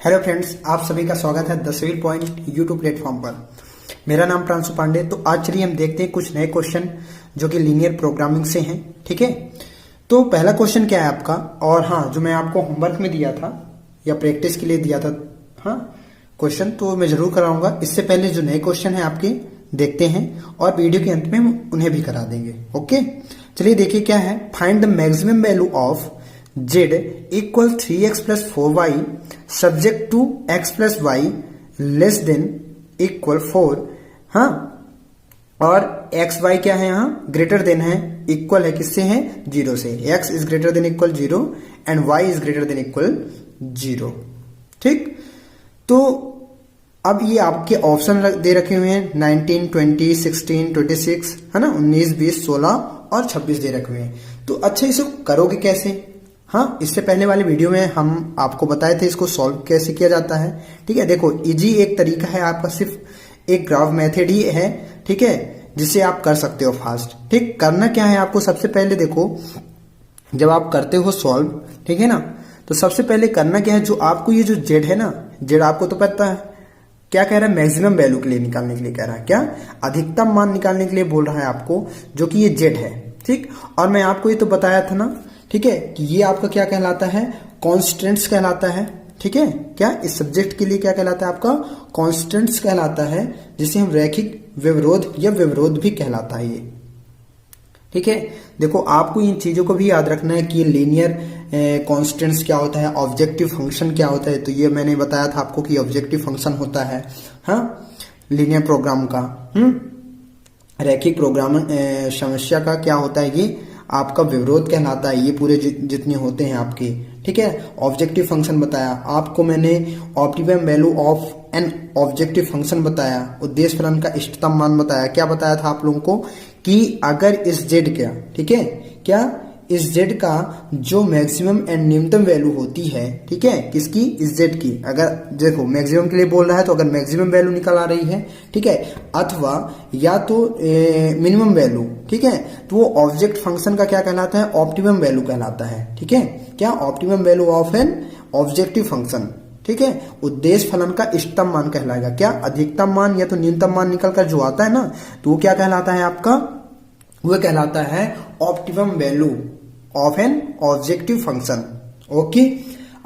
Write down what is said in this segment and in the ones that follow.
Hello friends, आप सभी का स्वागत है the Civil Point YouTube platform पर। मेरा नाम प्रांशु पांडे। तो आज चलिए हम देखते हैं कुछ नए क्वेश्चन जो कि लीनियर प्रोग्रामिंग से हैं। ठीक है, तो पहला क्वेश्चन क्या है आपका, और हाँ, जो मैं आपको होमवर्क में दिया था या प्रैक्टिस के लिए दिया था हाँ क्वेश्चन, तो मैं जरूर कराऊंगा। इससे पहले जो नए क्वेश्चन है आपके देखते हैं और वीडियो के अंत में हम उन्हें भी करा देंगे। ओके, चलिए देखिए क्या है। Find the maximum value of z equal 3x plus 4y subject to x plus y less than equal 4। हाँ, और x y क्या है, यहाँ ग्रेटर देन है, इक्वल है किससे है, 0 से। x is greater than equal 0 and y is greater than equal 0। ठीक, तो अब ये आपके ऑप्शन दे रखे हुए हैं 19, 20, 16, 26, है ना, 19, 20, 16 और 26 दे रखे हुए हैं। तो अच्छा, इसे करोगे कैसे? हाँ, इससे पहले वाले वीडियो में हम आपको बताए थे इसको सॉल्व कैसे किया जाता है। ठीक है, देखो इजी एक तरीका है आपका, सिर्फ एक ग्राफ मेथड ही है। ठीक है, जिसे आप कर सकते हो फास्ट। ठीक, करना क्या है आपको, सबसे पहले देखो जब आप करते हो सॉल्व, ठीक है ना, तो सबसे पहले करना क्या है, जो आपको ये जो जेड है ना, जेड आपको तो पता है क्या कह रहा है, मैक्सिमम वैल्यू के लिए निकालने के लिए कह रहा है, क्या अधिकतम मान निकालने के लिए बोल रहा है आपको, जो कि ये जेड है। ठीक, और मैं आपको ये तो बताया था ना, ठीक है, कि ये आपका क्या कहलाता है, कॉन्स्टेंट्स कहलाता है। ठीक है, क्या इस सब्जेक्ट के लिए क्या कहलाता है आपका, कॉन्स्टेंट्स कहलाता है, जिसे हम रैखिक व्यवरोध या व्यवरोध भी कहलाता है ये। ठीक है, देखो आपको इन चीजों को भी याद रखना है कि लीनियर कॉन्स्टेंट्स क्या होता है, ऑब्जेक्टिव फंक्शन क्या होता है। तो ये मैंने बताया था आपको कि ऑब्जेक्टिव फंक्शन होता है हाँ लीनियर प्रोग्राम का, रैखिक प्रोग्राम समस्या का क्या होता है, ये आपका विवरोध कहलाता है। ये पूरे जितने होते हैं आपके, ठीक है। ऑब्जेक्टिव फंक्शन बताया आपको मैंने, optimum value of an objective function बताया, उद्देश्य फलन का इष्टतम मान बताया। क्या बताया था आप लोगों को कि अगर इस जेड का, ठीक है, क्या इस जेड का जो मैक्सिमम एंड न्यूनतम वैल्यू होती है, ठीक है, किसकी, इस जेड की, अगर देखो मैक्सिमम के लिए बोल रहा है तो अगर मैक्सिमम वैल्यू निकल आ रही है, ठीक है, अथवा या तो मिनिमम वैल्यू, ठीक है, तो वो ऑब्जेक्ट फंक्शन का क्या कहलाता है, ऑप्टिमम वैल्यू कहलाता है। ठीक है, क्या optimum value of an objective function, ठीक है, उद्देश्य फलन का इष्टतम मान कहलाएगा। क्या अधिकतम मान या तो न्यूनतम मान निकल कर जो आता है ना, तो वो क्या कहलाता है आपका, वो कहलाता है optimum value of an objective function. Okay,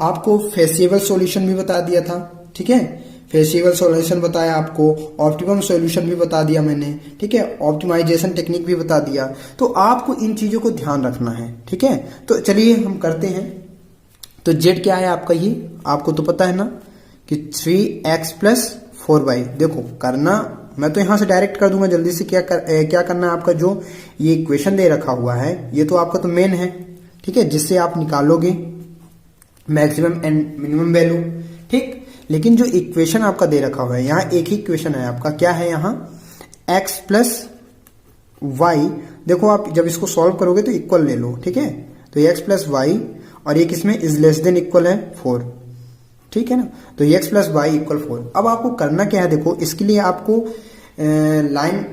आपको फेसिबल सॉल्यूशन भी बता दिया था, ठीक है, फेसिबल सॉल्यूशन बताया आपको, ऑप्टिमम सॉल्यूशन भी बता दिया मैंने, ठीक है, ऑप्टिमाइजेशन टेक्निक भी बता दिया। तो आपको इन चीजों को ध्यान रखना है, ठीक है। तो चलिए हम करते हैं। तो जेड क्या है आपका, ये आपको तो पता है ना कि 3x प्लस 4y। देखो करना, मैं तो यहां से डायरेक्ट कर दूंगा जल्दी से। क्या करना है आपका, जो ये इक्वेशन दे रखा हुआ है, ये तो आपका तो मेन है, ठीक है, जिससे आप निकालोगे मैक्सिमम एंड मिनिमम वैल्यू। ठीक, लेकिन जो इक्वेशन आपका दे रखा हुआ है, यहाँ एक ही इक्वेशन है आपका, क्या है यहाँ, x प्लस वाई। देखो आप जब इसको सॉल्व करोगे तो इक्वल ले लो, ठीक है, तो x प्लस वाई, और एक इसमें इज लेस देन इक्वल है 4, ठीक है ना, तो x प्लस वाई इक्वल 4। अब आपको करना क्या है, देखो इसके लिए आपको लाइन,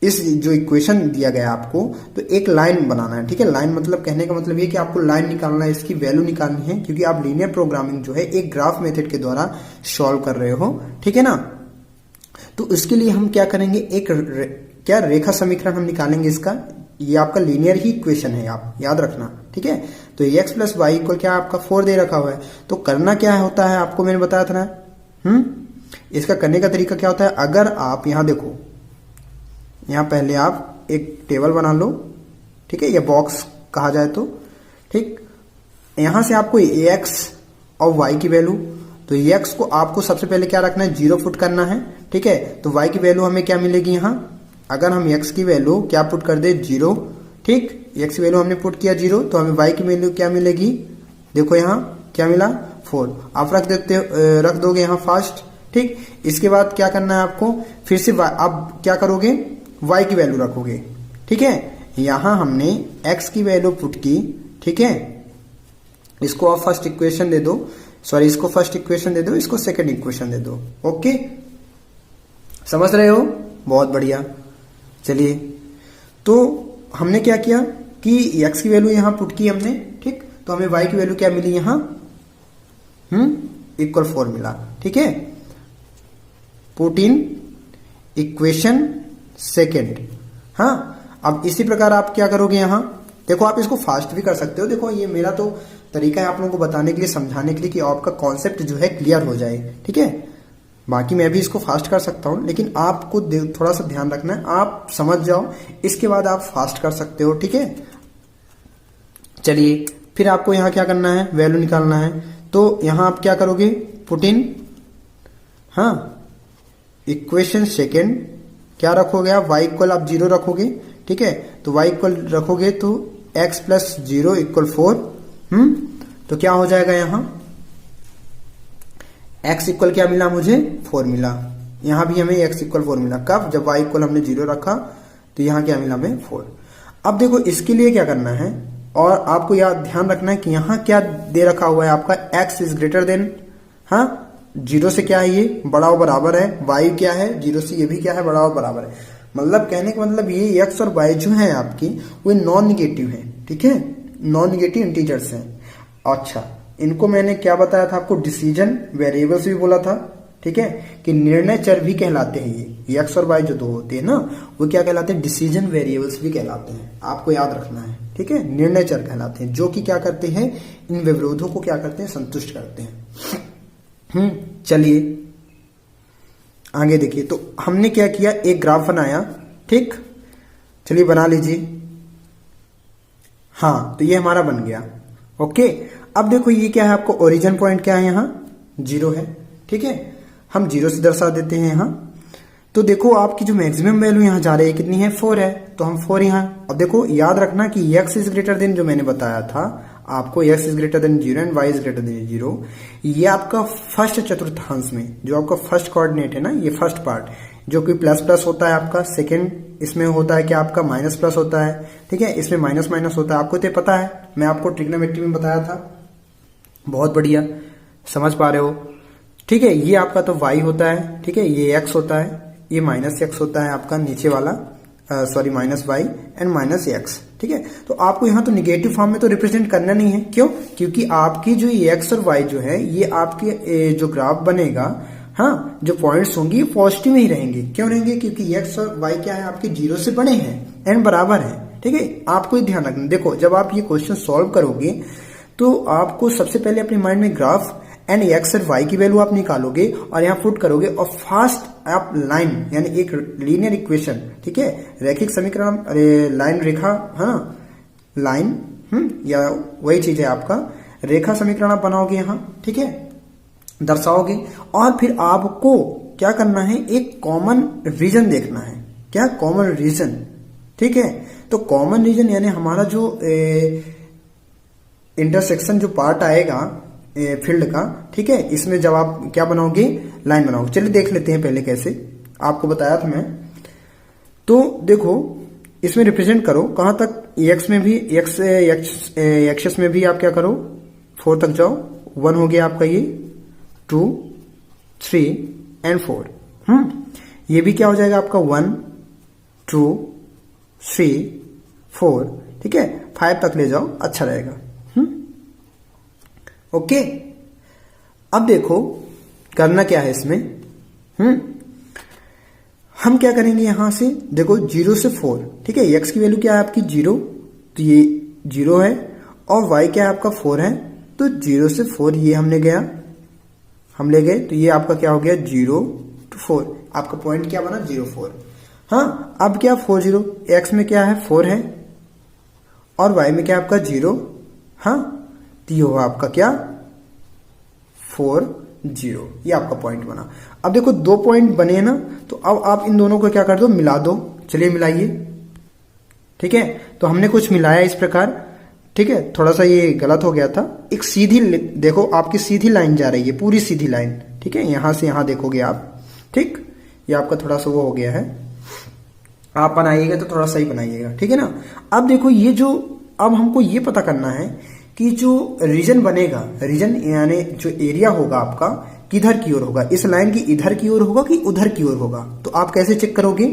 इस जो इक्वेशन दिया गया आपको, तो एक लाइन बनाना है, ठीक है। लाइन मतलब, कहने का मतलब ये कि आपको लाइन निकालना है, इसकी वैल्यू निकालनी है, क्योंकि आप लीनियर प्रोग्रामिंग जो है एक ग्राफ मेथड के द्वारा सॉल्व कर रहे हो, ठीक है ना। तो इसके लिए हम क्या करेंगे, एक क्या रेखा समीकरण हम निकालेंगे इसका। ये आपका लीनियर ही इक्वेशन है, आप याद रखना, ठीक है। तो x प्लस वाई इक्वल क्या आपका 4 दे रखा हुआ है। तो करना क्या होता है आपको, मैंने बताया था ना, इसका करने का तरीका क्या होता है, अगर आप यहां देखो, यहां पहले आप एक टेबल बना लो, ठीक है, या बॉक्स कहा जाए तो, ठीक, यहां से आपको x और y की वैल्यू, तो x को आपको सबसे पहले क्या रखना है, 0 पुट करना है, ठीक है। तो y की वैल्यू हमें क्या मिलेगी यहाँ, अगर हम x की वैल्यू क्या पुट कर दे, 0, ठीक, x की वैल्यू हमने पुट किया 0, तो हमें y की वैल्यू क्या मिलेगी, देखो यहाँ क्या मिला, 4। आप रख दोगे यहाँ फास्ट, ठीक। इसके बाद क्या करना है आपको, फिर से अब क्या करोगे, y की वैल्यू रखोगे, ठीक है। यहां हमने x की वैल्यू पुट की, ठीक है, इसको आप फर्स्ट इक्वेशन दे दो, सॉरी इसको फर्स्ट इक्वेशन दे दो, इसको सेकंड इक्वेशन दे दो। ओके, समझ रहे हो, बहुत बढ़िया। चलिए, तो हमने क्या किया कि x की वैल्यू यहां पुट की हमने, ठीक, तो हमें y की वैल्यू क्या मिली यहां, इक्वल 4 मिला, ठीक है। Put in equation second. हाँ, अब इसी प्रकार आप क्या करोगे यहां, देखो आप इसको फास्ट भी कर सकते हो। देखो ये मेरा तो तरीका है आप लोगों को बताने के लिए, समझाने के लिए कि आपका कॉन्सेप्ट जो है क्लियर हो जाए, ठीक है। बाकी मैं भी इसको फास्ट कर सकता हूं, लेकिन आपको थोड़ा सा ध्यान रखना है, आप समझ जाओ इसके बाद आप फास्ट कर सकते हो, ठीक है। चलिए फिर आपको यहां क्या करना है, वैल्यू निकालना है। तो यहां आप क्या करोगे, पुट इन, हाँ, इक्वेशन सेकेंड क्या रखोगे आप, y इक्वल आप 0 रखोगे, ठीक है। तो y इक्वल रखोगे तो x प्लस 0 इक्वल 4। तो क्या हो जाएगा यहां, x इक्वल क्या मिला मुझे, 4 मिला। यहां भी हमें x इक्वल 4 मिला, कब, जब y इक्वल हमने 0 रखा। तो यहां क्या मिला हमें, 4। अब देखो इसके लिए क्या करना है, और आपको याद ध्यान रखना है कि यहां क्या दे रखा हुआ है आपका, x इज ग्रेटर देन, हाँ, 0 से क्या है, ये बड़ा और बराबर है। y क्या है, 0 से ये भी क्या है, बड़ा और बराबर है। मतलब कहने का मतलब ये x और y जो है आपकी वो नॉन निगेटिव है, ठीक है, नॉन निगेटिव इंटीजर्स हैं। अच्छा, इनको मैंने क्या बताया था आपको, डिसीजन वेरिएबल्स भी बोला था, ठीक है, कि निर्णय चर भी कहलाते हैं ये x और y जो दो होते हैं ना, वो क्या कहलाते हैं, डिसीजन वेरिएबल्स भी कहलाते हैं। आपको याद रखना है, ठीक है, निर्णय चर कहलाते हैं, जो कि क्या करते हैं, इन विरोधों को क्या करते हैं, संतुष्ट करते हैं। चलिए आगे देखिए। तो हमने क्या किया, एक ग्राफ बनाया, ठीक, चलिए बना लीजिए। हाँ, तो ये हमारा बन गया, ओके। अब देखो ये क्या है, आपको ओरिजिन पॉइंट क्या है, यहां 0 है, ठीक है, हम 0 से दर्शा देते हैं यहां। तो देखो आपकी जो मैक्सिमम वैल्यू यहां जा रही है कितनी है, 4 है, तो हम 4 यहां। अब देखो याद रखना कि x इज ग्रेटर देन, जो मैंने बताया था आपको, x is greater than 0 and y is greater than 0, ये आपका फर्स्ट चतुर्थांश में जो आपका फर्स्ट कोऑर्डिनेट है ना, ये फर्स्ट पार्ट जो कि प्लस प्लस होता है आपका, सेकंड इसमें होता है कि आपका माइनस प्लस होता है, ठीक है, इसमें माइनस माइनस होता है। आपको तो पता है, मैं आपको ट्रिग्नोमेट्री में बताया था, बहुत बढ़िया समझ पा रहे हो, ठीक है। ये आपका तो y होता है, ठीक है, ये x होता है, ये माइनस x होता है आपका नीचे वाला, sorry minus y and minus x, ठीक है। तो आपको यहाँ तो निगेटिव फॉर्म में तो रिप्रेजेंट करना नहीं है, क्यों, क्योंकि आपकी जो ये x और y जो है, ये आपके जो ग्राफ बनेगा, हाँ, जो पॉइंट्स होंगी पॉजिटिव ही रहेंगे। क्यों रहेंगे, क्योंकि x और y क्या है आपके 0 से बड़े हैं एंड बराबर है, ठीक है। आपको ये ध्यान रखना। देखो जब आप ये क्वेश्चन सॉल्व करोगे तो आपको सबसे पहले अपने माइंड में ग्राफ एंड x और y की वैल्यू आप निकालोगे और यहाँ पुट करोगे, और फास्ट आप लाइन यानी एक लीनियर इक्वेशन, ठीक है, रैखिक समीकरण, लाइन रेखा, हाँ, लाइन, या वही चीज है आपका रेखा समीकरण आप बनाओगे यहाँ, ठीक है, दर्शाओगे। और फिर आपको क्या करना है, एक कॉमन रीजन देखना है। क्या, कॉमन रीजन, ठीक है। तो कॉमन रीजन यानी हमारा जो इंटरसेक्शन जो पार्ट आएगा फील्ड का, ठीक है, इसमें जब आप क्या बनाओगे, लाइन बनाओगे। चलिए देख लेते हैं पहले कैसे, आपको बताया था मैं। तो देखो इसमें रिप्रेजेंट करो कहां तक, एक्स में भी, एक्सेस में भी आप क्या करो, 4 तक जाओ, 1 हो गया आपका ये, 2, 3 एंड 4। ये भी क्या हो जाएगा आपका, 1, 2, 3, 4, ठीक है, 5 तक ले जाओ, अच्छा रहेगा। ओके। अब देखो करना क्या है इसमें, हम क्या करेंगे यहां से, देखो 0 से 4, ठीक है, x की वैल्यू क्या है आपकी 0, तो ये 0 है, और y क्या है आपका 4 है, तो 0 से 4 ये हम ले गए, तो ये आपका क्या हो गया 0 to 4, आपका पॉइंट क्या बना 0, 4। हाँ, अब क्या 4, 0, x में क्या है 4 है, और y में क्या आपका 0, हाँ, तो ये होगा आपका क्या 4, 0, ये आपका पॉइंट बना। अब देखो 2 पॉइंट बने ना, तो अब आप इन दोनों को क्या कर दो, मिला दो। चलिए मिलाइए, ठीक है। तो हमने कुछ मिलाया इस प्रकार, ठीक है, थोड़ा सा ये गलत हो गया था। एक सीधी, देखो आपकी सीधी लाइन जा रही है, पूरी सीधी लाइन, ठीक है, यहां से यहां देखोगे आप, ठीक, ये आपका थोड़ा सा वो हो गया है, आप बनाइएगा तो थोड़ा सही बनाइएगा, ठीक है ना। अब देखो ये जो, अब हमको ये पता करना है कि जो रीजन बनेगा, रीजन यानी जो एरिया होगा आपका किधर की ओर होगा, इस लाइन की इधर की ओर होगा कि उधर की ओर होगा। तो आप कैसे चेक करोगे,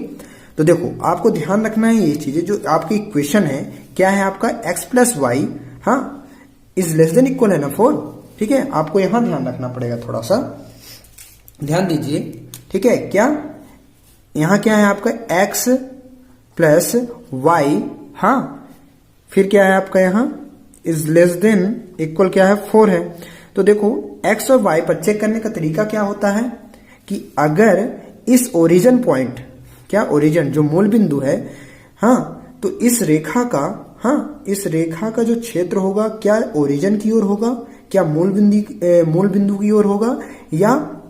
तो देखो आपको ध्यान रखना है ये चीजें, जो आपकी इक्वेशन है क्या है आपका x प्लस वाई, हाँ, इज लेस देन इक्वल है ना 4, ठीक है, आपको यहां ध्यान रखना पड़ेगा, थोड़ा सा ध्यान दीजिए। ठीक है, क्या यहां क्या है आपका x प्लस वाई, हाँ, फिर क्या है आपका यहां इज लेस देन इक्वल क्या है 4 है। तो देखो x और y पर चेक करने का तरीका क्या होता है कि अगर इस ओरिजिन पॉइंट, क्या ओरिजिन जो मूल बिंदु है, हाँ, तो इस रेखा का, हाँ, इस रेखा का जो क्षेत्र होगा क्या ओरिजिन की ओर होगा, क्या मूल बिंदु की ओर होगा, या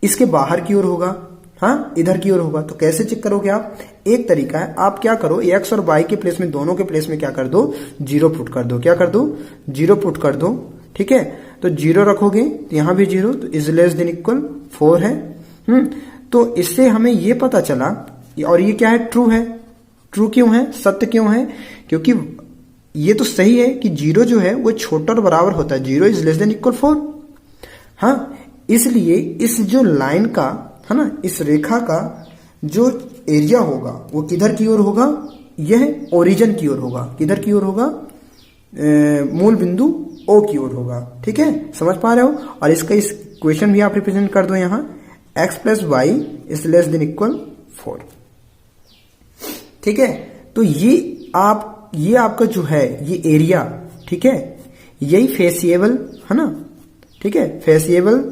इसके बाहर की ओर होगा, हाँ, इधर की ओर होगा। तो कैसे चेक करोगे आप? एक तरीका है, आप क्या करो, एक्स और वाई के प्लेस में, दोनों के प्लेस में क्या कर दो, 0 पुट कर दो। क्या कर दो? 0 पुट कर दो। ठीक है, तो 0 रखोगे तो यहां भी 0, तो इज लेस देन इक्वल 4 है। तो इससे हमें ये पता चला, और ये क्या है, ट्रू है। ट्रू क्यों है, सत्य क्यों है? क्योंकि ये तो सही है कि 0 जो है वो छोटा और बराबर होता है, 0 इज लेस देन इक्वल 4। हाँ, इसलिए इस जो लाइन का, है ना, इस रेखा का जो एरिया होगा वो किधर की ओर होगा, यह ओरिजिन की ओर होगा। किधर की ओर होगा? मूल बिंदु O की ओर होगा। ठीक है, समझ पा रहे हो? और इसका इस क्वेश्चन भी आप रिप्रेजेंट कर दो यहां, x plus y is less than equal 4। ठीक है, तो ये आपका जो है ये एरिया, ठीक है, यही फेसिएबल है ना। ठीक है, फेसिएबल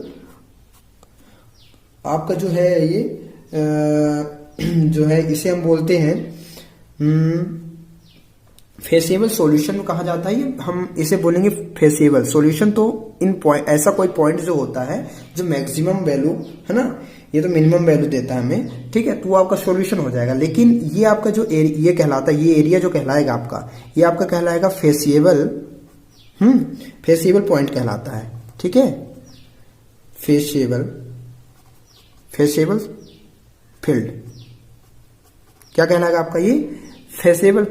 आपका जो है ये जो है इसे हम बोलते हैं फेसिएबल सॉल्यूशन कहा जाता है। ये हम इसे बोलेंगे फेसिएबल सॉल्यूशन। तो इन पॉइंट, ऐसा कोई पॉइंट जो होता है जो मैक्सिमम वैल्यू, है ना, ये तो मिनिमम वैल्यू देता है हमें। ठीक है, तो वो आपका सॉल्यूशन हो जाएगा। लेकिन ये आपका जो ये कहलाता है, ये एरिया जो कहलाएगा आपका, ये आपका कहलाएगा फेसिएबल, फेसिएबल पॉइंट कहलाता है। ठीक है, फेसिएबल फील्ड क्या कहलाएगा आपका? ये फेसिएबल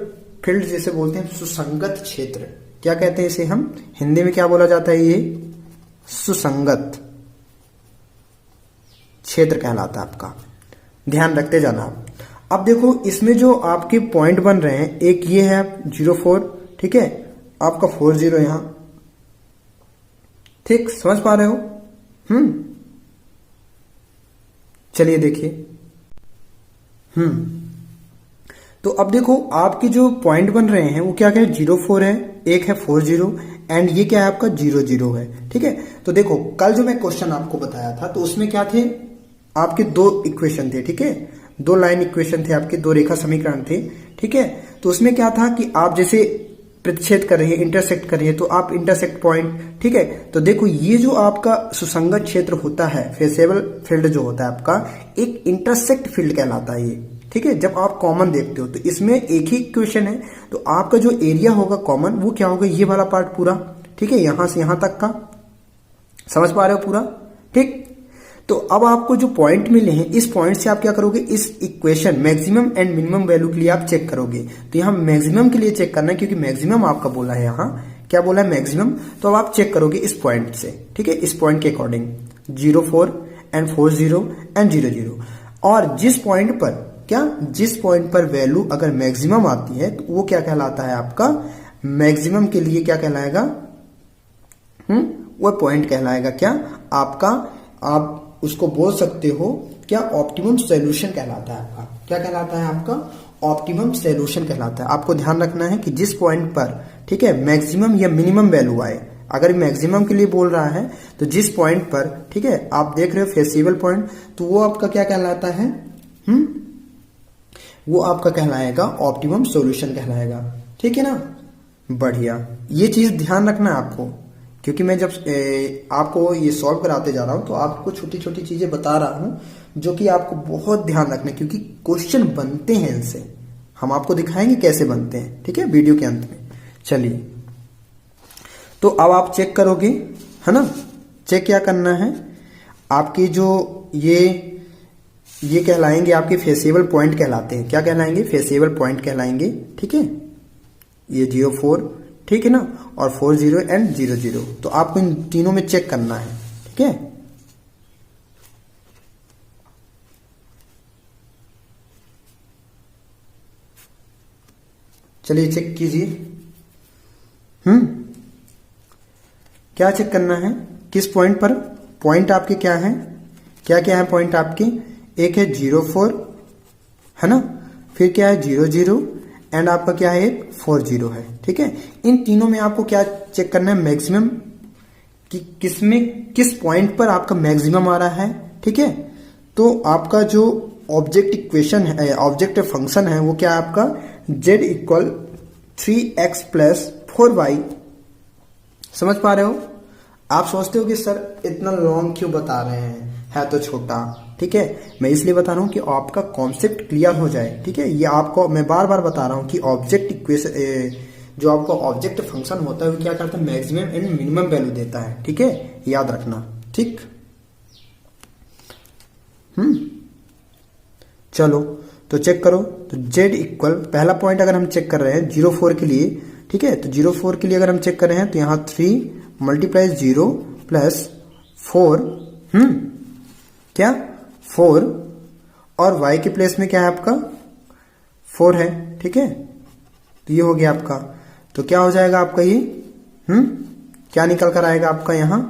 फील्ड जिसे बोलते हैं सुसंगत क्षेत्र। क्या कहते हैं इसे हम हिंदी में, क्या बोला जाता है? ये सुसंगत क्षेत्र कहलाता है आपका। ध्यान रखते जाना आप। अब देखो इसमें जो आपके पॉइंट बन रहे हैं, एक ये है 0,4, ठीक है, आपका 4,0 यहां। ठीक, समझ पा रहे हो? चलिए देखिए, तो अब देखो आपके जो पॉइंट बन रहे हैं वो क्या क्या है? 0,4 है, एक है 4,0 एंड ये क्या है आपका 0,0 है। ठीक है, तो देखो कल जो मैं क्वेश्चन आपको बताया था तो उसमें क्या थे आपके 2 इक्वेशन थे। ठीक है, 2 लाइन इक्वेशन थे आपके, 2 रेखा समीकरण थे। ठीक है, तो उसमें क्या था कि आप जैसे प्रतिच्छेद कर रही है, इंटरसेक्ट कर रही है, तो आप इंटरसेक्ट पॉइंट, ठीक है, तो देखो ये जो आपका सुसंगत क्षेत्र होता है, फेसिएबल फील्ड जो होता है आपका, एक इंटरसेक्ट फील्ड कहलाता है ये। ठीक है, जब आप कॉमन देखते हो तो इसमें एक ही इक्वेशन है, तो आपका जो एरिया होगा कॉमन वो क्या होगा? ये वाला पार्ट पूरा। ठीक है, यहां से यहां तक का, समझ पा रहे हो पूरा? ठीक, तो अब आपको जो पॉइंट मिले हैं, इस पॉइंट से आप क्या करोगे? इस equation maximum and minimum value के लिए आप चेक करोगे। तो यहां मैक्सिमम के लिए चेक करना है, क्योंकि मैक्सिमम आपका बोला है, यहां क्या बोला है? मैक्सिमम। तो अब आप चेक करोगे इस पॉइंट से। ठीक है, इस पॉइंट के अकॉर्डिंग 0,4 एंड 4,0 एंड 0,0, और जिस पॉइंट पर जिस पॉइंट पर वैल्यू अगर मैक्सिमम आती है तो वो क्या कहलाता है आपका? मैक्सिमम के लिए क्या कहलाएगा? वो पॉइंट कहलाएगा क्या आपका? आप उसको बोल सकते हो क्या? ऑप्टिमम सॉल्यूशन कहलाता है आपका। क्या कहलाता है आपका? ऑप्टिमम सॉल्यूशन कहलाता है। आपको ध्यान रखना है कि जिस पॉइंट पर, ठीक है, मैक्सिमम या मिनिमम वैल्यू आए, अगर मैक्सिमम के लिए बोल रहा है तो जिस पॉइंट पर, ठीक है, आप देख रहे हो फेसिएबल पॉइंट, तो वो आपका क्या कहलाता है? वो आपका कहलाएगा ऑप्टिमम सॉल्यूशन कहलाएगा। ठीक है ना, बढ़िया। ये चीज ध्यान रखना है आपको, क्योंकि मैं जब आपको ये सॉल्व कराते जा रहा हूं तो आपको छोटी छोटी चीजें बता रहा हूं जो कि आपको बहुत ध्यान रखना है, क्योंकि क्वेश्चन बनते हैं इनसे। हम आपको दिखाएंगे कैसे बनते हैं, ठीक है, वीडियो के अंत में। चलिए, तो अब आप चेक करोगे, है ना। चेक क्या करना है? आपकी जो ये कहलाएंगे आपके फेसिएबल पॉइंट कहलाते हैं। क्या कहलाएंगे? फेसिएबल पॉइंट कहलाएंगे। ठीक है, ये 0,4, ठीक है ना, और 4,0 एंड 0,0। तो आपको इन तीनों में चेक करना है। ठीक है, चलिए चेक कीजिए। क्या चेक करना है, किस पॉइंट पर, पॉइंट आपके क्या है, क्या क्या है पॉइंट आपके, एक है 04 है ना, फिर क्या है 00 एंड आपका क्या है 40 है। ठीक है, इन तीनों में आपको क्या चेक करना है, मैक्सिमम कि किसमें किस पॉइंट पर आपका मैक्सिमम आ रहा है। ठीक है, तो आपका जो ऑब्जेक्ट इक्वेशन है, ऑब्जेक्ट फंक्शन है, वो क्या है आपका z equal 3x plus 4y। समझ पा रहे हो? आप सोचते हो कि सर इतना लॉन्ग क्यों बता रहे हैं, है तो छोटा। ठीक है, मैं इसलिए बता रहा हूं कि आपका कॉन्सेप्ट क्लियर हो जाए। ठीक है, ये आपको मैं बार बार बता रहा हूं कि ऑब्जेक्ट इक्वेशन जो आपका ऑब्जेक्ट फंक्शन होता है वो क्या करता है, मैक्सिमम एंड मिनिमम वैल्यू देता है। ठीक है, याद रखना। ठीक, चलो तो चेक करो। तो z इक्वल, पहला पॉइंट अगर हम चेक कर रहे हैं 04 के लिए, ठीक है, तो 04 के लिए अगर हम चेक कर रहे हैं तो यहां 3 मल्टीप्लाई 0 प्लस 4, क्या 4 और y के प्लेस में क्या है आपका 4 है। ठीक है, तो ये हो गया आपका, तो क्या हो जाएगा आपका ये, क्या निकल कर आएगा आपका यहां,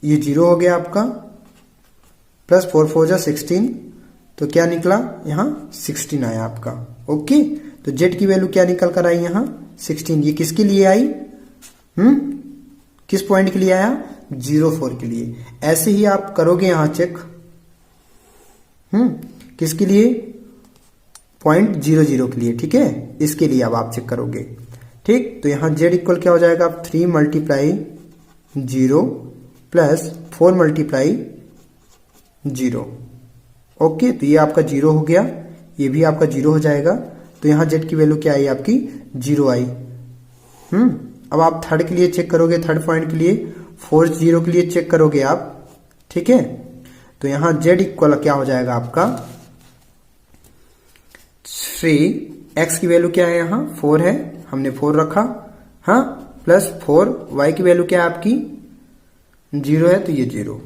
ये 0 हो गया आपका, प्लस 4 4 जा 16, तो क्या निकला यहां 16 आया आपका। ओके, तो z की वैल्यू क्या निकल कर आई यहां 16। ये किसके लिए आई, किस पॉइंट के लिए आया, 04 के लिए। ऐसे ही आप करोगे यहां चेक, किसके लिए, पॉइंट 00 के लिए। ठीक है, इसके लिए अब आप चेक करोगे। ठीक, तो यहां z इक्वल क्या हो जाएगा, 3 मल्टीप्लाई 0 प्लस 4 मल्टीप्लाई 0। ओके, तो ये आपका 0 हो गया, ये भी आपका 0 हो जाएगा। तो यहां z की वैल्यू क्या आई आपकी 0 आई। अब आप थर्ड के लिए चेक करोगे, थर्ड पॉइंट के लिए 40 के लिए चेक करोगे आप। ठीक है, तो यहां z इक्वल क्या हो जाएगा आपका 3, x की वैल्यू क्या है यहां 4 है, हमने 4 रखा, हाँ, प्लस 4, y की वैल्यू क्या है आपकी 0 है, तो ये 0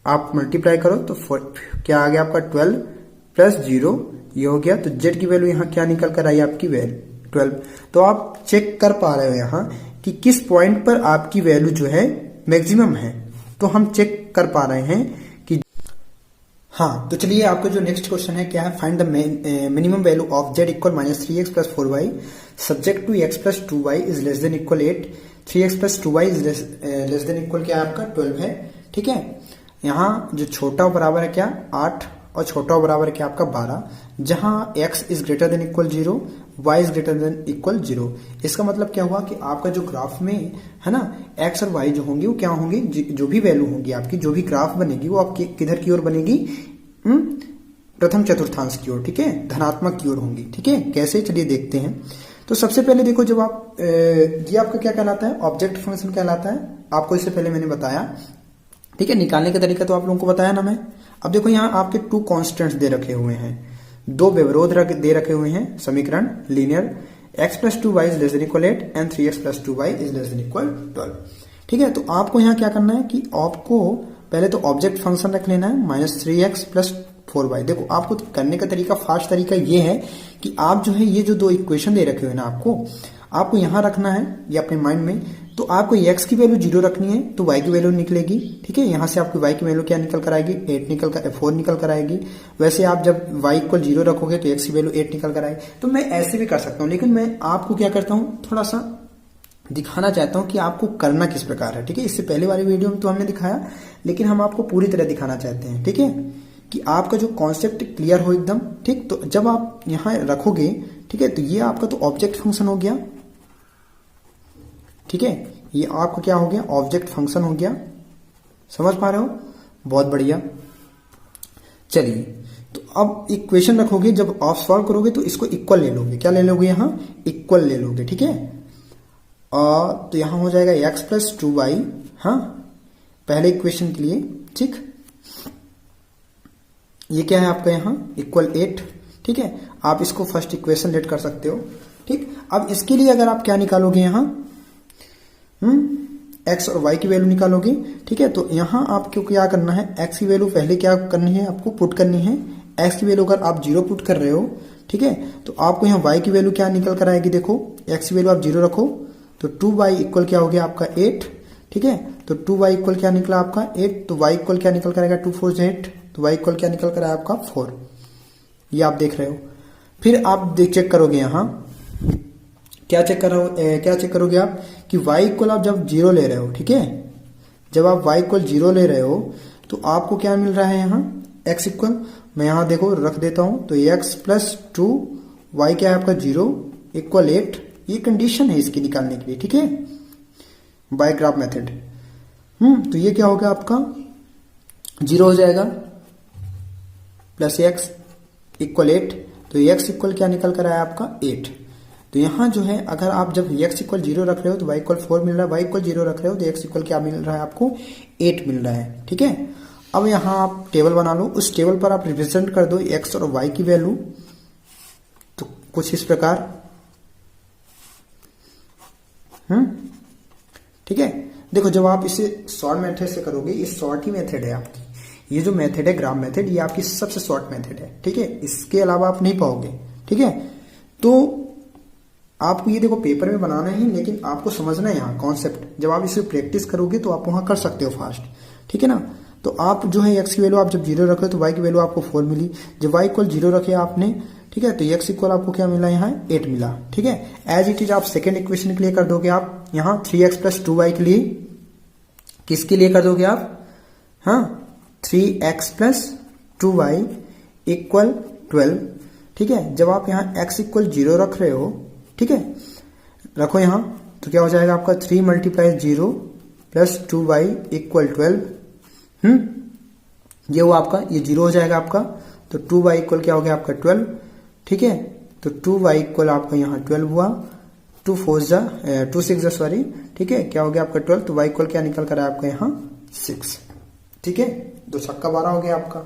आप मल्टीप्लाई करो तो क्या आ गया आपका 12 प्लस 0, ये हो गया। तो z की वैल्यू यहां क्या निकल कर आई आपकी वैल्यू 12। तो आप चेक कर पा रहे हो यहां कि किस पॉइंट पर आपकी वैल्यू जो है मैक्सिमम है। तो हम चेक कर पा रहे हैं कि हाँ, तो चलिए आपको जो नेक्स्ट क्वेश्चन है क्या है, find the minimum value of z equal -3x plus 4y subject to x plus 2y is less than equal 8, 3x plus 2y is less than equal क्या है आपका 12 है। ठीक है, यहाँ जो छोटा बराबर है क्या 8 और छोटा बराबर है क्या आपका 12, जहां x is greater than equal 0, y is greater than equal 0। इसका मतलब क्या हुआ कि आपका जो ग्राफ में है ना x और y जो होंगे वो क्या होंगे, जो भी वैल्यू होंगी आपकी, जो भी ग्राफ बनेगी वो आपकी किधर की ओर बनेगी, प्रथम चतुर्थांश की ओर। ठीक है, धनात्मक की ओर होंगी। ठीक है, कैसे, चलिए देखते हैं। तो सबसे पहले देखो, जब आप ये आपका क्या कहलाता है, ऑब्जेक्ट फंक्शन कहलाता है, आपको इससे पहले मैंने बताया। ठीक है, निकालने का तरीका तो आप लोगों को बताया ना मैं। अब देखो यहाँ आपके 2 कांस्टेंट्स दे रखे हुए हैं, 2 व्यवरोध दे रखे हुए हैं, समीकरण linear, x plus 2y is less than equal 8 and 3x plus 2y is less than equal 12। ठीक है, तो आपको यहाँ क्या करना है कि आपको पहले तो ऑब्जेक्ट फंक्शन रख लेना है -3x प्लस 4y। देखो आपको करने का तरीका, फास्ट तरीका ये है कि आप जो है ये जो 2 इक्वेशन दे रखे हुए ना आपको यहाँ रखना है, ये अपने माइंड में। तो आपको x की वैल्यू 0 रखनी है तो y की वैल्यू निकलेगी। ठीक है, यहां से आपकी y की वैल्यू क्या निकल कर आएगी 4 निकल कर आएगी। वैसे आप जब y इक्वल 0 रखोगे तो x की वैल्यू 8 निकल कर आएगी। तो मैं ऐसे भी कर सकता हूं, लेकिन मैं आपको क्या करता हूं, थोड़ा सा दिखाना चाहता हूं कि आपको करना किस प्रकार है। ठीक है, इससे पहले वाली वीडियो में तो हमने दिखाया, लेकिन हम आपको पूरी तरह दिखाना चाहते हैं। ठीक है, कि आपका जो कॉन्सेप्ट क्लियर हो एकदम। ठीक, तो जब आप यहां रखोगे, ठीक है, तो ये आपका तो ऑब्जेक्ट फंक्शन हो गया। ठीक है, ये आपका क्या हो गया, ऑब्जेक्ट फंक्शन हो गया। समझ पा रहे हो, बहुत बढ़िया। चलिए, तो अब इक्वेशन रखोगे, जब आप सॉल्व करोगे तो इसको इक्वल ले लोगे। क्या ले लोगे, यहां इक्वल ले लोगे। ठीक है, और तो यहां हो जाएगा x प्लस 2y, हाँ, पहले इक्वेशन के लिए। ठीक, ये क्या है आपका यहाँ इक्वल 8। ठीक है, आप इसको फर्स्ट इक्वेशन लेट कर सकते हो। ठीक, अब इसके लिए अगर आप क्या निकालोगे यहाँ, x और y की वैल्यू निकालोगे। ठीक है, तो यहां आपको क्या करना है, x की वैल्यू पहले क्या करनी है, आपको पुट करनी है। x की वैल्यू अगर आप 0 पुट कर रहे हो, ठीक है, तो आपको यहाँ y की वैल्यू क्या निकल कर आएगी, देखो x की वैल्यू आप 0 रखो तो 2y इक्वल क्या हो गया आपका 8। ठीक है। तो 2y इक्वल क्या निकला आपका 8, तो y इक्वल क्या निकल कर आएगा 2 4 8, तो y इक्वल क्या निकल कर आया आपका 4। ये आप देख रहे हो। फिर आप चेक करोगे यहाँ क्या चेक करोगे आप कि y इक्वल आप जब 0 ले रहे हो, ठीक है, जब आप y इक्वल 0 ले रहे हो तो आपको क्या मिल रहा है यहाँ x इक्वल, मैं यहाँ देखो रख देता हूं, तो x प्लस 2 y क्या है आपका 0 इक्वल 8, ये कंडीशन है इसकी निकालने के लिए, ठीक है, बाय ग्राफ मेथड। तो ये क्या हो गया आपका 0 हो जाएगा प्लस x इक्वल 8, तो x इक्वल क्या निकल कर आया आपका 8। तो यहाँ जो है अगर आप जब x इक्वल 0 रख रहे हो तो y इक्वल 4 मिल रहा है, y इक्वल 0 रख रहे हो तो x इक्वल क्या मिल रहा है आपको 8 मिल रहा है, ठीक है। अब यहाँ आप टेबल बना लो, उस टेबल पर आप रिप्रेजेंट कर दो x और y की वैल्यू, तो कुछ इस प्रकार, ठीक है। देखो जब आप इसे शॉर्ट मेथड से करोगे, ये शॉर्ट ही मेथड है आपकी, ये जो मेथड है ग्राफ मेथड, ये आपकी सबसे शॉर्ट मेथड है, ठीक है, इसके अलावा आप नहीं पाओगे, ठीक है। तो आपको ये देखो पेपर में बनाना है, लेकिन आपको समझना है यहाँ कॉन्सेप्ट, जब आप इसे प्रैक्टिस करोगे तो आप वहां कर सकते हो फास्ट, ठीक है ना। तो आप जो है x की वैल्यू आप जब 0 रखे तो y की वैल्यू आपको 4 मिली, जब y इक्वल 0 रखे आपने, ठीक है, तो x इक्वल आपको क्या मिला यहाँ 8 मिला, ठीक है। एज इट इज आप सेकेंड इक्वेशन के लिए कर दोगे आप यहाँ 3x प्लस 2y के लिए, किसके लिए कर दोगे आप, हाँ 3x प्लस 2y इक्वल 12, ठीक है। जब आप यहाँ x इक्वल 0 रख रहे हो, ठीक है, रखो यहाँ, तो क्या हो जाएगा आपका 3 मल्टीप्लाई 0 प्लस 2y इक्वल 12, ये हुआ आपका, ये 0 हो जाएगा आपका, तो 2y इक्वल क्या हो गया आपका 12, ठीक है। तो 2y इक्वल आपका यहाँ 12 हुआ, 2 6 सॉरी, ठीक है, क्या हो गया आपका 12, तो y इक्वल क्या निकल कर आया आपका यहाँ 6, ठीक है, 2 छक्का 12 हो गया आपका।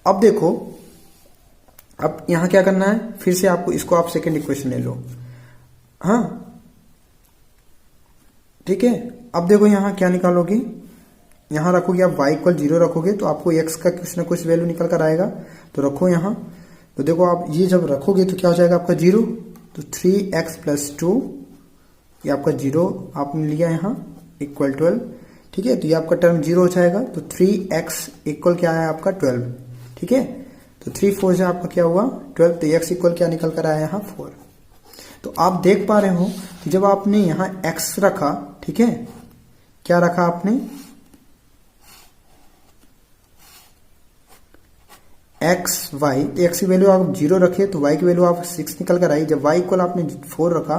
अब देखो, अब यहाँ क्या करना है, फिर से आपको इसको आप सेकेंड इक्वेशन ले लो, हाँ ठीक है। अब देखो यहाँ क्या निकालोगे, यहाँ रखोगे आप y इक्वल 0 रखोगे तो आपको x का कुछ ना कुछ वैल्यू निकल कर आएगा, तो रखो यहाँ, तो देखो आप ये जब रखोगे तो क्या हो जाएगा आपका 0, तो 3x प्लस 2, ये आपका 0 आपने लिया यहाँ इक्वल 12, ठीक है, तो ये आपका टर्म 0 हो जाएगा, तो 3x इक्वल क्या है आपका 12, ठीक है, तो 3 4 से आपका क्या हुआ 12, तो x इक्वल क्या निकल कर आया यहाँ 4। तो आप देख पा रहे हो कि जब आपने यहाँ x रखा, ठीक है, क्या रखा आपने x y, x की वैल्यू आप 0 रखे तो y की वैल्यू आप 6 निकल कर आई, जब y इक्वल आपने 4 रखा,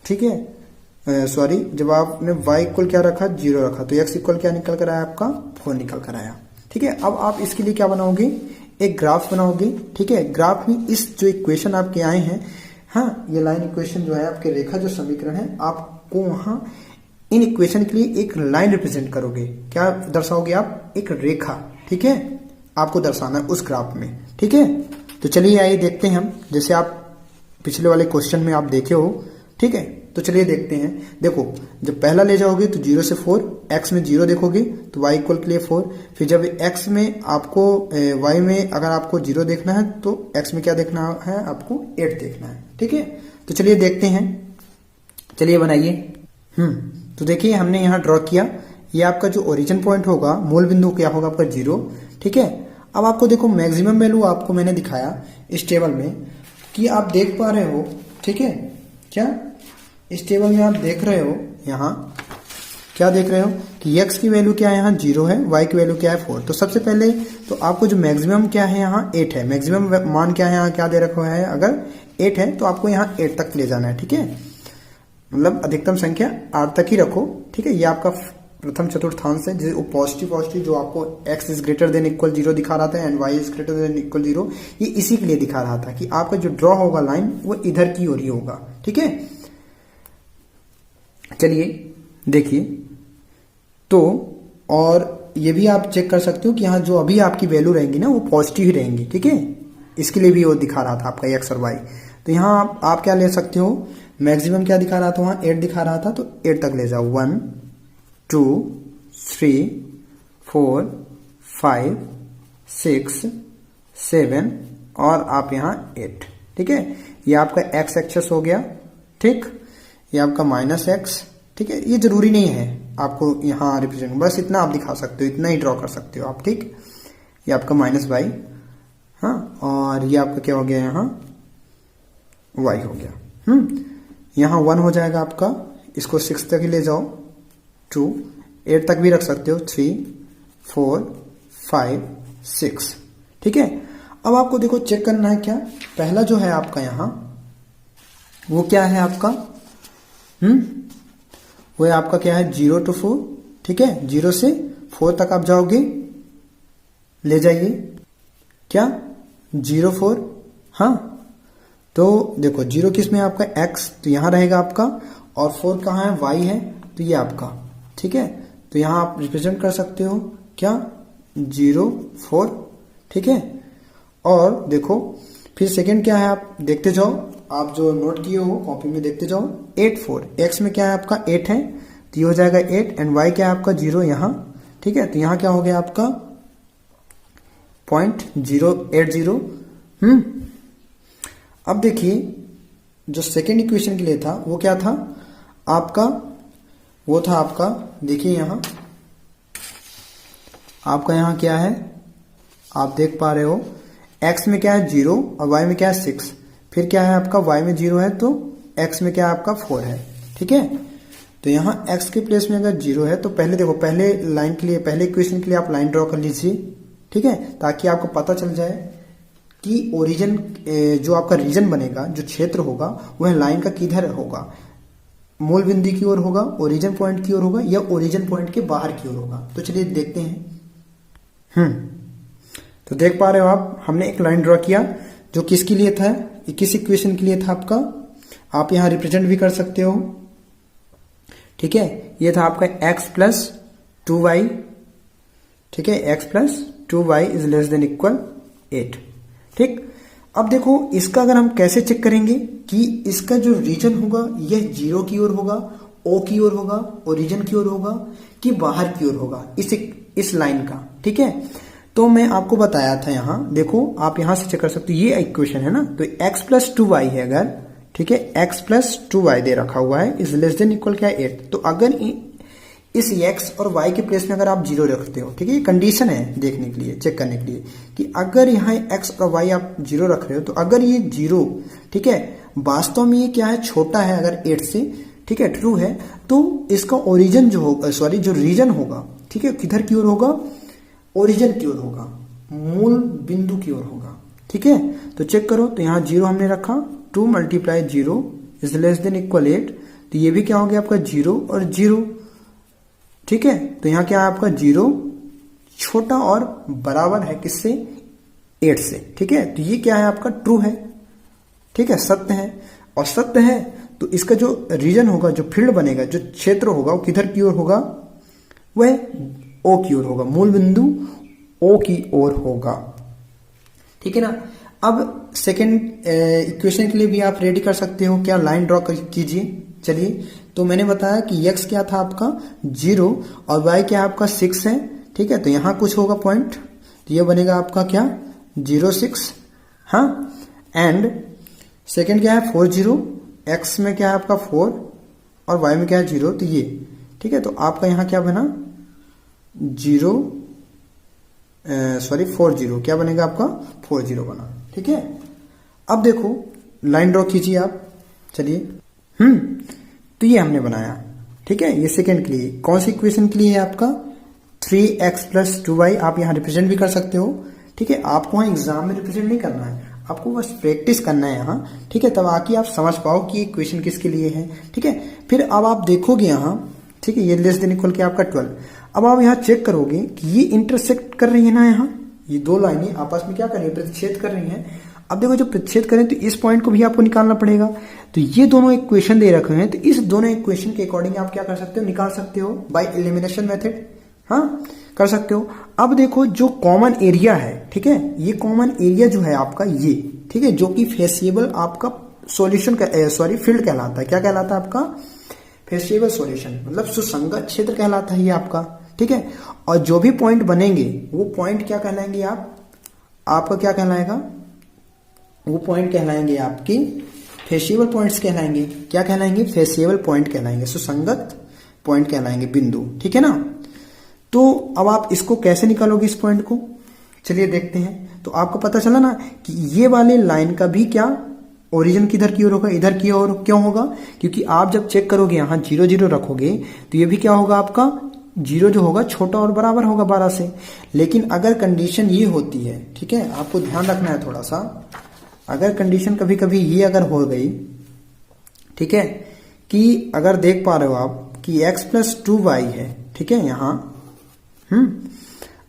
ठीक है, सॉरी, जब आपने y इक्वल क्या रखा 0 रखा, तो x इक्वल क्या निकल कर आया आपका 4 निकल कर आया, ठीक है। अब आप इसके लिए क्या बनाओगे, एक ग्राफ बनाओगे, ठीक है। ग्राफ में इस जो इक्वेशन आपके आए हैं, हाँ ये लाइन इक्वेशन जो है आपके रेखा जो समीकरण है, आपको वहां इन इक्वेशन के लिए एक लाइन रिप्रेजेंट करोगे, क्या दर्शाओगे आप, एक रेखा, ठीक है, आपको दर्शाना है उस ग्राफ में, ठीक है। तो चलिए आइए देखते हैं हम, जैसे आप पिछले वाले क्वेश्चन में आप देखे हो, ठीक है, तो चलिए देखते हैं। देखो जब पहला ले जाओगे तो 0 से 4, x में 0 देखोगे तो y इक्वल के लिए 4, फिर जब x में आपको y में अगर आपको 0 देखना है तो x में क्या देखना है आपको 8 देखना है, ठीक है। तो चलिए देखते हैं, चलिए बनाइए। तो देखिए हमने यहाँ ड्रॉ किया, ये आपका जो ओरिजिन पॉइंट होगा, मूल बिंदु क्या होगा आपका 0, ठीक है। अब आपको देखो मैक्सिमम वैल्यू आपको मैंने दिखाया इस टेबल में कि आप देख पा रहे हो, ठीक है, क्या इस टेबल में आप देख रहे हो, यहाँ क्या देख रहे हो कि x की वैल्यू क्या है यहाँ 0 है, y की वैल्यू क्या है 4। तो सबसे पहले तो आपको जो मैक्सिमम क्या है यहाँ 8 है, मैक्सिमम मान क्या है यहाँ क्या दे रखा है, अगर 8 है तो आपको यहाँ 8 तक ले जाना है, ठीक है, मतलब अधिकतम संख्या 8 तक ही रखो, ठीक है। ये आपका प्रथम चतुर्थांश है, जो पॉजिटिव जो आपको x is greater than equal 0 दिखा रहा था and y is greater than equal 0, ये इसी के लिए दिखा रहा था कि आपका जो ड्रॉ होगा लाइन वो इधर की ओर ही होगा, ठीक है। चलिए देखिए, तो और ये भी आप चेक कर सकते हो कि यहाँ जो अभी आपकी वैल्यू रहेंगी ना वो पॉजिटिव ही रहेंगी, ठीक है, इसके लिए भी वो दिखा रहा था आपका x और y। तो यहाँ आप क्या ले सकते हो, मैक्सिमम क्या दिखा रहा था वहां 8 दिखा रहा था, तो 8 तक ले जाओ, 1 2 3 4 5 6 7 और आप यहाँ 8, ठीक है। ये आपका x एक्सेस हो गया, ठीक, ये आपका -x, ठीक है। ये जरूरी नहीं है आपको यहाँ रिप्रेजेंट, बस इतना आप दिखा सकते हो, इतना ही ड्रॉ कर सकते हो आप, ठीक। ये आपका माइनस वाई, हाँ, और ये आपका क्या हो गया यहाँ वाई हो गया। यहाँ 1 हो जाएगा आपका, इसको 6 तक ही ले जाओ, 2, 8 तक भी रख सकते हो, 3, 4, 5, 6, ठीक है। अब आपको देखो चेक करना है क्या, पहला जो है आपका यहाँ वो क्या है आपका, वो है आपका क्या है 0 to 4, ठीक है। 0 से 4 तक आप जाओगे, ले जाइए क्या 0, 4, हाँ। तो देखो 0 किस में आपका x, तो यहां रहेगा आपका, और 4 कहाँ है, y है, तो ये आपका, ठीक है। तो यहां आप रिप्रेजेंट कर सकते हो क्या 0, 4, ठीक है। और देखो फिर सेकंड क्या है, आप देखते जाओ, आप जो नोट किए हो कॉपी में देखते जाओ, 8, 4, x में क्या है आपका 8 है, तो ये हो जाएगा 8, एंड y क्या है आपका 0 यहाँ, ठीक है। तो यहाँ क्या हो गया आपका 0.080। अब देखिए जो सेकेंड इक्वेशन के लिए था वो क्या था आपका, वो था आपका, देखिए यहाँ आपका यहाँ क्या है, आप देख पा रहे हो x में क्या है 0 और y में क्या है 6, फिर क्या है आपका y में 0 है तो x में क्या है आपका 4 है, ठीक है। तो यहाँ x के प्लेस में अगर 0 है तो पहले देखो, पहले लाइन के लिए, पहले इक्वेशन के लिए आप लाइन ड्रॉ कर लीजिए, ठीक है, ताकि आपको पता चल जाए कि ओरिजिन जो आपका रीजन बनेगा, जो क्षेत्र होगा वह लाइन का किधर होगा, मूल बिंदु की ओर होगा, ओरिजिन पॉइंट की ओर होगा, या ओरिजिन पॉइंट के बाहर की ओर होगा। तो चलिए देखते हैं। तो देख पा रहे हो आप, हमने एक लाइन ड्रॉ किया जो किसके लिए था, किस इक्वेशन के लिए था आपका, आप यहां रिप्रेजेंट भी कर सकते हो, ठीक है। ये था आपका x प्लस 2y, ठीक है, x plus 2y is less than equal 8, ठीक। अब देखो इसका अगर हम कैसे चेक करेंगे कि इसका जो रीजन होगा यह 0 की ओर होगा, o की ओर होगा, ओरिजिन की ओर होगा, कि बाहर की ओर होगा इस लाइन का, ठीक है। तो मैं आपको बताया था, यहां देखो आप यहां से चेक कर सकते हो, ये इक्वेशन है ना, तो x प्लस 2y है अगर, ठीक है, x प्लस 2y दे रखा हुआ है इज लेस देन इक्वल क्या है 8। तो अगर इस x और y के प्लेस में अगर आप 0 रखते हो, ठीक है, ये कंडीशन है देखने के लिए, चेक करने के लिए कि अगर यहाँ x और y आप 0 रख रहे हो, तो अगर ये 0, ठीक है, वास्तव में ये क्या है छोटा है अगर 8 से, ठीक है, ट्रू है, तो इसका ओरिजिन जो होगा, सॉरी जो रीजन होगा, ठीक है, किधर की ओर होगा, ओरिजिन की ओर होगा, मूल बिंदु की ओर होगा, ठीक है। तो चेक करो, तो यहाँ 0 हमने रखा, 2 × 0 इज लेस देन इक्वल 8, तो ये भी क्या हो गया आपका 0 और 0, ठीक है। तो यहाँ क्या है आपका 0 छोटा और बराबर है किससे, 8 से, ठीक है। तो ये क्या है आपका ट्रू है, ठीक है, सत्य है, और सत्य है तो इसका जो रीजन होगा, जो फील्ड बनेगा, जो क्षेत्र होगा, वो किधर की ओर होगा, वह ओ की ओर होगा, मूल बिंदु ओ की ओर होगा, ठीक है ना। अब सेकेंड इक्वेशन के लिए भी आप रेडी कर सकते हो क्या, लाइन ड्रॉ कीजिए। चलिए, तो मैंने बताया कि x क्या था आपका 0 और y क्या आपका 6 है, ठीक है। तो यहां कुछ होगा पॉइंट, तो ये बनेगा आपका क्या 0, 6, हाँ। एंड सेकेंड क्या है 4, 0, x में क्या है आपका 4 और y में क्या है 0, तो ये, ठीक है। तो आपका यहां क्या बना 0, सॉरी 4, 0, क्या बनेगा आपका 4, 0 बना, ठीक है। अब देखो लाइन ड्रॉ कीजिए आप, चलिए, तो ये हमने बनाया, ठीक है। ये सेकंड के लिए, कौन सी इक्वेशन के लिए है आपका 3x प्लस 2y, आप यहां रिप्रेजेंट भी कर सकते हो, ठीक है। आपको वहां एग्जाम में रिप्रेजेंट नहीं करना है, आपको बस प्रैक्टिस करना है यहाँ, ठीक है, तब आके आप समझ पाओ कि इक्वेशन किसके लिए है, ठीक है। फिर अब आप देखोगे यहाँ, ठीक है, ये लेस देन इक्वल क्या आपका 12। अब आप यहाँ चेक करोगे कि ये इंटरसेक्ट कर रही है ना, यहाँ ये दो लाइनें आपस में क्या कर रही है, प्रतिच्छेद कर रही हैं। अब देखो जब प्रतिच्छेद करें तो इस पॉइंट को भी आपको निकालना पड़ेगा। तो ये दोनों इक्वेशन दे रखे हैं, तो इस दोनों इक्वेशन के अकॉर्डिंग आप क्या कर सकते हो, निकाल सकते हो बाय एलिमिनेशन मेथड, हाँ कर सकते हो। अब देखो जो कॉमन एरिया है, ठीक है, ये कॉमन एरिया जो है आपका ये, ठीक है, जो कि फेसिएबल आपका सॉल्यूशन का सॉरी फील्ड कहलाता है, क्या कहलाता है आपका फेसिएबल सॉल्यूशन, मतलब सुसंगत क्षेत्र कहलाता है ये आपका, ठीक है। और जो भी पॉइंट बनेंगे वो पॉइंट क्या कहलाएंगे, आपका क्या कहलाएगा, वो पॉइंट कहलाएंगे आपकी फेसिएबल पॉइंट्स कहलाएंगे, क्या कहलाएंगे फेसिएबल पॉइंट कहलाएंगे, सुसंगत पॉइंट कहलाएंगे, बिंदु, ठीक है ना। तो अब आप इसको कैसे निकालोगे इस पॉइंट को, चलिए देखते हैं। तो आपको पता चला ना कि ये वाले लाइन का भी क्या ओरिजिन किधर की ओर होगा, इधर की ओर। क्यों होगा, क्योंकि आप जब चेक करोगे यहाँ 0 0 रखोगे तो ये भी क्या होगा, आपका 0 जो होगा छोटा और बराबर होगा 12 से। लेकिन अगर कंडीशन ये होती है, ठीक है, आपको ध्यान रखना है थोड़ा सा, अगर कंडीशन कभी कभी ये अगर हो गई, ठीक है, कि अगर देख पा रहे हो आप कि x + 2y है, ठीक है, यहाँ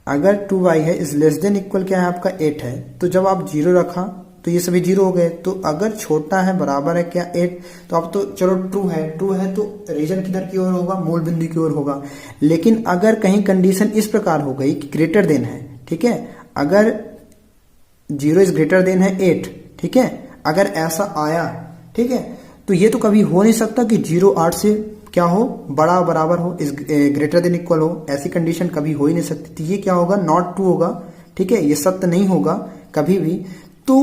अगर 2y है इज लेस देन इक्वल क्या है आपका 8 है, तो जब आप 0 रखा तो ये सभी 0 हो गए। तो अगर छोटा है बराबर है क्या 8, तो अब तो चलो ट्रू है तो रीजन किधर की ओर होगा, मूल बिंदु की ओर होगा। लेकिन अगर कहीं कंडीशन इस प्रकार हो गई कि ग्रेटर देन है, ठीक है, अगर 0 इज ग्रेटर देन है 8, ठीक है, अगर ऐसा आया, ठीक है, तो ये तो कभी हो नहीं सकता कि 0 8 से क्या हो, बड़ा बराबर हो, इस ग्रेटर देन इक्वल हो, ऐसी कंडीशन कभी हो ही नहीं सकती। तो ये क्या होगा, नॉट ट्रू होगा, ठीक है, ये सत्य नहीं होगा कभी भी। तो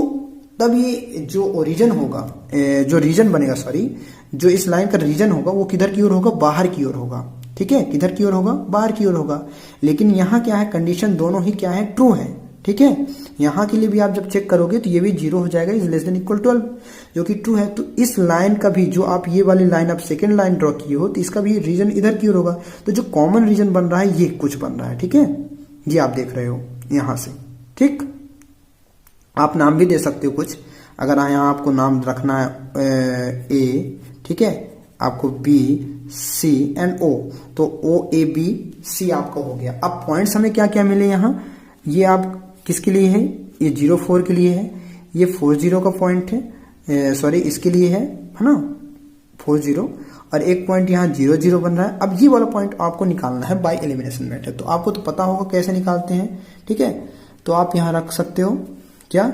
तब ये जो ओरिजिन होगा, जो रीजन बनेगा, सॉरी, जो इस लाइन का रीजन होगा वो किधर की ओर होगा, बाहर की ओर होगा, ठीक है, किधर की ओर होगा, बाहर की ओर होगा। लेकिन यहाँ क्या है, कंडीशन दोनों ही क्या है, ट्रू है, ठीक है। यहाँ के लिए भी आप जब चेक करोगे तो ये भी 0 हो जाएगा, इज लेस देन इक्वल 12, जो कि ट्रू है। तो इस लाइन का भी, जो आप ये वाली लाइन आप सेकेंड लाइन ड्रॉ किए हो, तो इसका भी रीजन इधर की ओर होगा। तो जो कॉमन रीजन बन रहा है ये कुछ बन रहा है, ठीक है, ये आप देख रहे हो यहां से, ठीक। आप नाम भी दे सकते हो कुछ, अगर यहाँ आपको नाम रखना है ए, ठीक है, आपको बी सी एंड ओ, तो OABC आपका हो गया। अब पॉइंट्स हमें क्या क्या मिले यहाँ, ये आप किसके लिए है, ये 04 के लिए है, ये 40 का पॉइंट है, सॉरी इसके लिए है ना 40, और एक पॉइंट यहाँ 00 बन रहा है। अब ये वाला पॉइंट आपको निकालना है बाय एलिमिनेशन मेथड। तो आपको तो पता होगा कैसे निकालते हैं, ठीक है। तो आप यहाँ रख सकते हो क्या,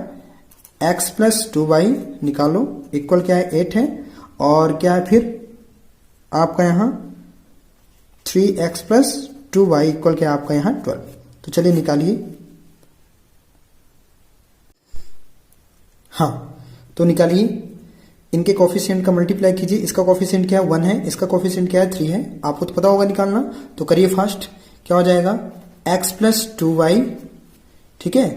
x + 2y निकालो, इक्वल क्या है 8 है, और क्या है फिर आपका यहाँ 3x + 2y इक्वल क्या है आपका यहाँ 12। तो चलिए निकालिए, हाँ, तो निकालिए, इनके कोफिशिएंट का मल्टीप्लाई कीजिए। इसका कोफिशिएंट क्या है 1 है, इसका कोफिशिएंट क्या है 3 है, आपको तो पता होगा निकालना। तो करिए फास्ट, क्या हो जाएगा x + 2y, ठीक है,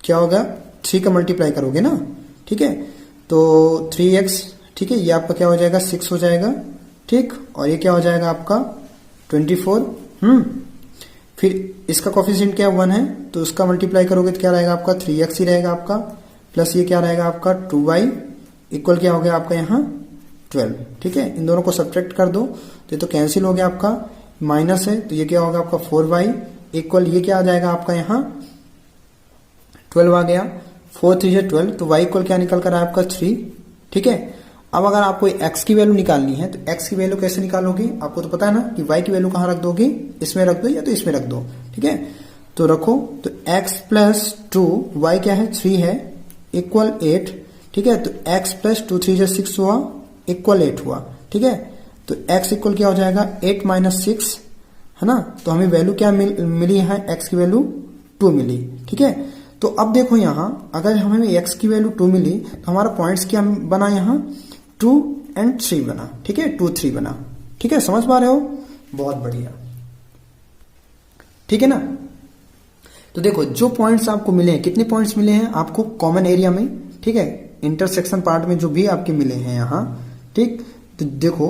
क्या होगा 3 का मल्टीप्लाई करोगे ना, ठीक है, तो 3x, ठीक है, ये आपका क्या हो जाएगा 6 हो जाएगा, ठीक, और ये क्या हो जाएगा आपका 24, फिर इसका कोफिशिएंट क्या 1 है, तो उसका मल्टीप्लाई करोगे तो क्या रहेगा आपका 3x ही रहेगा आपका, प्लस ये क्या रहेगा आपका 2y इक्वल क्या हो गया आपका यहाँ 12, ठीक है। इन दोनों को सब्ट्रैक्ट कर दो तो ये तो कैंसिल हो गया आपका, माइनस है तो ये क्या होगा आपका 4y इक्वल ये क्या आ जाएगा आपका यहाँ 12 आ गया, 4 3 है 12, तो y इक्वल क्या निकल कर आया आपका 3, ठीक है। अब अगर आपको x की वैल्यू निकालनी है तो x की वैल्यू कैसे निकालोगे, आपको तो पता है ना कि y की वैल्यू कहाँ रख दोगे, इसमें रख दो या तो इसमें रख दो, ठीक है। तो रखो, तो x + 2 y क्या है 3 है इक्वल 8, ठीक है, तो x + 2 3 6 हुआ इक्वल 8 हुआ, ठीक है। तो x इक्वल क्या हो जाएगा 8 - 6, है ना। तो हमें वैल्यू क्या मिली है, x की वैल्यू 2 मिली, ठीक है। तो अब देखो यहाँ अगर हमें x की वैल्यू 2 मिली तो हमारा पॉइंट्स क्या बना, यहाँ 2 और 3 बना, ठीक है, 2 3 बना, ठीक है, समझ पा रहे हो, बहुत बढ़िया, ठीक है ना। तो देखो जो पॉइंट्स आपको मिले हैं, कितने पॉइंट्स मिले हैं आपको कॉमन एरिया में, ठीक है, इंटरसेक्शन पार्ट में जो भी आपके मिले हैं यहाँ, ठीक। तो देखो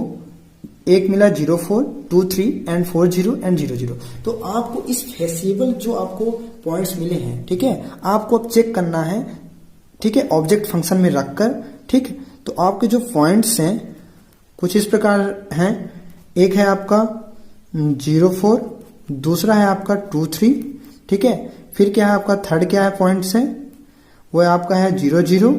एक मिला 04 2 3 एंड 40 एंड 00। तो आपको इस फेसिबल जो आपको पॉइंट्स मिले हैं, ठीक है, आपको अब चेक करना है, ठीक है, ऑब्जेक्ट फंक्शन में रखकर, ठीक। तो आपके जो पॉइंट्स हैं कुछ इस प्रकार हैं, एक है आपका 04, दूसरा है आपका 2 3, ठीक है, फिर क्या है आपका थर्ड क्या है पॉइंट्स है वो है आपका है 00,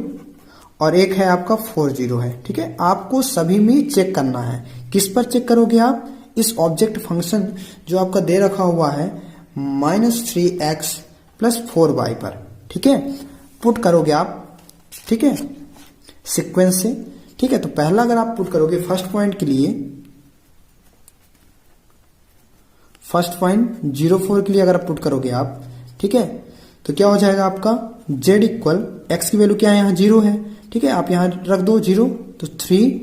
और एक है आपका 40 है, ठीक है। आपको सभी में चेक करना है, किस पर चेक करोगे आप, इस ऑब्जेक्ट फंक्शन जो आपका दे रखा हुआ है -3x + 4y पर, ठीक है, पुट करोगे आप, ठीक है, सीक्वेंस से, ठीक है। तो पहला अगर आप पुट करोगे फर्स्ट पॉइंट के लिए, फर्स्ट पॉइंट 04 के लिए अगर आप पुट करोगे आप, ठीक है, तो क्या हो जाएगा आपका z इक्वल x की वैल्यू क्या है यहाँ 0 है, ठीक है, आप यहाँ रख दो 0, तो 3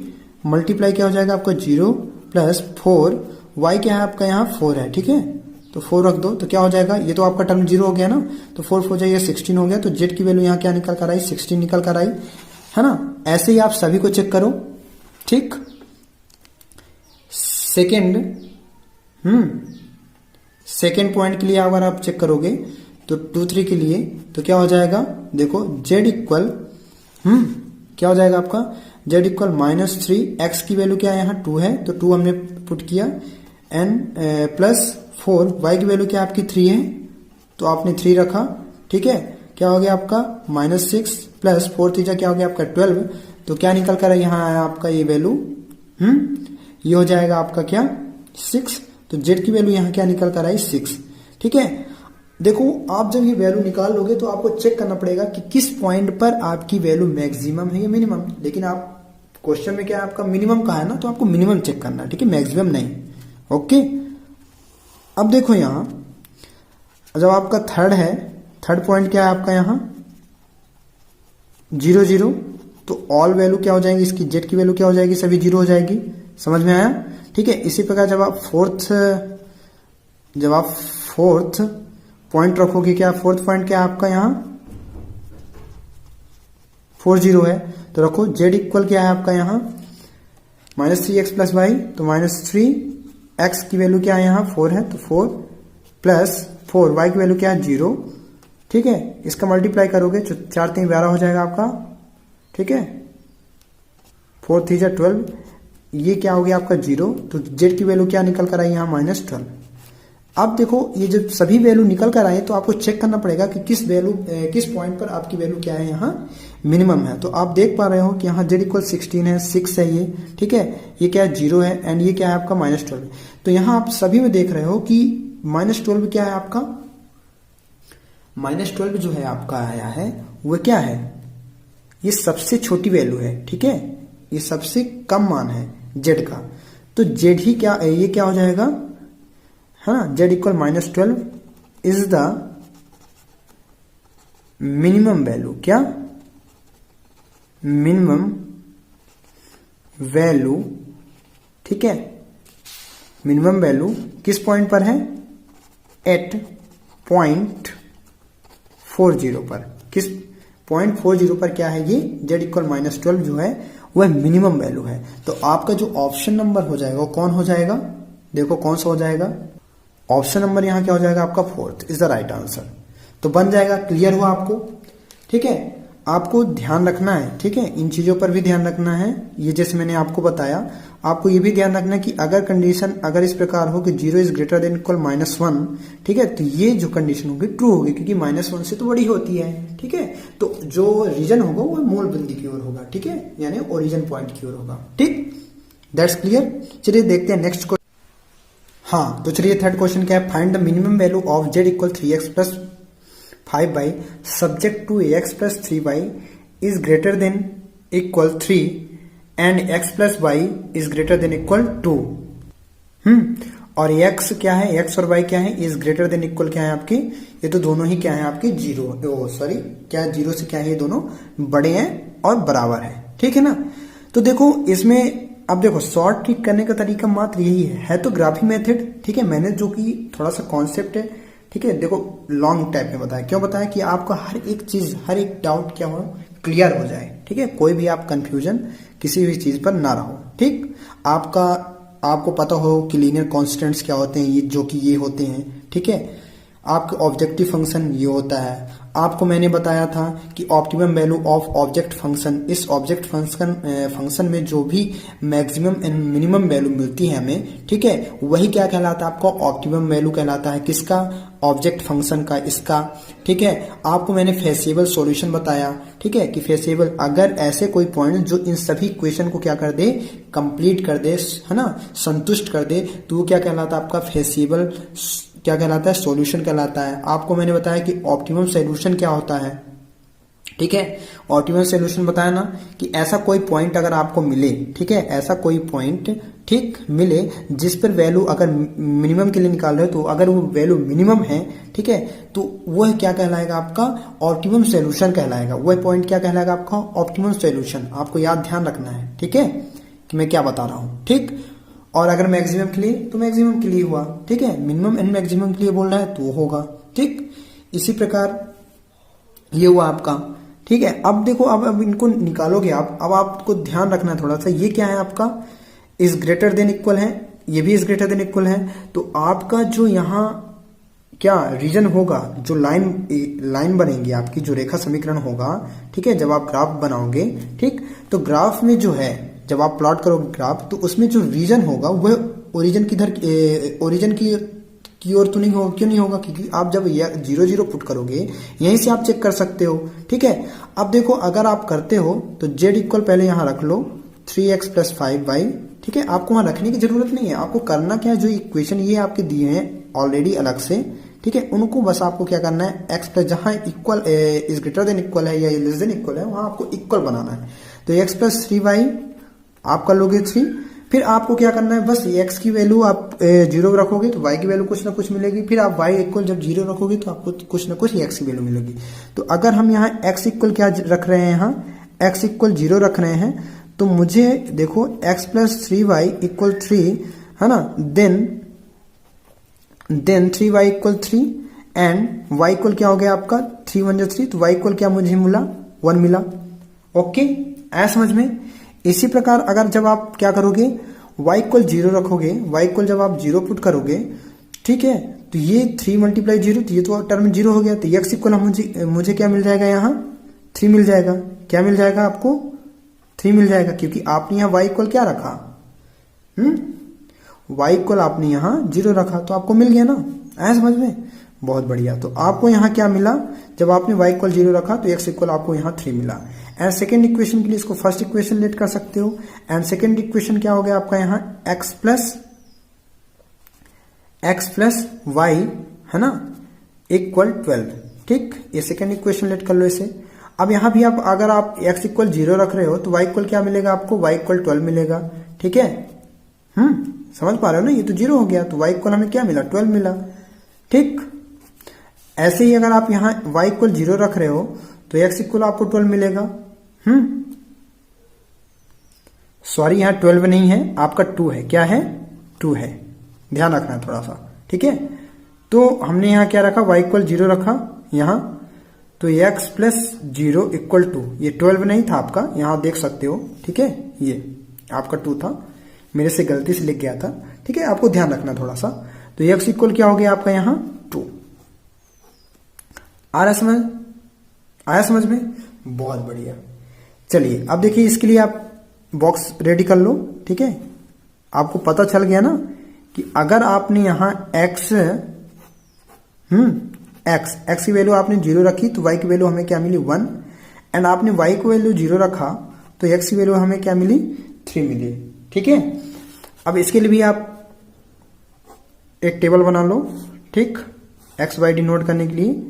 मल्टीप्लाई क्या हो जाएगा आपका 0 + 4 y क्या है आपका यहाँ 4 है, ठीक है, तो 4 रख दो तो क्या हो जाएगा, ये तो आपका टर्म 0 हो गया ना, तो 4 हो जाएगा 16 हो गया, तो z की वैल्यू यहाँ क्या निकल कर आई, 16 निकल कर आई, है ना। ऐसे ही आप सभी को चेक करो, ठीक। सेकेंड पॉइंट के लिए अगर आप चेक करोगे तो 2 3 के लिए तो क्या हो जाएगा, देखो z इक्वल क्या हो जाएगा आपका, z इक्वल -3, x की वैल्यू क्या है यहाँ 2 है, तो 2 हमने पुट किया, n +4, y की वैल्यू क्या आपकी 3 है, तो आपने 3 रखा, ठीक है, क्या हो गया आपका -6 + 4 3 क्या हो गया आपका 12, तो क्या निकल कर यहाँ आया आपका ये वैल्यू, ये हो जाएगा आपका क्या 6, तो z की वैल्यू यहाँ क्या निकल कर आई 6, ठीक है। देखो आप जब ये वैल्यू निकाल लोगे तो आपको चेक करना पड़ेगा कि किस पॉइंट पर आपकी वैल्यू मैक्सिमम है या मिनिमम, लेकिन आप क्वेश्चन में क्या है आपका मिनिमम का है ना, तो आपको मिनिमम चेक करना है, ठीक है, मैक्सिमम नहीं, ओके। अब देखो यहाँ जब आपका थर्ड पॉइंट क्या है आपका यहाँ 0 0, तो ऑल वैल्यू क्या हो जाएगी इसकी, z की वैल्यू क्या हो जाएगी, सभी 0 हो जाएगी, समझ में आया, ठीक है। इसी प्रकार जब आप फोर्थ पॉइंट रखोगे, क्या फोर्थ पॉइंट क्या आपका यहाँ 4 0 है, तो रखो z इक्वल क्या है आपका यहाँ -3x + y, तो -3x की वैल्यू क्या है यहाँ 4 है, तो 4 + 4 y की वैल्यू क्या है 0, ठीक है, इसका मल्टीप्लाई करोगे तो 4 3 12 हो जाएगा आपका, ठीक है, 4 3 12, ये क्या हो गया आपका 0, तो z की वैल्यू क्या निकल कर आई यहाँ -12। अब देखो ये जब सभी वैल्यू निकल कर आए तो आपको चेक करना पड़ेगा कि किस पॉइंट पर आपकी वैल्यू क्या है यहाँ मिनिमम है, तो आप देख पा रहे हो कि यहाँ z इक्वल 16 है, 6 है ये, ठीक है, ये क्या है 0 है, एंड ये क्या है आपका -12, तो यहाँ आप सभी में देख रहे हो कि -12 क्या है आपका, -12 जो है आपका आया है वो क्या है, ये सबसे छोटी वैल्यू है, ठीक है, ये सबसे कम मान है z का, तो z ही क्या ये क्या हो जाएगा, है ना, z equal -12 is the minimum value, क्या मिनिमम वैल्यू, ठीक है, मिनिमम वैल्यू किस पॉइंट पर है, एट पॉइंट 40 पर, किस पॉइंट 40 पर क्या है ये z इक्वल -12 जो है वह मिनिमम वैल्यू है, तो आपका जो ऑप्शन नंबर हो जाएगा वो कौन हो जाएगा, देखो कौन सा हो जाएगा, ऑप्शन नंबर यहाँ क्या हो जाएगा आपका 4th is the right answer, तो बन जाएगा, क्लियर हुआ आपको, ठीक है। आपको ध्यान रखना है, ठीक है, इन चीजों पर भी ध्यान रखना है, ये जैसे मैंने आपको बताया, आपको ये भी ध्यान रखना है कि अगर कंडीशन अगर इस प्रकार हो कि 0 इज ग्रेटर देन इक्वल -1, ठीक है, तो ये जो कंडीशन होगी ट्रू होगी, क्योंकि -1 से तो बड़ी होती है, ठीक है, तो जो रीजन होगा वो मूल बिंदु की ओर होगा, ठीक है, यानी ओरिजिन पॉइंट की ओर होगा, ठीक, दैट्स क्लियर। चलिए देखते हैं नेक्स्ट क्वेश्चन। हाँ, तो चलिए थर्ड क्वेश्चन क्या है, find the minimum value of z equal 3x + 5y subject to ax + 3y is greater than equal 3 and x + y is greater than equal 2। और x क्या है, x और y क्या है, इज ग्रेटर देन इक्वल क्या है आपकी, ये तो दोनों ही क्या है आपकी 0, सॉरी क्या 0 से क्या है, ये दोनों बड़े हैं और बराबर है, ठीक है ना। तो देखो इसमें अब देखो शॉर्ट ट्रिक करने का तरीका मात्र यही है तो ग्राफिक मेथड, ठीक है, मैंने जो कि थोड़ा सा कॉन्सेप्ट है, ठीक है, देखो लॉन्ग टाइप में बताया, क्यों बताया कि आपका हर एक चीज हर एक डाउट क्या हो क्लियर हो जाए, ठीक है, कोई भी आप कंफ्यूजन किसी भी चीज पर ना रहो, ठीक, आपको पता हो कि लीनियर कॉन्स्टेंट्स क्या होते हैं, ये जो कि ये होते हैं, ठीक है, आपके ऑब्जेक्टिव फंक्शन ये होता है, आपको मैंने बताया था कि optimum value of object function, इस ऑब्जेक्ट फंक्शन में जो भी मैक्सिमम एंड मिनिमम वैल्यू मिलती है हमें, ठीक है, वही क्या कहलाता है आपका ऑप्टिमम वैल्यू कहलाता है, किसका, ऑब्जेक्ट फंक्शन का, इसका, ठीक है। आपको मैंने फेसिबल सॉल्यूशन बताया, ठीक है, कि फेसिबल अगर ऐसे कोई पॉइंट जो इन सभी इक्वेशन को क्या कर दे, कंप्लीट कर दे, है ना, संतुष्ट कर दे, तो वो क्या कहलाता है आपका फेसिबल क्या कहलाता है, सॉल्यूशन कहलाता है। आपको मैंने बताया कि ऑप्टिमम सॉल्यूशन क्या होता है, ठीक है, ऑप्टिमम सॉल्यूशन बताया ना कि ऐसा कोई पॉइंट अगर आपको मिले, ठीक है, ऐसा कोई पॉइंट ठीक मिले जिस पर वैल्यू अगर मिनिमम के लिए निकाल रहे हो, तो अगर वो वैल्यू मिनिमम है, ठीक है, तो वह क्या कहलाएगा आपका ऑप्टिमम सॉल्यूशन कहलाएगा, वह पॉइंट क्या कहलाएगा आपका ऑप्टिमम सॉल्यूशन। आपको याद ध्यान रखना है, ठीक है, कि मैं क्या बता रहा हूं, ठीक। और अगर मैक्सिमम के लिए तो मैक्सिमम के लिए हुआ, ठीक है। मिनिमम एंड मैक्सिमम के लिए बोल रहा है तो होगा, ठीक। इसी प्रकार ये हुआ आपका, ठीक है। अब देखो, अब इनको निकालोगे आप। अब आपको ध्यान रखना है थोड़ा सा, ये क्या है आपका, इज ग्रेटर देन इक्वल है, ये भी इज ग्रेटर देन इक्वल है। तो आपका जो यहाँ क्या रीजन होगा, जो लाइन बनेगी आपकी, जो रेखा समीकरण होगा, ठीक है, जब आप ग्राफ बनाओगे, ठीक, तो ग्राफ में जो है, जब आप प्लॉट करोगे ग्राफ, तो उसमें जो रीजन होगा वह ओरिजिन की ओर तो नहीं होगा। क्यों नहीं होगा? क्योंकि आप जब 0 पुट करोगे, यहीं से आप चेक कर सकते हो, ठीक है। अब देखो, अगर आप करते हो तो z इक्वल पहले यहां रख लो 3x + 5y, ठीक है। आपको वहां रखने की जरूरत नहीं है। आपको करना क्या है, जो इक्वेशन ये आपके दिए हैं ऑलरेडी अलग से, ठीक है, उनको बस आपको क्या करना है, x प्लस जहां equal is greater than equal है या लेस देन इक्वल है, वहां आपको इक्वल बनाना है। तो x + 3y आप कर लोगे 3। फिर आपको क्या करना है, बस x की वैल्यू आप 0 रखोगे तो y की वैल्यू कुछ ना कुछ मिलेगी। फिर आप y इक्वल जब 0 रखोगे तो आपको कुछ ना कुछ x की वैल्यू मिलेगी। तो अगर हम यहाँ x इक्वल क्या रख रहे हैं, यहाँ x इक्वल 0 रख रहे हैं, तो मुझे देखो x + 3y = 3 है ना, then 3y = 3 and y equal क्या हो गया आपका 3 × 1 = 3। तो y इक्वल क्या मुझे मिला, 1 मिला। ओके, आया समझ में। इसी प्रकार अगर जब आप क्या करोगे, y इक्वल 0 रखोगे, y इक्वल जब आप 0 पुट करोगे, ठीक है, तो ये 3 × 0, तो ये तो टर्म 0 हो गया। तो x इक्वल मुझे क्या मिल जाएगा, यहाँ 3 मिल जाएगा। क्या मिल जाएगा आपको, 3 मिल जाएगा, क्योंकि आपने यहाँ y इक्वल क्या रखा, y इक्वल आपने यहाँ 0 रखा, तो आपको मिल गया ना। आया समझ में, बहुत बढ़िया। तो आपको यहाँ क्या मिला, जब आपने y इक्वल 0 रखा तो x इक्वल आपको यहाँ 3 मिला। एंड सेकेंड इक्वेशन के लिए इसको फर्स्ट इक्वेशन लेट कर सकते हो। एंड सेकेंड इक्वेशन क्या हो गया आपका, यहाँ x प्लस y है ना इक्वल 12, ठीक। ये सेकेंड इक्वेशन लेट कर लो इसे। अब यहाँ भी आप अगर आप x इक्वल 0 रख रहे हो तो y इक्वल क्या मिलेगा आपको, y इक्वल 12 मिलेगा, ठीक है। समझ पा रहे हो ना, ये तो 0 हो गया, तो y इक्वल हमें क्या मिला, 12 मिला, ठीक। ऐसे ही अगर आप यहाँ y इक्वल 0 रख रहे हो तो x इक्वल आपको 12 मिलेगा। सॉरी, यहाँ 12 नहीं है, आपका 2 है। क्या है, 2 है, ध्यान रखना है थोड़ा सा, ठीक है। तो हमने यहाँ क्या रखा, y इक्वल 0 रखा यहाँ, तो x + 0 = 2। ये 12 नहीं था आपका, यहाँ देख सकते हो, ठीक है, ये आपका 2 था, मेरे से गलती से लिख गया था, ठीक है। आपको ध्यान रखना थोड़ा सा। तो x इक्वल क्या हो गया आपका यहाँ 2। आया समझ में, बहुत बढ़िया। चलिए अब देखिए, इसके लिए आप बॉक्स रेडी कर लो, ठीक है। आपको पता चल गया ना कि अगर आपने यहाँ x की वैल्यू आपने 0 रखी तो y की वैल्यू हमें क्या मिली, 1। एंड आपने y की वैल्यू 0 रखा तो x की वैल्यू हमें क्या मिली, 3 मिली, ठीक है। अब इसके लिए भी आप एक टेबल बना लो, ठीक, x y डिनोट करने के लिए।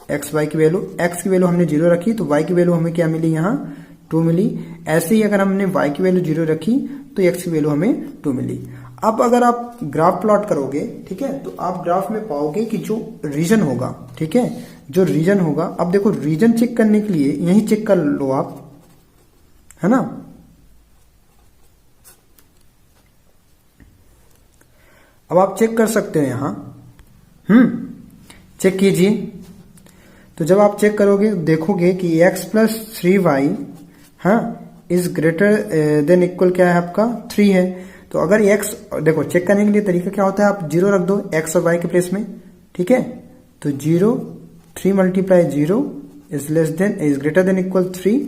x y की वैल्यू, x की वैल्यू हमने 0 रखी तो y की वैल्यू हमें क्या मिली, यहाँ 2 मिली। ऐसे ही अगर हमने y की वैल्यू 0 रखी तो x की वैल्यू हमें 2 मिली। अब अगर आप ग्राफ प्लॉट करोगे, ठीक है, तो आप ग्राफ में पाओगे कि जो रीजन होगा, ठीक है, जो रीजन होगा, अब देखो रीजन चेक करने के लिए यही चेक कर लो आप, है ना। अब आप चेक कर सकते हो यहाँ, चेक कीजिए। तो जब आप चेक करोगे देखोगे कि x + 3y is greater than equal क्या है आपका 3 है। तो अगर x, देखो चेक करने के लिए तरीका क्या होता है, आप 0 रख दो x और y के प्लेस में, ठीक है। तो 3 × 0 इज ग्रेटर देन इक्वल 3,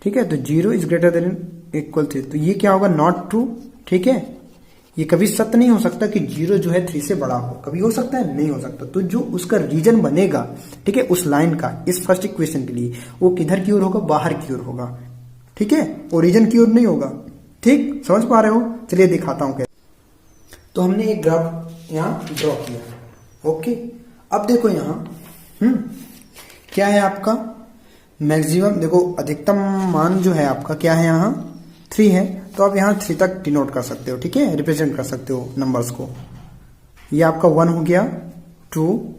ठीक है। तो 0 इज ग्रेटर देन इक्वल 3, तो ये क्या होगा, नॉट ट्रू, ठीक है। ये कभी सत्य नहीं हो सकता कि 0 जो है 3 से बड़ा हो, कभी हो सकता है, नहीं हो सकता। तो जो उसका रीजन बनेगा, ठीक है, उस लाइन का, इस फर्स्ट इक्वेशन के लिए, वो किधर की ओर होगा, बाहर की ओर होगा, ठीक है, ओरिजिन की ओर नहीं होगा, ठीक। समझ पा रहे हो, चलिए दिखाता हूं कैसे। तो हमने एक ग्राफ यहाँ ड्रॉ किया, ओके। अब देखो यहाँ क्या है आपका मैक्सिमम, देखो अधिकतम मान जो है आपका क्या है, यहाँ 3 है। तो आप यहाँ 3 तक डिनोट कर सकते हो, ठीक है, रिप्रेजेंट कर सकते हो नंबर्स को। ये आपका 1 हो गया, 2,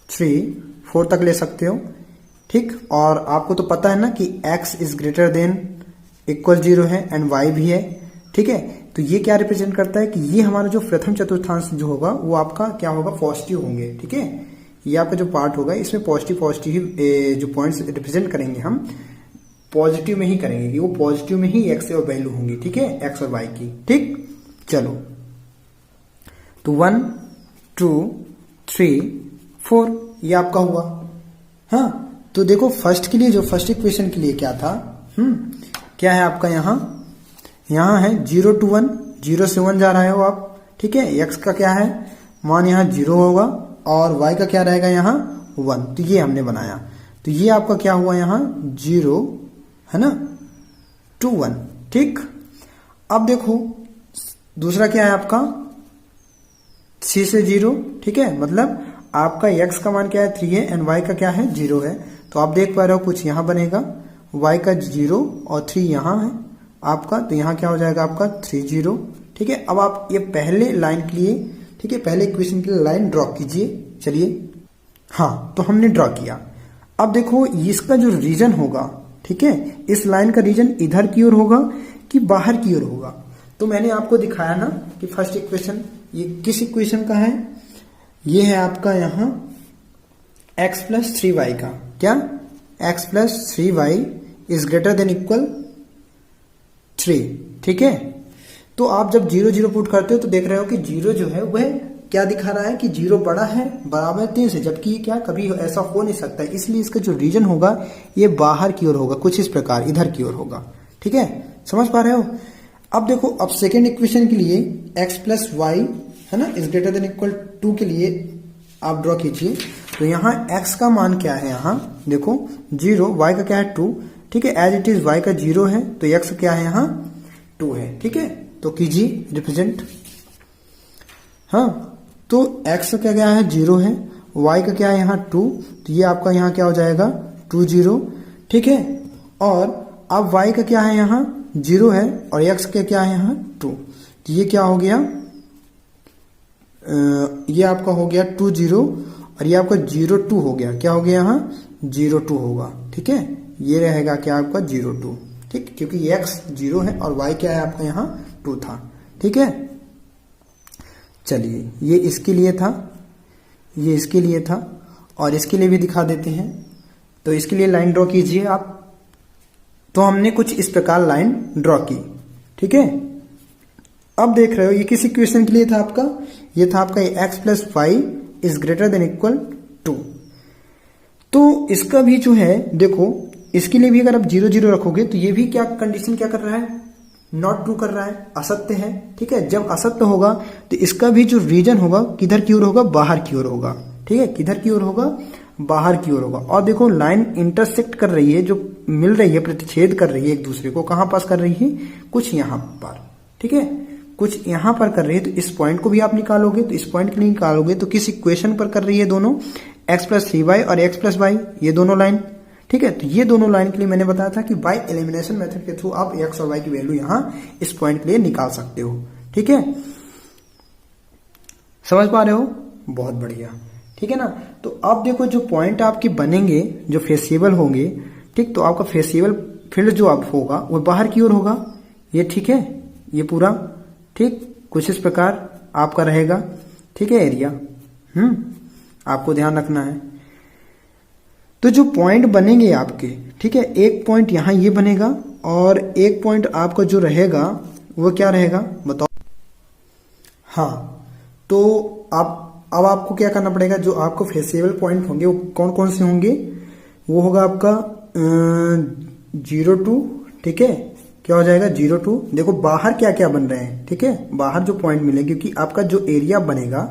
3, 4 तक ले सकते हो, ठीक। और आपको तो पता है ना कि x is greater than equal 0 है एंड y भी है, ठीक है। तो ये क्या रिप्रेजेंट करता है कि ये हमारा जो प्रथम चतुर्थांश जो होगा वो आपका क्या होगा, पॉजिटिव होंगे। ठीक है, ये आपका जो पार्ट होगा इसमें पॉजिटिव जो पॉइंट्स रिप्रेजेंट करेंगे हम पॉजिटिव में ही करेंगे कि वो पॉजिटिव में ही एक्स और वैल्यू होंगी। ठीक है, एक्स और वाई की। ठीक, चलो तो 1 2 3 4 ये आपका हुआ। हाँ, तो देखो फर्स्ट के लिए जो फर्स्ट इक्वेशन के लिए क्या था, क्या है आपका यहाँ है 0 to 1, 0 से 1 जा रहा है वो आप। ठीक है, एक्स का क्या है मान यहाँ 0 होगा और वाई का क्या रहेगा यहाँ 1। तो ये हमने बनाया, तो ये आपका क्या हुआ यहाँ 0 है ना to 1। ठीक, अब देखो दूसरा क्या है आपका 3 से 0। ठीक है, मतलब आपका x का मान क्या है 3 है एंड y का क्या है 0 है। तो आप देख पा रहे हो कुछ यहाँ बनेगा, y का 0 और 3 यहाँ है आपका, तो यहाँ क्या हो जाएगा आपका 3 0। ठीक है, अब आप ये पहले लाइन के लिए, ठीक है, पहले इक्वेशन के लिए लाइन ड्रॉ कीजिए। चलिए, हाँ तो हमने ड्रॉ किया। अब देखो इसका जो रीजन होगा, ठीक है, इस लाइन का रीजन इधर की ओर होगा कि बाहर की ओर होगा। तो मैंने आपको दिखाया ना कि फर्स्ट इक्वेशन ये किस इक्वेशन का है, ये है आपका यहाँ x प्लस 3y का। क्या x plus 3y is greater than equal 3। ठीक है, तो आप जब 0 0 पुट करते हो तो देख रहे हो कि 0 जो है वह क्या दिखा रहा है कि 0 बड़ा है बराबर 3 से, जबकि क्या कभी ऐसा हो नहीं सकता। इसलिए इसका जो रीजन होगा ये बाहर की ओर होगा, कुछ इस प्रकार इधर की ओर होगा। ठीक है, समझ पा रहे हो। अब देखो, अब सेकेंड इक्वेशन के लिए x प्लस वाई है ना इज ग्रेटर देन इक्वल 2 के लिए आप ड्रॉ कीजिए। तो यहाँ x का मान क्या है, यहाँ देखो 0, y का क्या है 2। ठीक है, एज इट इज y का 0 है तो x क्या है यहाँ 2 है। ठीक है, तो कीजिए रिप्रेजेंट। हाँ, तो x का क्या है 0 है, y का क्या है यहाँ 2, तो ये आपका यहाँ क्या हो जाएगा 2 0। ठीक है, और अब y का क्या है यहाँ 0 है और x का क्या है यहाँ 2, तो ये क्या हो गया, ये आपका हो गया 2 0 और ये आपका 0 2 हो गया। क्या हो गया यहाँ 0 2 होगा। ठीक है, ये रहेगा क्या आपका 0 2। ठीक, क्योंकि x 0 है और y क्या है आपका यहाँ 2 था। ठीक है, चलिए ये इसके लिए था, ये इसके लिए था और इसके लिए भी दिखा देते हैं। तो इसके लिए लाइन ड्रॉ कीजिए आप। तो हमने कुछ इस प्रकार लाइन ड्रॉ की। ठीक है, अब देख रहे हो ये किस इक्वेशन के लिए था आपका, ये था आपका x plus y is greater than equal 2। तो इसका भी जो है देखो, इसके लिए भी अगर आप 0 0 रखोगे तो ये भी क्या कंडीशन क्या कर रहा है, नॉट ट्रू कर रहा है, असत्य है। ठीक है, जब असत्य होगा तो इसका भी जो रीजन होगा किधर की ओर होगा, बाहर की ओर होगा। ठीक है, किधर की ओर होगा, बाहर की ओर होगा। और देखो लाइन इंटरसेक्ट कर रही है, जो मिल रही है, प्रतिच्छेद कर रही है एक दूसरे को, कहां पास कर रही है, कुछ यहां पर। ठीक है, कुछ यहां पर कर रही है, तो इस पॉइंट को भी आप निकालोगे, तो इस पॉइंट के लिए निकालोगे तो किस इक्वेशन पर कर रही है दोनों, x प्लस 3y और x प्लस वाई, ये दोनों लाइन। ठीक है, तो ये दोनों लाइन के लिए मैंने बताया था कि बाय एलिमिनेशन मेथड के थ्रू आप x और y की वैल्यू यहां इस पॉइंट के लिए निकाल सकते हो। ठीक है, समझ पा रहे हो, बहुत बढ़िया। ठीक है ना, तो अब देखो जो पॉइंट आपके बनेंगे जो फेसिएबल होंगे, ठीक, तो आपका फेसिएबल फील्ड जो आप होगा वो बाहर की ओर होगा। ये ठीक है, ये पूरा ठीक कुछ इस प्रकार आपका रहेगा। ठीक है, एरिया आपको ध्यान रखना है। तो जो पॉइंट बनेंगे आपके, ठीक है, एक पॉइंट यहां ये बनेगा और एक पॉइंट आपका जो रहेगा वो क्या रहेगा बताओ। हाँ, तो अब आपको क्या करना पड़ेगा, जो आपको फेसिएबल पॉइंट होंगे वो कौन कौन से होंगे, वो होगा आपका 0 2। ठीक है, क्या हो जाएगा 0 2। देखो बाहर क्या क्या बन रहे हैं। ठीक है, बाहर जो पॉइंट मिले, क्योंकि आपका जो एरिया बनेगा,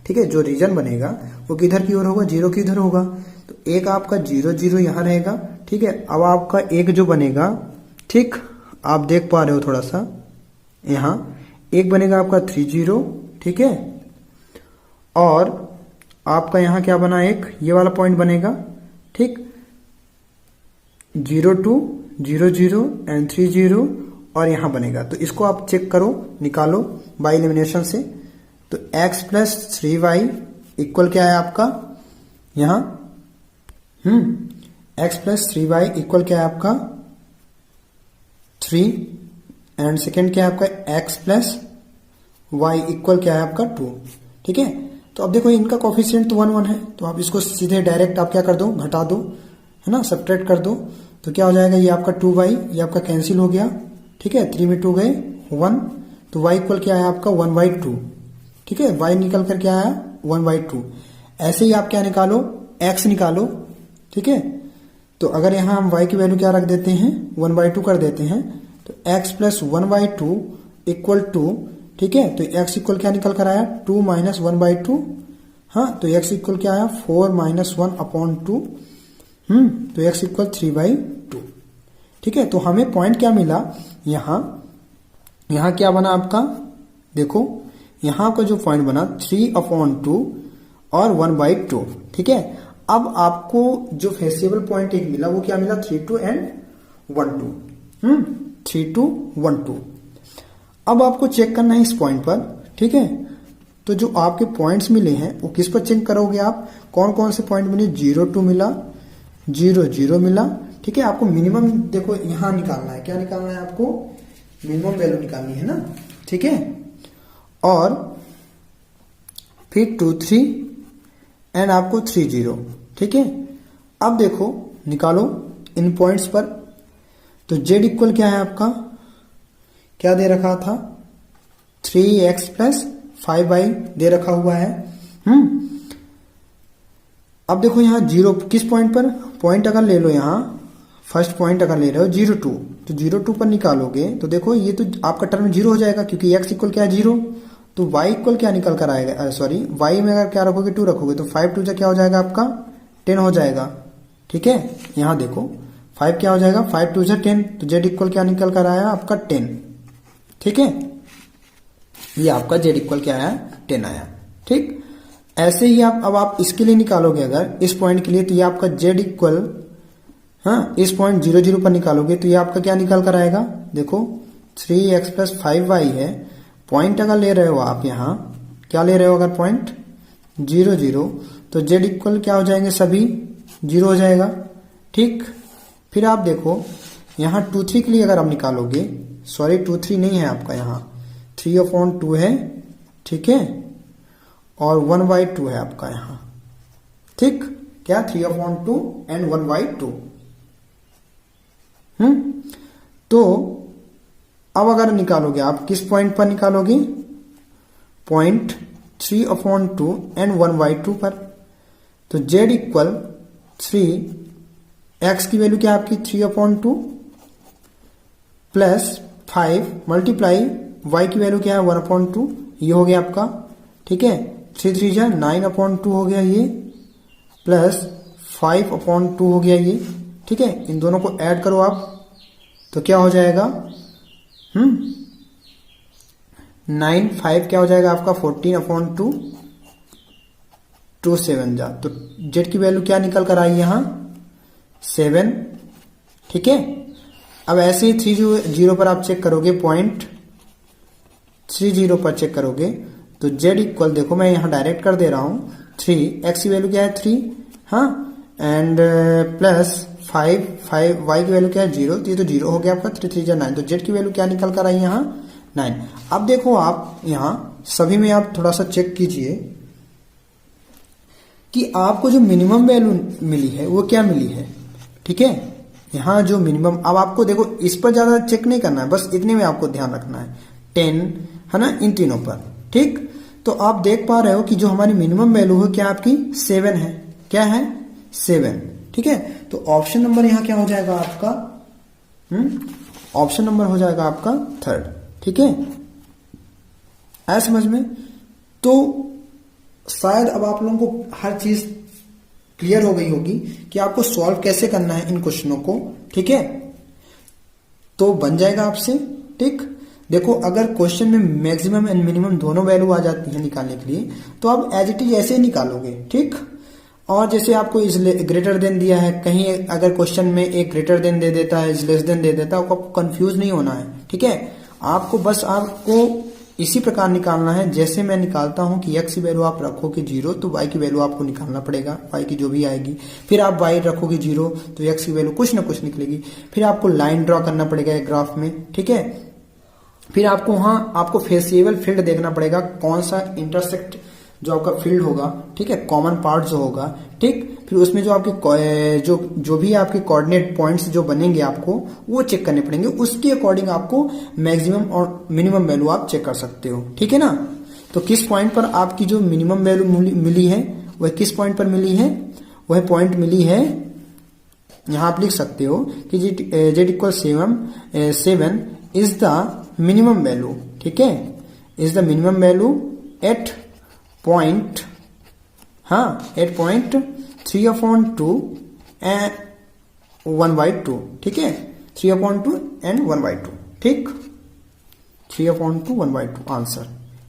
ठीक है, जो रीजन बनेगा वो किधर की ओर होगा, 0 की इधर होगा। तो एक आपका 0 0 यहां रहेगा। ठीक है, अब आपका एक जो बनेगा, ठीक, आप देख पा रहे हो थोड़ा सा, यहां एक बनेगा आपका 3 0। ठीक है, और आपका यहां क्या बना, एक ये वाला पॉइंट बनेगा। ठीक, 0 2 0 0 एंड 3 0 और यहां बनेगा। तो इसको आप चेक करो, निकालो बाय एलिमिनेशन से। तो x प्लस 3y इक्वल क्या है आपका यहां, x प्लस 3y इक्वल क्या है आपका 3। एंड सेकेंड क्या है आपका x प्लस वाई इक्वल क्या है आपका 2। ठीक है, तो अब देखो इनका कोफिशिएंट तो 1 1 है, तो आप इसको सीधे डायरेक्ट आप क्या कर दो, घटा दो, है ना, सब्ट्रैक्ट कर दो, तो क्या हो जाएगा, ये आपका 2y, ये आपका कैंसिल हो गया। ठीक है, 3 में 2 गए 1, तो y इक्वल क्या है आपका 1/2। ठीक है, y निकल कर क्या आया 1/2। ऐसे ही आप क्या निकालो, x निकालो। ठीक है, तो अगर यहां हम y की वैल्यू क्या रख देते हैं, 1/2 कर देते हैं, तो x प्लस 1/2 इक्वल 2। ठीक है, तो x इक्वल क्या निकल कर आया 2 माइनस 1/2। हाँ, तो x इक्वल क्या आया 4 माइनस 1/2। तो x इक्वल 3/2। ठीक है, तो हमें पॉइंट क्या मिला, यहां क्या बना आपका, देखो यहां का जो पॉइंट बना 3/2 और 1/2। ठीक है, अब आपको जो फेसिबल पॉइंट एक मिला वो क्या मिला 3 2 एंड 1 2। 3 2 1 2। अब आपको चेक करना है इस पॉइंट पर। ठीक है, तो जो आपके पॉइंट्स मिले हैं वो किस पर चेक करोगे आप, कौन कौन से पॉइंट मिले, 0 2 मिला, 0 0 मिला। ठीक है, आपको मिनिमम देखो यहां निकालना है, क्या निकालना है आपको, मिनिमम वैल्यू निकालनी है ना। ठीक है, और फिर 2 3 एंड आपको 3 0। ठीक है, अब देखो निकालो इन पॉइंट्स पर, तो z इक्वल क्या है आपका, क्या दे रखा था 3x प्लस 5y दे रखा हुआ है। अब देखो यहां 0 किस पॉइंट पर, पॉइंट अगर ले लो यहां फर्स्ट पॉइंट अगर ले रहे हो 0 2, तो 0 2 पर निकालोगे तो देखो ये तो आपका टर्म 0 हो जाएगा, क्योंकि x इक्वल क्या है 0, तो y इक्वल क्या निकल कर आएगा, सॉरी y में अगर क्या रखोगे 2 रखोगे, तो 5 2 क्या हो जाएगा आपका 10 हो जाएगा। ठीक है, यहां देखो 5 क्या हो जाएगा, 5 2 10, तो z इक्वल क्या निकल कर आया आपका 10। ठीक है, ये आपका z इक्वल क्या आया 10 आया। ठीक, ऐसे ही अब आप इसके लिए निकालोगे अगर इस पॉइंट के लिए, तो ये आपका z इक्वल, हाँ इस पॉइंट 0 0 पर निकालोगे तो ये आपका क्या निकल कर आएगा, देखो 3x प्लस 5y है। पॉइंट अगर ले रहे हो आप यहां क्या ले रहे हो, अगर पॉइंट 0 0, तो z इक्वल क्या हो जाएंगे, सभी 0 हो जाएगा। ठीक, फिर आप देखो यहां 2 3 के लिए अगर आप निकालोगे, सॉरी 2 3 नहीं है आपका, यहां 3/2 है। ठीक है, और 1/2 है आपका यहां। ठीक, क्या 3/2 एंड 1/2। तो अब अगर निकालोगे आप किस पॉइंट पर निकालोगे, पॉइंट 3/2 एंड 1/2 पर, तो z इक्वल 3, x की वैल्यू क्या आपकी 3/2 प्लस 5 मल्टीप्लाई y की वैल्यू क्या है 1/2, ये हो गया आपका। ठीक है, 3 3 जा 9/2 हो गया ये, प्लस 5/2 हो गया ये। ठीक है, इन दोनों को ऐड करो आप, तो क्या हो जाएगा 9 5 क्या हो जाएगा आपका 14/2, 2 7 जा, तो z की वैल्यू क्या निकल कर आई यहां 7। ठीक है, अब ऐसे ही 3 0 पर आप चेक करोगे, पॉइंट 3 0 पर चेक करोगे, तो z इक्वल देखो मैं यहां डायरेक्ट कर दे रहा हूं 3, x की वैल्यू क्या है 3, हाँ एंड प्लस 5 5 y की वैल्यू क्या है 0, तो ये तो 0 हो गया आपका, 3 3 जा 9, तो z की वैल्यू क्या निकल कर आई यहाँ 9। अब देखो आप यहाँ सभी में आप थोड़ा सा चेक कीजिए कि आपको जो मिनिमम वैल्यू मिली है वो क्या मिली है। ठीक है, यहाँ जो मिनिमम, अब आपको देखो इस पर ज्यादा चेक नहीं करना है, बस इतने में आपको ध्यान रखना है 10 है ना, इन तीनों पर। ठीक, तो आप देख पा रहे हो कि जो हमारी मिनिमम वैल्यू है क्या आपकी 7 है, क्या है 7। ठीक है, तो ऑप्शन नंबर यहां क्या हो जाएगा आपका, ऑप्शन नंबर हो जाएगा आपका 3rd। ठीक है, आया समझ में। तो शायद अब आप लोगों को हर चीज क्लियर हो गई होगी कि आपको सॉल्व कैसे करना है इन क्वेश्चनों को। ठीक है, तो बन जाएगा आपसे। ठीक, देखो अगर क्वेश्चन में मैक्सिमम एंड मिनिमम दोनों वैल्यू आ जाती है निकालने के लिए, तो आप एज इट इज ऐसे ही निकालोगे। ठीक, और जैसे आपको इज ग्रेटर देन दिया है, कहीं अगर क्वेश्चन में एक ग्रेटर देन दे देता है, इज लेस देन दे देता है, आपको कंफ्यूज नहीं होना है। ठीक है, आपको बस आपको इसी प्रकार निकालना है जैसे मैं निकालता हूं कि x की वैल्यू आप रखोगे 0, तो y की वैल्यू आपको निकालना पड़ेगा, y की जो भी आएगी। फिर आप y रखोगे 0, तो x की वैल्यू कुछ ना कुछ निकलेगी। फिर आपको लाइन ड्रॉ करना पड़ेगा एक ग्राफ में। ठीक है, फिर आपको वहां आपको फेसिबल फील्ड देखना पड़ेगा, कौन सा इंटरसेक्ट जो आपका फील्ड होगा, ठीक है, कॉमन पार्ट जो होगा, ठीक। फिर उसमें जो आपके जो भी आपके कोऑर्डिनेट पॉइंट्स जो बनेंगे आपको वो चेक करने पड़ेंगे, उसके अकॉर्डिंग आपको मैक्सिमम और मिनिमम वैल्यू आप चेक कर सकते हो, ठीक है ना। तो किस पॉइंट पर आपकी जो मिनिमम वैल्यू मिली है वह किस पॉइंट पर मिली है, वह पॉइंट मिली है, यहां आप लिख सकते हो कि z equal 7 is the minimum value, ठीक है, is the minimum value at point 3/2 and 1/2, ठीक है, 3/2 एंड 1/2, ठीक, 3/2 1/2 आंसर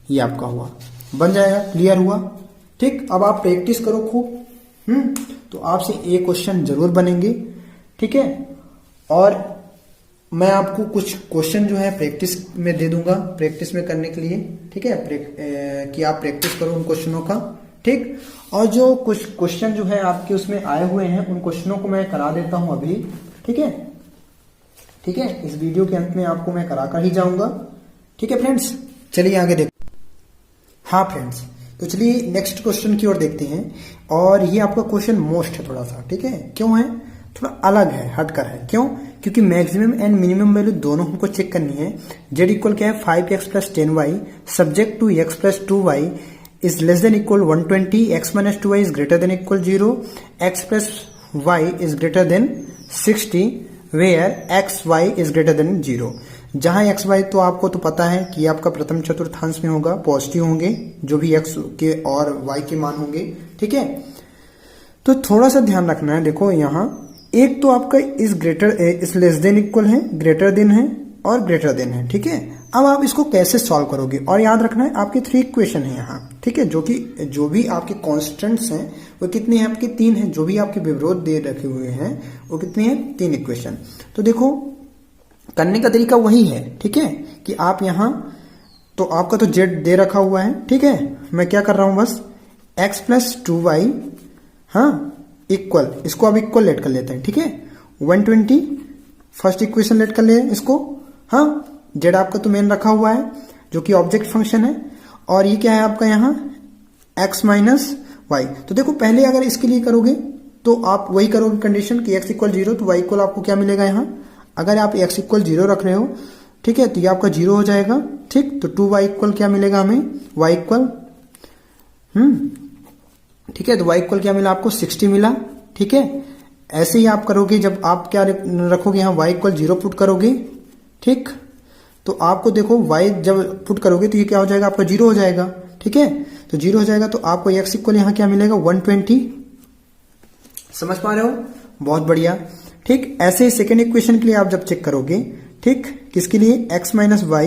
ये आपका हुआ, बन जाएगा, क्लियर हुआ, ठीक। अब आप प्रैक्टिस करो खूब, तो आपसे एक क्वेश्चन जरूर बनेंगे, ठीक है। और मैं आपको कुछ क्वेश्चन जो है प्रैक्टिस में दे दूंगा, प्रैक्टिस में करने के लिए, ठीक है, कि आप प्रैक्टिस करो उन क्वेश्चनों का, ठीक। और जो कुछ क्वेश्चन जो है आपके उसमें आए हुए हैं उन क्वेश्चनों को मैं करा देता हूं अभी, ठीक है, ठीक है, इस वीडियो के अंत में आपको मैं करा कर ही जाऊंगा, ठीक है फ्रेंड्स। चलिए आगे देखते। हाँ फ्रेंड्स, तो चलिए नेक्स्ट क्वेश्चन की ओर देखते हैं। और ये आपका क्वेश्चन मोस्ट है थोड़ा सा, ठीक है, क्यों है, थोड़ा अलग है, हटकर है, क्यों, क्योंकि मैक्सिमम एंड मिनिमम वैल्यू दोनों हमको चेक करनी है। जेड इक्वल क्या है 5x + 10y subject to x + 2y is less than equal 120, x - 2y is greater than equal 0, x + y is greater than 60 where x y is greater than 0। जहां x y तो आपको तो पता है कि आपका प्रथम चतुर्थांश में होगा, पॉजिटिव होंगे जो भी x के और y के मान होंगे, ठीक है। तो थोड़ा सा ध्यान रखना है, देखो यहां एक तो आपका इस लेस देन इक्वल है, ग्रेटर देन है और ग्रेटर देन है, ठीक है। अब आप इसको कैसे सॉल्व करोगे, और याद रखना है आपके 3 इक्वेशन है यहाँ, ठीक है, जो भी आपके कांस्टेंट्स हैं वो कितने हैं आपके 3 हैं, जो भी आपके विरोध दे रखे हुए हैं वो कितने हैं 3 इक्वेशन। तो देखो करने का तरीका वही है, ठीक है, कि आप यहां तो आपका तो जेड दे रखा हुआ है, ठीक है, मैं क्या कर रहा हूं बस x + 2y इक्वल, इसको अब इक्वल लेट कर लेते हैं, ठीक है, 120 फर्स्ट इक्वेशन लेट कर ले इसको, जेड आपका तो मेन रखा हुआ है जो कि ऑब्जेक्ट फंक्शन है, और ये क्या है आपका यहाँ x - y। तो देखो पहले अगर इसके लिए करोगे तो आप वही करोगे कंडीशन कि x = 0, तो y इक्वल आपको क्या मिलेगा यहाँ, अगर आप x = 0 रख रहे हो, ठीक है, तो ये आपका 0 हो जाएगा, ठीक। तो 2y इक्वल क्या मिलेगा हमें, y इक्वल ठीक है, तो y इक्वल क्या मिला आपको 60 मिला, ठीक है। ऐसे ही आप करोगे जब आप क्या रखोगे यहाँ y इक्वल 0 पुट करोगे, ठीक, तो आपको देखो y जब पुट करोगे तो ये क्या हो जाएगा आपका 0 हो जाएगा, ठीक है, तो 0 हो जाएगा, तो आपको x इक्वल यहाँ क्या मिलेगा 120, समझ पा रहे हो, बहुत बढ़िया, ठीक। ऐसे ही सेकेंड इक्वेशन के लिए आप जब चेक करोगे, ठीक, किसके लिए x - y,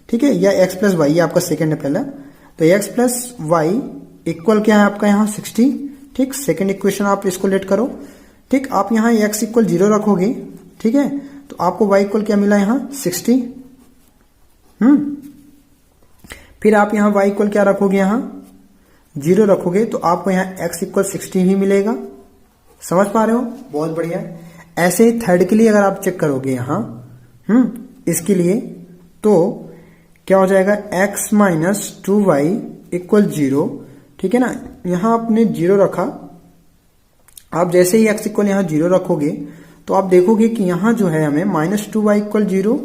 ठीक है, या x + y, ये आपका सेकेंड है पहला, तो x + y इक्वल क्या है आपका यहाँ 60, ठीक। सेकेंड इक्वेशन आप इसको लेट करो, ठीक, आप यहाँ x = 0 रखोगे, ठीक है, तो आपको y इक्वल क्या मिला यहाँ 60, फिर आप यहाँ y इक्वल क्या रखोगे, यहाँ 0 रखोगे, तो आपको यहाँ x = 60 ही मिलेगा, समझ पा रहे हो, बहुत बढ़िया। ऐसे ही थर्ड के लिए अगर आप चेक करोगे यहाँ इसके लिए तो क्या हो जाएगा x - 2y = 0, ठीक है ना, यहां आपने 0 रखा, आप जैसे ही x इक्वल यहां 0 रखोगे तो आप देखोगे कि यहां जो है हमें -2y = 0,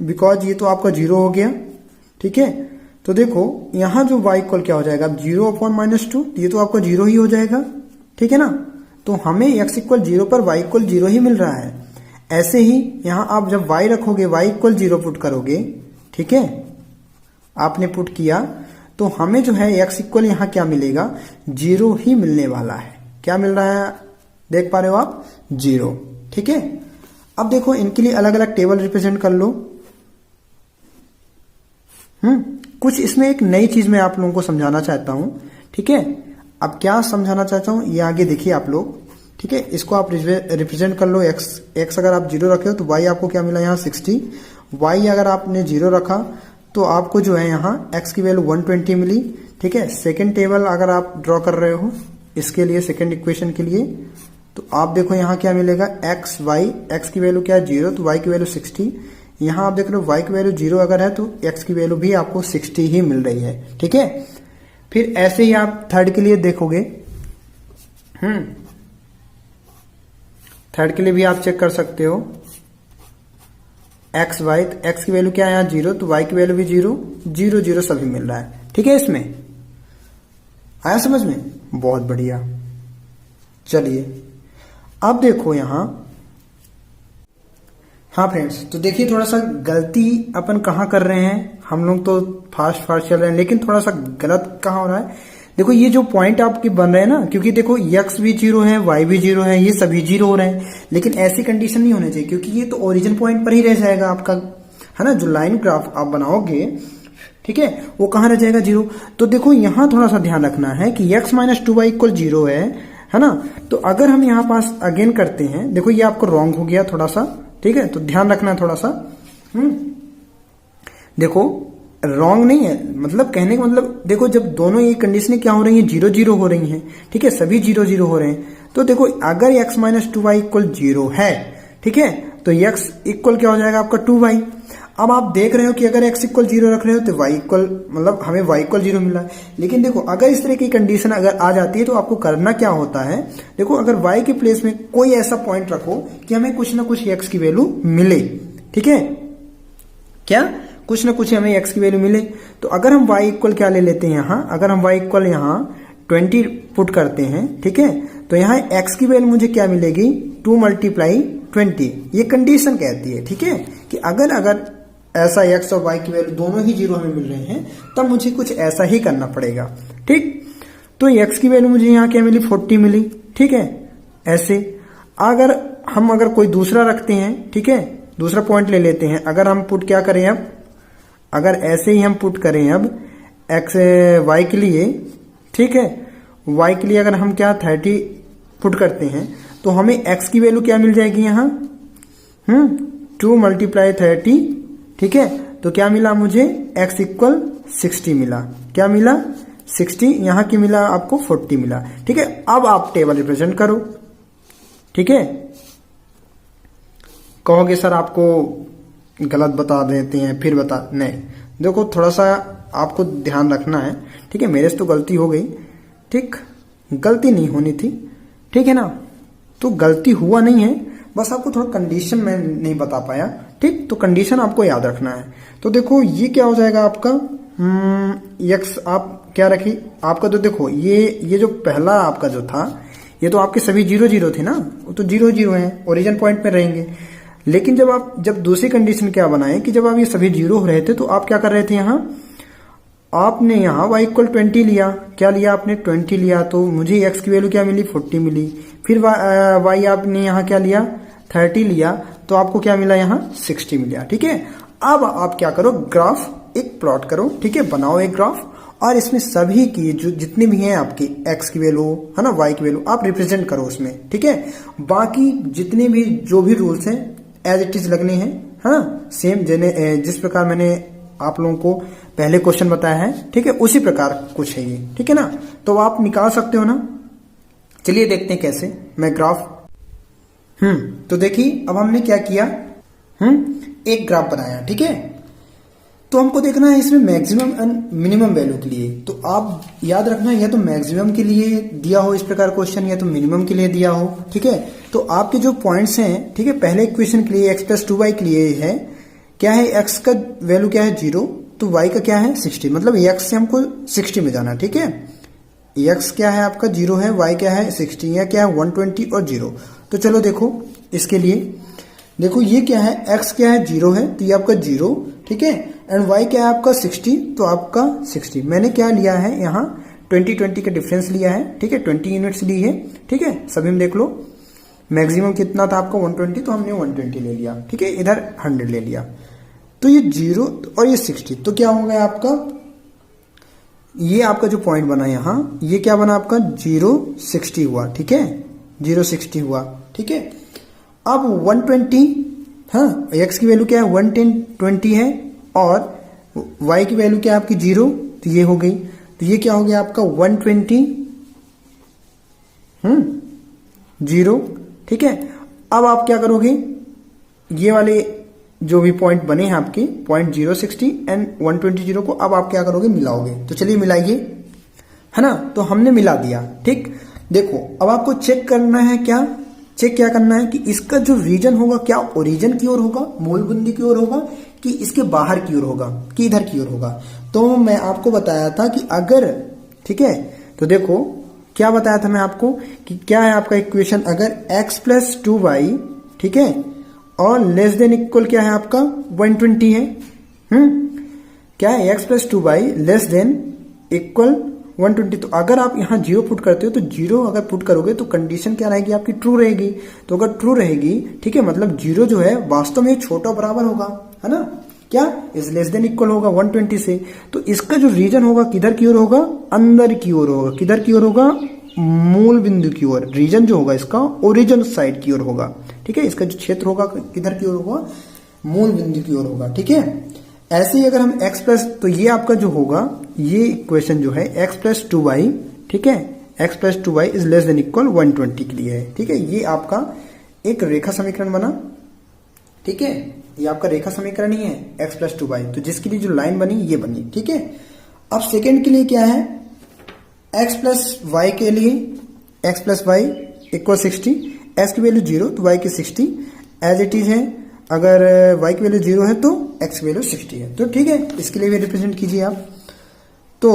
बिकॉज ये तो आपका 0 हो गया, ठीक है। तो देखो यहां जो y इक्वल क्या हो जाएगा, अब 0/-2, ये तो आपका 0 ही हो जाएगा, ठीक है ना। तो हमें x = 0 पर y = 0 ही मिल रहा है। ऐसे ही यहां आप जब y रखोगे, y = 0 पुट करोगे, ठीक है, आपने पुट किया तो हमें जो है x इक्वल यहाँ क्या मिलेगा 0 ही मिलने वाला है, क्या मिल रहा है देख पा रहे हो आप 0, ठीक है। अब देखो इनके लिए अलग अलग टेबल रिप्रेजेंट कर लो, कुछ इसमें एक नई चीज मैं आप लोगों को समझाना चाहता हूं, ठीक है। अब क्या समझाना चाहता हूं ये आगे देखिए आप लोग, ठीक है, इसको आप रिप्रेजेंट कर लो, x अगर आप 0 रखे हो तो y आपको क्या मिला यहाँ 60, y अगर आपने 0 रखा तो आपको जो है यहाँ x की वैल्यू 120 मिली, ठीक है। सेकेंड टेबल अगर आप ड्रॉ कर रहे हो इसके लिए, सेकेंड इक्वेशन के लिए, तो आप देखो यहाँ क्या मिलेगा x की वैल्यू क्या है 0, तो y की वैल्यू 60, यहाँ आप देख रहे हो y की वैल्यू 0 अगर है तो x की वैल्यू भी आपको 60 ही मिल रही है, ठीक है। फिर ऐसे ही आप थर्ड के लिए देखोगे, थर्ड के लिए भी आप चेक कर सकते हो x y, तो x की वैल्यू क्या है यहाँ 0, तो y की वैल्यू भी 0 0 0 सभी मिल रहा है, ठीक है। इसमें आया समझ में, बहुत बढ़िया। चलिए अब देखो यहां, हाँ फ्रेंड्स, तो देखिए थोड़ा सा गलती अपन कहाँ कर रहे हैं, हम लोग तो फास्ट फास्ट चल रहे हैं, लेकिन थोड़ा सा गलत कहाँ हो रहा है। देखो ये जो पॉइंट आपके बन रहे हैं ना, क्योंकि देखो x भी 0 है, y भी 0 है, ये सभी 0 हो रहे हैं, लेकिन ऐसी कंडीशन नहीं होनी चाहिए, क्योंकि ये तो ओरिजिन पॉइंट पर ही रह जाएगा आपका, है ना। जो लाइन ग्राफ आप बनाओगे, ठीक है, वो कहाँ रह जाएगा 0। तो देखो यहां थोड़ा सा ध्यान रखना है कि x माइनस 2y इक्वल 0 है ना। तो अगर हम यहाँ पास अगेन करते हैं, देखो ये आपको रॉन्ग हो गया थोड़ा सा, ठीक है, तो ध्यान रखना थोड़ा सा। देखो रॉन्ग नहीं है, मतलब कहने का मतलब देखो जब दोनों ये कंडीशनें क्या हो रही हैं 0 0 हो रही हैं, ठीक है, सभी 0 0 हो रहे हैं, तो देखो अगर x माइनस 2y इक्वल 0 है, ठीक है, तो x इक्वल क्या हो जाएगा आपका 2y। अब आप देख रहे हो कि अगर x इक्वल 0 रख रहे हो तो y इक्वल, मतलब हमें y इक्वल 0 मिला है। लेकिन देखो अगर इस तरह की कंडीशन अगर आ जाती है तो आपको करना क्या होता है, देखो अगर y के प्लेस में कोई ऐसा पॉइंट रखो कि हमें कुछ ना कुछ x की वैल्यू मिले, ठीक है, क्या कुछ ना कुछ हमें x की वैल्यू मिले। तो अगर हम y इक्वल क्या ले लेते हैं यहाँ, अगर हम y इक्वल यहाँ 20 पुट करते हैं, ठीक है, तो यहाँ x की वैल्यू मुझे क्या मिलेगी 2 मल्टीप्लाई 20, ये कंडीशन कहती है, ठीक है, कि अगर ऐसा x और y की वैल्यू दोनों ही 0 हमें मिल रहे हैं तब मुझे कुछ ऐसा ही करना पड़ेगा, ठीक। तो x की वैल्यू मुझे यहाँ क्या मिली 40 मिली, ठीक है। ऐसे अगर कोई दूसरा रखते हैं, ठीक है, दूसरा पॉइंट ले लेते हैं, अगर हम पुट क्या करें अब, अगर ऐसे ही हम पुट करें अब x y के लिए, ठीक है, y के लिए अगर हम क्या 30 पुट करते हैं तो हमें x की वैल्यू क्या मिल जाएगी यहाँ 2 मल्टीप्लाई 30, ठीक है, तो क्या मिला मुझे x इक्वल 60 मिला, क्या मिला 60, यहाँ की मिला आपको 40 मिला, ठीक है। अब आप टेबल रिप्रेजेंट करो, ठीक है। कहोगे सर आपको गलत बता देते हैं, फिर बता, नहीं, देखो थोड़ा सा आपको ध्यान रखना है, ठीक है, मेरे से तो गलती हो गई, ठीक, गलती नहीं होनी थी, ठीक है ना, तो गलती हुआ नहीं है, बस आपको थोड़ा कंडीशन मैं नहीं बता पाया, ठीक, तो कंडीशन आपको याद रखना है। तो देखो ये क्या हो जाएगा आपका x, आप क्या रखी आपका, तो देखो ये जो पहला आपका जो था ये तो आपके सभी 0 0 थे ना, वो तो 0 0 है, ओरिजिन पॉइंट पे रहेंगे। लेकिन जब दूसरी कंडीशन क्या बनाए कि जब आप ये सभी 0 हो रहे थे तो आप क्या कर रहे थे, यहाँ आपने यहाँ y इक्वल 20 लिया, क्या लिया आपने 20 लिया, तो मुझे x की वैल्यू क्या मिली 40 मिली। फिर y आपने यहाँ क्या लिया 30 लिया, तो आपको क्या मिला यहाँ 60 मिला, ठीक है। अब आप क्या करो, ग्राफ एक प्लॉट करो, ठीक है, बनाओ एक ग्राफ, और इसमें सभी की जो जितने भी हैं आपकी x की वैल्यू है ना, y की वैल्यू आप रिप्रेजेंट करो उसमें, ठीक है। बाकी जितने भी जो भी रूल्स हैं एज इट इज लगने हैं, है ना, सेम जिस प्रकार मैंने आप लोगों को पहले क्वेश्चन बताया है, ठीक है, उसी प्रकार कुछ है ये, ठीक है ना, तो आप निकाल सकते हो ना। चलिए देखते हैं कैसे, मैं ग्राफ तो देखिए अब हमने क्या किया, एक ग्राफ बनाया, ठीक है। तो हमको देखना है इसमें मैक्सिमम एंड मिनिमम वैल्यू के लिए, तो आप याद रखना या तो मैक्सिमम के लिए दिया हो इस प्रकार क्वेश्चन, या तो मिनिमम के लिए दिया हो, ठीक है। तो आपके जो पॉइंट्स हैं, ठीक है, पहले इक्वेशन के लिए x प्लस 2y के लिए है क्या है, x का वैल्यू क्या है 0, तो y का क्या है 60, मतलब x से हमको 60 में जाना, ठीक है। x क्या है आपका 0 है, y क्या है 60, या क्या है 120 और 0। तो चलो देखो इसके लिए, देखो ये क्या है, x क्या है 0 है, तो ये आपका 0, ठीक है, एंड y क्या है आपका 60, तो आपका 60। मैंने क्या लिया है यहाँ 20 का डिफरेंस लिया है, ठीक है, 20 यूनिट्स ली है, ठीक है, सभी में देख लो। मैक्सिमम कितना था आपका 120, तो हमने 120 ले लिया, ठीक है, इधर 100 ले लिया, तो ये 0 और ये 60, तो क्या हो गया आपका, ये आपका जो पॉइंट बना यहाँ, ये क्या बना आपका 0 60 हुआ, ठीक है, 0 60 हुआ, ठीक है। अब 120, हाँ, x की वैल्यू क्या है 120 है, और y की वैल्यू क्या है आपकी 0, तो ये हो गई, तो ये क्या हो गया आपका 120 0, ठीक है। अब आप क्या करोगे, ये वाले जो भी पॉइंट बने हैं आपके पॉइंट 060 एंड 120 को अब आप क्या करोगे, मिलाओगे। तो चलिए मिलाइए, है ना। तो हमने मिला दिया, ठीक। देखो अब आपको चेक करना है, क्या करना है कि इसका जो रीजन होगा क्या ओरिजिन की ओर होगा, मूल बिंदु की ओर होगा, कि इसके बाहर की ओर होगा, कि इधर की ओर होगा। तो मैं आपको बताया था कि अगर, ठीक है, तो देखो क्या बताया था मैं आपको कि क्या है आपका इक्वेशन, अगर x प्लस 2y, ठीक है, और लेस देन इक्वल क्या है आपका 120 है। क्या है, x plus 2y less than equal 120। तो अगर आप यहाँ 0 पुट करते हो तो 0 अगर पुट करोगे तो कंडीशन क्या रहेगी आपकी, ट्रू रहेगी। तो अगर ट्रू रहेगी, ठीक है, मतलब 0 जो है वास्तव में छोटा बराबर होगा, है ना, क्या इज लेस देन इक्वल होगा 120 से। तो इसका जो रीजन होगा किधर की ओर होगा, अंदर की ओर होगा। किधर की ओर होगा, मूल बिंदु की ओर। रीजन जो होगा इसका ओरिजिन साइड की ओर होगा, ठीक है। इसका जो क्षेत्र होगा किधर की ओर होगा, मूल बिंदु की ओर होगा, ठीक है। ऐसे ही अगर हम x प्लस, तो ये आपका जो होगा, ये इक्वेशन जो है x प्लस 2y, ठीक है, x plus 2y is less than equal 120 के लिए है, ठीक है। ये आपका एक रेखा समीकरण बना, ठीक है, ये आपका रेखा समीकरण ही है x प्लस 2y। तो जिसके लिए जो लाइन बनी ये बनी, ठीक है। अब सेकेंड के लिए क्या है, x प्लस वाई के लिए x plus y equal 60, x की वैल्यू 0 तो y की 60 एज इट इज है। अगर y की वैल्यू 0 है तो x की वैल्यू 60 है, तो ठीक है, इसके लिए भी रिप्रेजेंट कीजिए आप। तो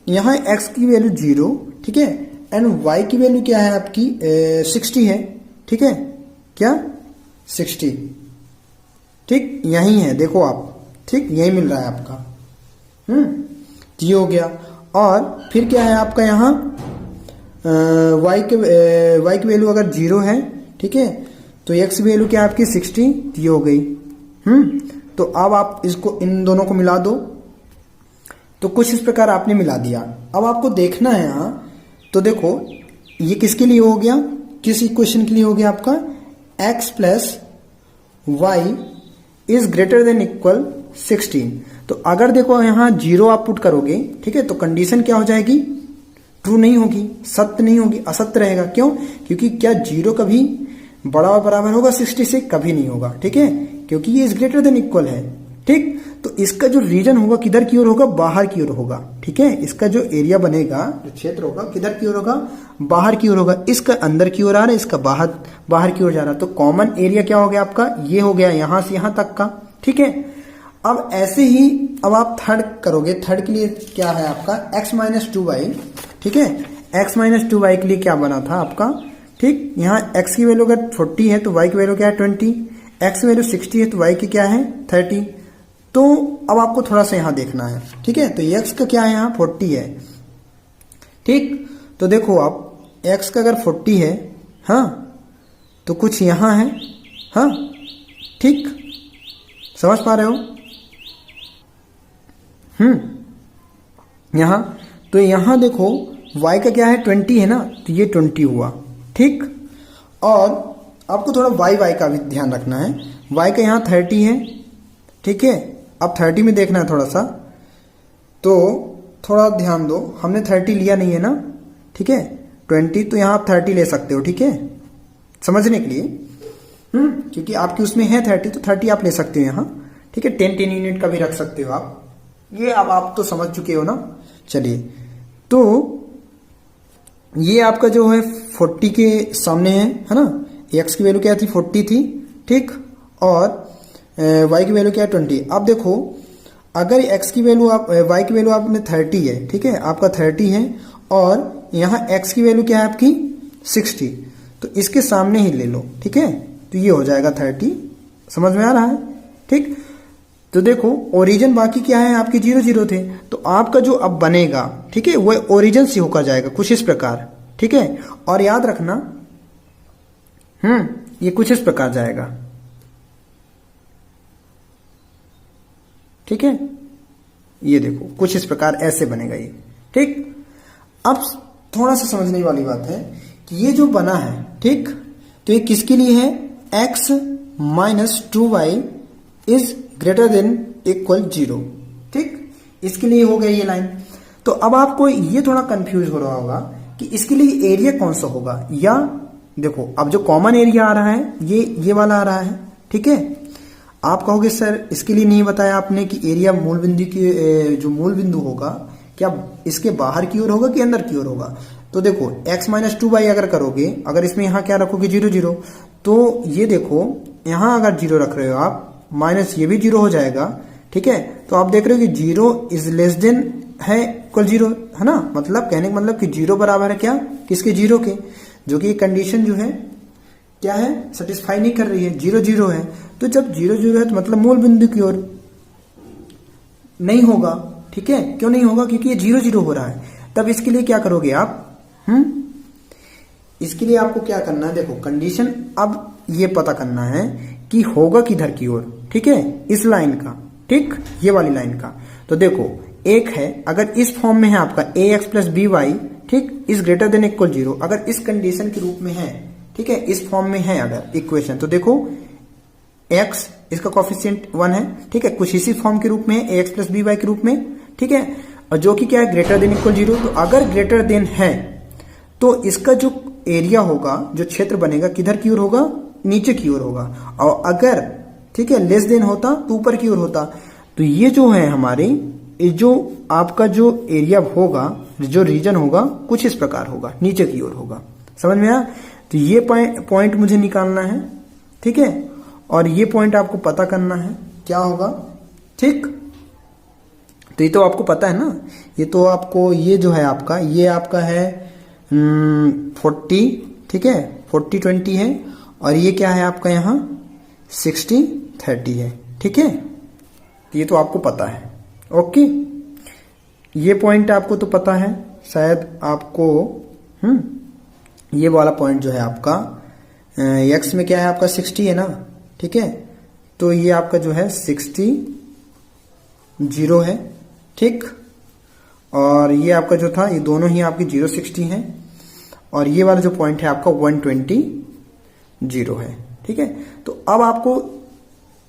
यहाँ x की वैल्यू 0, ठीक है, एंड y की वैल्यू क्या है आपकी 60 है, ठीक है, क्या 60, ठीक, यही है, देखो आप, ठीक, यही मिल रहा है आपका। ये हो गया। और फिर क्या है आपका यहाँ y की वैल्यू अगर 0 है, ठीक है, तो x की वैल्यू क्या है आपकी 60, ये हो गई। तो अब आप इसको इन दोनों को मिला दो, तो कुछ इस प्रकार आपने मिला दिया। अब आपको देखना है यहाँ, तो देखो ये किसके लिए हो गया, किस इक्वेशन के लिए हो गया आपका, x plus y is greater than equal 16। तो अगर देखो यहाँ 0 आप पुट करोगे, ठीक है, तो कंडीशन क्या हो जाएगी, ट्रू नहीं होगी, सत्य नहीं होगी, असत्य रहेगा। क्यों, क्योंकि क्या 0 कभी बड़ा और बराबर होगा 60 से, कभी नहीं होगा, ठीक है, क्योंकि ये इज ग्रेटर देन इक्वल है, ठीक। तो इसका जो रीजन होगा किधर की ओर होगा, बाहर की ओर होगा, ठीक है। इसका जो एरिया बनेगा, जो क्षेत्र होगा किधर की ओर होगा, बाहर की ओर होगा। इसका अंदर की ओर आ रहा है, इसका बाहर की ओर जा रहा है। तो कॉमन एरिया क्या हो गया आपका, ये हो गया यहां से यहां तक का, ठीक है। अब ऐसे ही अब आप थर्ड करोगे, थर्ड के लिए क्या है आपका x माइनस 2y, ठीक है, x माइनस 2y के लिए क्या बना था आपका, ठीक, यहाँ x की वैल्यू अगर 40 है तो y की वैल्यू क्या है 20, x की वैल्यू 60 है तो y की क्या है 30। तो अब आपको थोड़ा सा यहाँ देखना है, ठीक है। तो x का क्या है यहाँ 40 है, ठीक। तो देखो आप x का अगर 40 है, हाँ, तो कुछ यहाँ है, हाँ, ठीक, समझ पा रहे हो, यहां, तो यहां देखो y का क्या है 20 है ना, तो ये 20 हुआ, ठीक। और आपको थोड़ा y का भी ध्यान रखना है, y का यहां 30 है, ठीक है। अब 30 में देखना है थोड़ा सा, तो थोड़ा ध्यान दो, हमने 30 लिया नहीं है ना, ठीक है, 20, तो यहां आप 30 ले सकते हो, ठीक है, समझने के लिए, क्योंकि आपकी उसमें है 30, तो 30 आप ले सकते हो यहाँ, ठीक है। 10 यूनिट का भी रख सकते हो आप, ये अब आप तो समझ चुके हो ना। चलिए, तो ये आपका जो है 40 के सामने है ना, x की वैल्यू क्या थी 40 थी, ठीक, और y की वैल्यू क्या है 20। अब देखो अगर x की वैल्यू आप y की वैल्यू आपने 30 है, ठीक है, आपका 30 है, और यहाँ x की वैल्यू क्या है आपकी 60, तो इसके सामने ही ले लो, ठीक है, तो ये हो जाएगा 30, समझ में आ रहा है, ठीक। तो देखो ओरिजिन बाकी क्या है आपके 0 0 थे, तो आपका जो अब बनेगा, ठीक है, वह ओरिजिन से होकर जाएगा कुछ इस प्रकार, ठीक है। और याद रखना, ये कुछ इस प्रकार जाएगा, ठीक है, ये देखो कुछ इस प्रकार ऐसे बनेगा ये, ठीक। अब थोड़ा सा समझने वाली बात है कि ये जो बना है, ठीक, तो ये किसके लिए है, x minus 2y is greater than equal 0, ठीक, इसके लिए हो गया ये लाइन। तो अब आपको ये थोड़ा कंफ्यूज हो रहा होगा कि इसके लिए एरिया कौन सा होगा, या देखो अब जो कॉमन एरिया आ रहा है ये वाला आ रहा है, ठीक है। आप कहोगे सर इसके लिए नहीं बताया आपने कि एरिया मूल बिंदु की जो मूल बिंदु होगा क्या इसके बाहर की ओर होगा कि अंदर की ओर होगा। तो देखो x माइनस 2y अगर करोगे, अगर इसमें यहाँ क्या रखोगे 0 0, तो ये देखो यहाँ अगर 0 रख रहे हो आप, माइनस ये भी 0 हो जाएगा। ठीक है, तो आप देख रहे हो कि 0 इज लेस देन है इक्वल 0, है ना। मतलब कहने का मतलब कि 0 बराबर है क्या, किसके, 0 के, जो कि कंडीशन जो है क्या है, सेटिस्फाई नहीं कर रही है, 0 0 है। तो जब 0 0 है तो मतलब मूल बिंदु की ओर नहीं होगा। ठीक है, क्यों नहीं होगा, क्योंकि ये 0 0 हो रहा है। तब इसके लिए क्या करोगे आप, इसके लिए आपको क्या करना है, देखो कंडीशन अब ये पता करना है कि होगा किधर की ओर। ठीक है, इस लाइन का, ठीक, ये वाली लाइन का। तो देखो एक है, अगर इस फॉर्म में है आपका ax प्लस बी वाई, ठीक, इज ग्रेटर देन इक्वल 0, अगर इस कंडीशन के रूप में है, ठीक है, इस फॉर्म में है अगर इक्वेशन, तो देखो x इसका कोफिशिएंट 1 है। ठीक है, कुछ इसी फॉर्म के रूप में है ax प्लस बी वाई के रूप में। ठीक है, और जो कि क्या है, ग्रेटर देन इक्वल 0। तो अगर ग्रेटर देन है तो इसका जो एरिया होगा, जो क्षेत्र बनेगा, किधर की ओर होगा, नीचे की ओर होगा। और अगर ठीक है लेस देन होता तो ऊपर की ओर होता। तो ये जो है हमारे, जो आपका जो एरिया होगा, जो रीजन होगा, कुछ इस प्रकार होगा, नीचे की ओर होगा। समझ में आया। तो ये पॉइंट मुझे निकालना है। ठीक है, और ये पॉइंट आपको पता करना है क्या होगा। ठीक, तो ये तो आपको पता है ना, ये तो आपको, ये जो है आपका, ये आपका है 40, ठीक है, 40 20 है, और ये क्या है आपका यहाँ 60 30 है। ठीक है, ये तो आपको पता है। ओके, ये पॉइंट आपको तो पता है शायद आपको। ये वाला पॉइंट जो है आपका x में क्या है आपका 60 है ना। ठीक है, तो ये आपका जो है 60 0 है। ठीक, और ये आपका जो था, ये दोनों ही आपकी 0 60 है, और ये वाला जो पॉइंट है आपका 120 0 है। ठीक है, तो अब आपको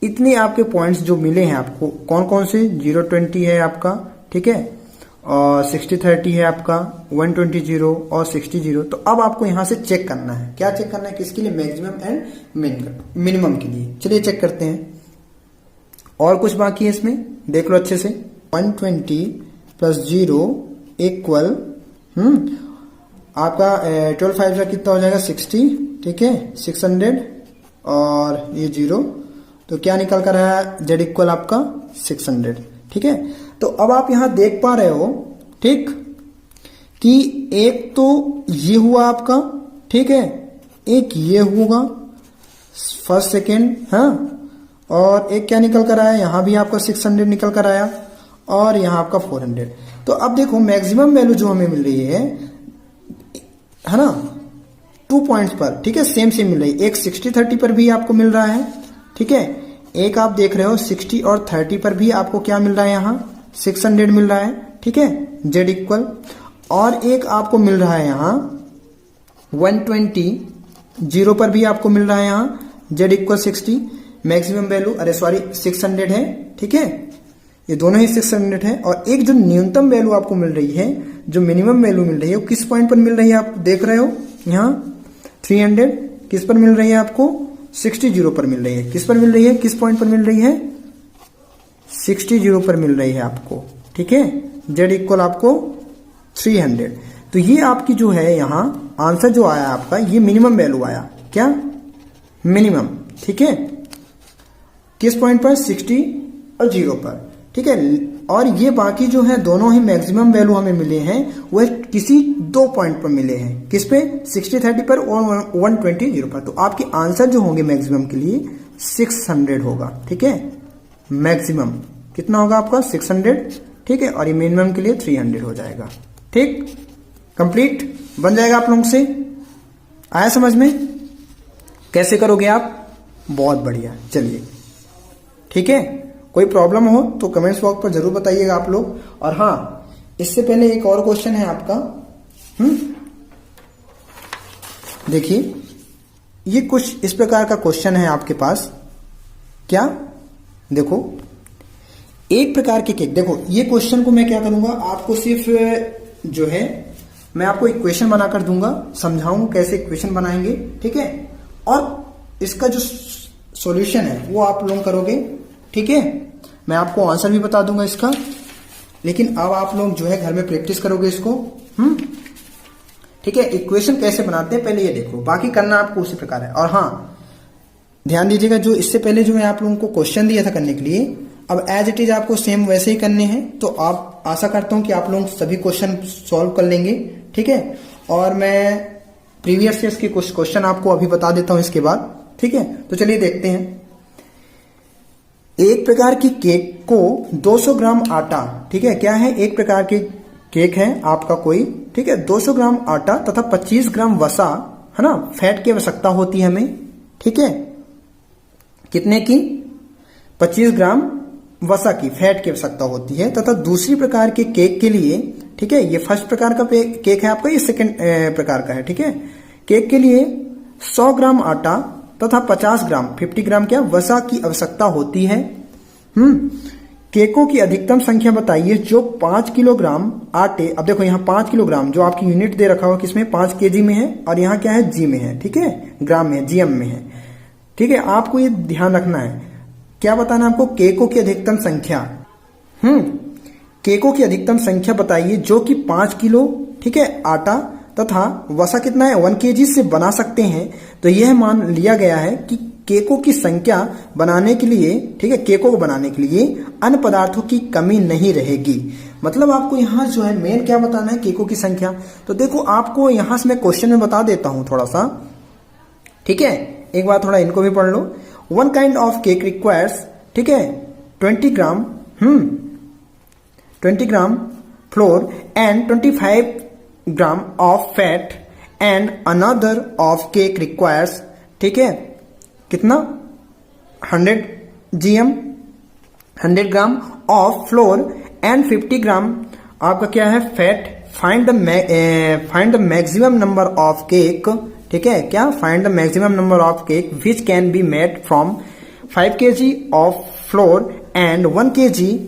इतने आपके पॉइंट्स जो मिले हैं आपको, कौन कौन से, 0 20 है आपका, ठीक है, और 60 30 है आपका, 120 0 और 60 0। तो अब आपको यहां से चेक करना है, क्या चेक करना है, किसके लिए, मैक्सिमम एंड मिनिमम के लिए। चलिए चेक करते हैं। और कुछ बाकी है इसमें, देख लो अच्छे से। 120 प्लस 0 इक्वल आपका 12 5 का कितना हो जाएगा 60। ठीक है, 600 और ये 0, तो क्या निकल कर रहा है, z इक्वल आपका 600। ठीक है, तो अब आप यहां देख पा रहे हो, ठीक, कि एक तो ये हुआ आपका, ठीक है, एक ये होगा फर्स्ट सेकेंड, हाँ, और एक क्या निकल कर आया, यहां भी आपका 600 निकल कर आया, और यहां आपका 400। तो अब देखो मैक्सिमम वैल्यू जो हमें मिल रही है ना, 2 पॉइंट्स पर, ठीक है, सेम मिल रही है। एक 60 30 पर भी आपको मिल रहा है, ठीक है, एक आप देख रहे हो 60 और 30 पर भी आपको क्या मिल रहा है, यहाँ 600 मिल रहा है। ठीक है, z इक्वल, और एक आपको मिल रहा है यहाँ 120 0 पर भी आपको मिल रहा है, यहाँ z इक्वल 60। मैक्सिमम वैल्यू, अरे सॉरी 600 है। ठीक है, ये दोनों ही 600 है। और एक जो न्यूनतम वैल्यू आपको मिल रही है, जो मिनिमम वैल्यू मिल रही है, वो किस पॉइंट पर मिल रही है, आप देख रहे हो यहाँ 300 किस पर मिल रही है आपको, 60 0 पर मिल रही है। किस पर मिल रही है, किस पॉइंट पर मिल रही है, 60 0 पर मिल रही है आपको। ठीक है, z इक्वल आपको 300। तो ये आपकी जो है यहाँ आंसर जो आया आपका, ये मिनिमम वैल्यू आया, क्या, मिनिमम। ठीक है, किस पॉइंट पर, 60 और 0 पर। ठीक है, और ये बाकी जो है दोनों ही मैक्सिमम वैल्यू हमें मिले हैं, वह किसी 2 पॉइंट पर मिले हैं। किस पे, 60 30 पर और 120 0 पर। तो आपके आंसर जो होंगे मैक्सिमम के लिए 600 होगा। ठीक है, मैक्सिमम कितना होगा आपका 600। ठीक है, और ये मिनिमम के लिए 300 हो जाएगा। ठीक, कंप्लीट बन जाएगा आप लोगों से। आया समझ में, कैसे करोगे आप, बहुत बढ़िया। चलिए, ठीक है, कोई प्रॉब्लम हो तो कमेंट्स बॉक्स पर जरूर बताइएगा आप लोग। और हाँ, इससे पहले एक और क्वेश्चन है आपका, देखिए, ये कुछ इस प्रकार का क्वेश्चन है आपके पास। क्या, देखो, एक प्रकार के केक, देखो ये क्वेश्चन को मैं क्या करूंगा, आपको सिर्फ जो है मैं आपको इक्वेशन बनाकर दूंगा, समझाऊंगा कैसे इक्वेशन बनाएंगे। ठीक है, और इसका जो सॉल्यूशन है वो आप लोग करोगे, ठीक है। मैं आपको आंसर भी बता दूंगा इसका, लेकिन अब आप लोग जो है घर में प्रैक्टिस करोगे इसको, ठीक है। इक्वेशन कैसे बनाते हैं पहले ये देखो, बाकी करना आपको उसी प्रकार है। और हाँ ध्यान दीजिएगा, जो इससे पहले जो मैं आप लोगों को क्वेश्चन दिया था करने के लिए, अब एज इट इज आपको सेम वैसे ही करने हैं। तो आप आशा करता हूं कि आप लोग सभी क्वेश्चन सॉल्व कर लेंगे, ठीक है। और मैं प्रीवियस ईयर्स के कुछ क्वेश्चन आपको अभी बता देता हूं इसके बाद, ठीक है। तो चलिए देखते हैं। एक प्रकार की केक को 200 ग्राम आटा, ठीक है, क्या है, एक प्रकार की केक है आपका कोई, ठीक है, 200 ग्राम आटा तथा 25 ग्राम वसा, है ना, फैट की आवश्यकता होती है हमें, ठीक है। कितने की? 25 ग्राम वसा की, फैट की आवश्यकता होती है। तथा दूसरी प्रकार के केक के लिए, ठीक है, ये फर्स्ट प्रकार का केक है आपका, ये सेकंड प्रकार का है, ठीक है। केक के लिए 100 ग्राम आटा तथा 50 ग्राम क्या वसा की आवश्यकता होती है। केकों की अधिकतम संख्या बताइए जो 5 किलोग्राम आटे, अब देखो यहाँ 5 किलोग्राम जो आपकी यूनिट दे रखा हुआ किसमें, 5 केजी में है, और यहाँ क्या है, जी में है, ठीक है, ग्राम में, जीएम में है, ठीक है। आपको ये ध्यान रखना है, क्या बताना आपको, केकों की अधिकतम संख्या। केकों की अधिकतम संख्या बताइए जो कि 5 किलो, ठीक है, आटा तथा वसा कितना है, 1 केजी से बना सकते हैं। तो यह मान लिया गया है कि केकों की संख्या बनाने के लिए, ठीक है, केकों को बनाने के लिए अन्य पदार्थों की कमी नहीं रहेगी। मतलब आपको यहाँ जो है मेन क्या बताना है, केकों की संख्या। तो देखो आपको यहाँ से मैं क्वेश्चन में बता देता हूं थोड़ा सा, ठीक है, एक बार थोड़ा इनको भी पढ़ लो। 1 काइंड ऑफ केक रिक्वायर्स, ठीक है, 20 ग्राम floor and 25 gram of fat and another of cake requires, ठीक है, कितना, 100 ग्राम ऑफ फ्लोर एंड 50 ग्राम आपका क्या है, fat. Find the maximum number of cake, ठीक है, क्या, find the maximum number of cake which can be made from 5 kg of floor and 1 kg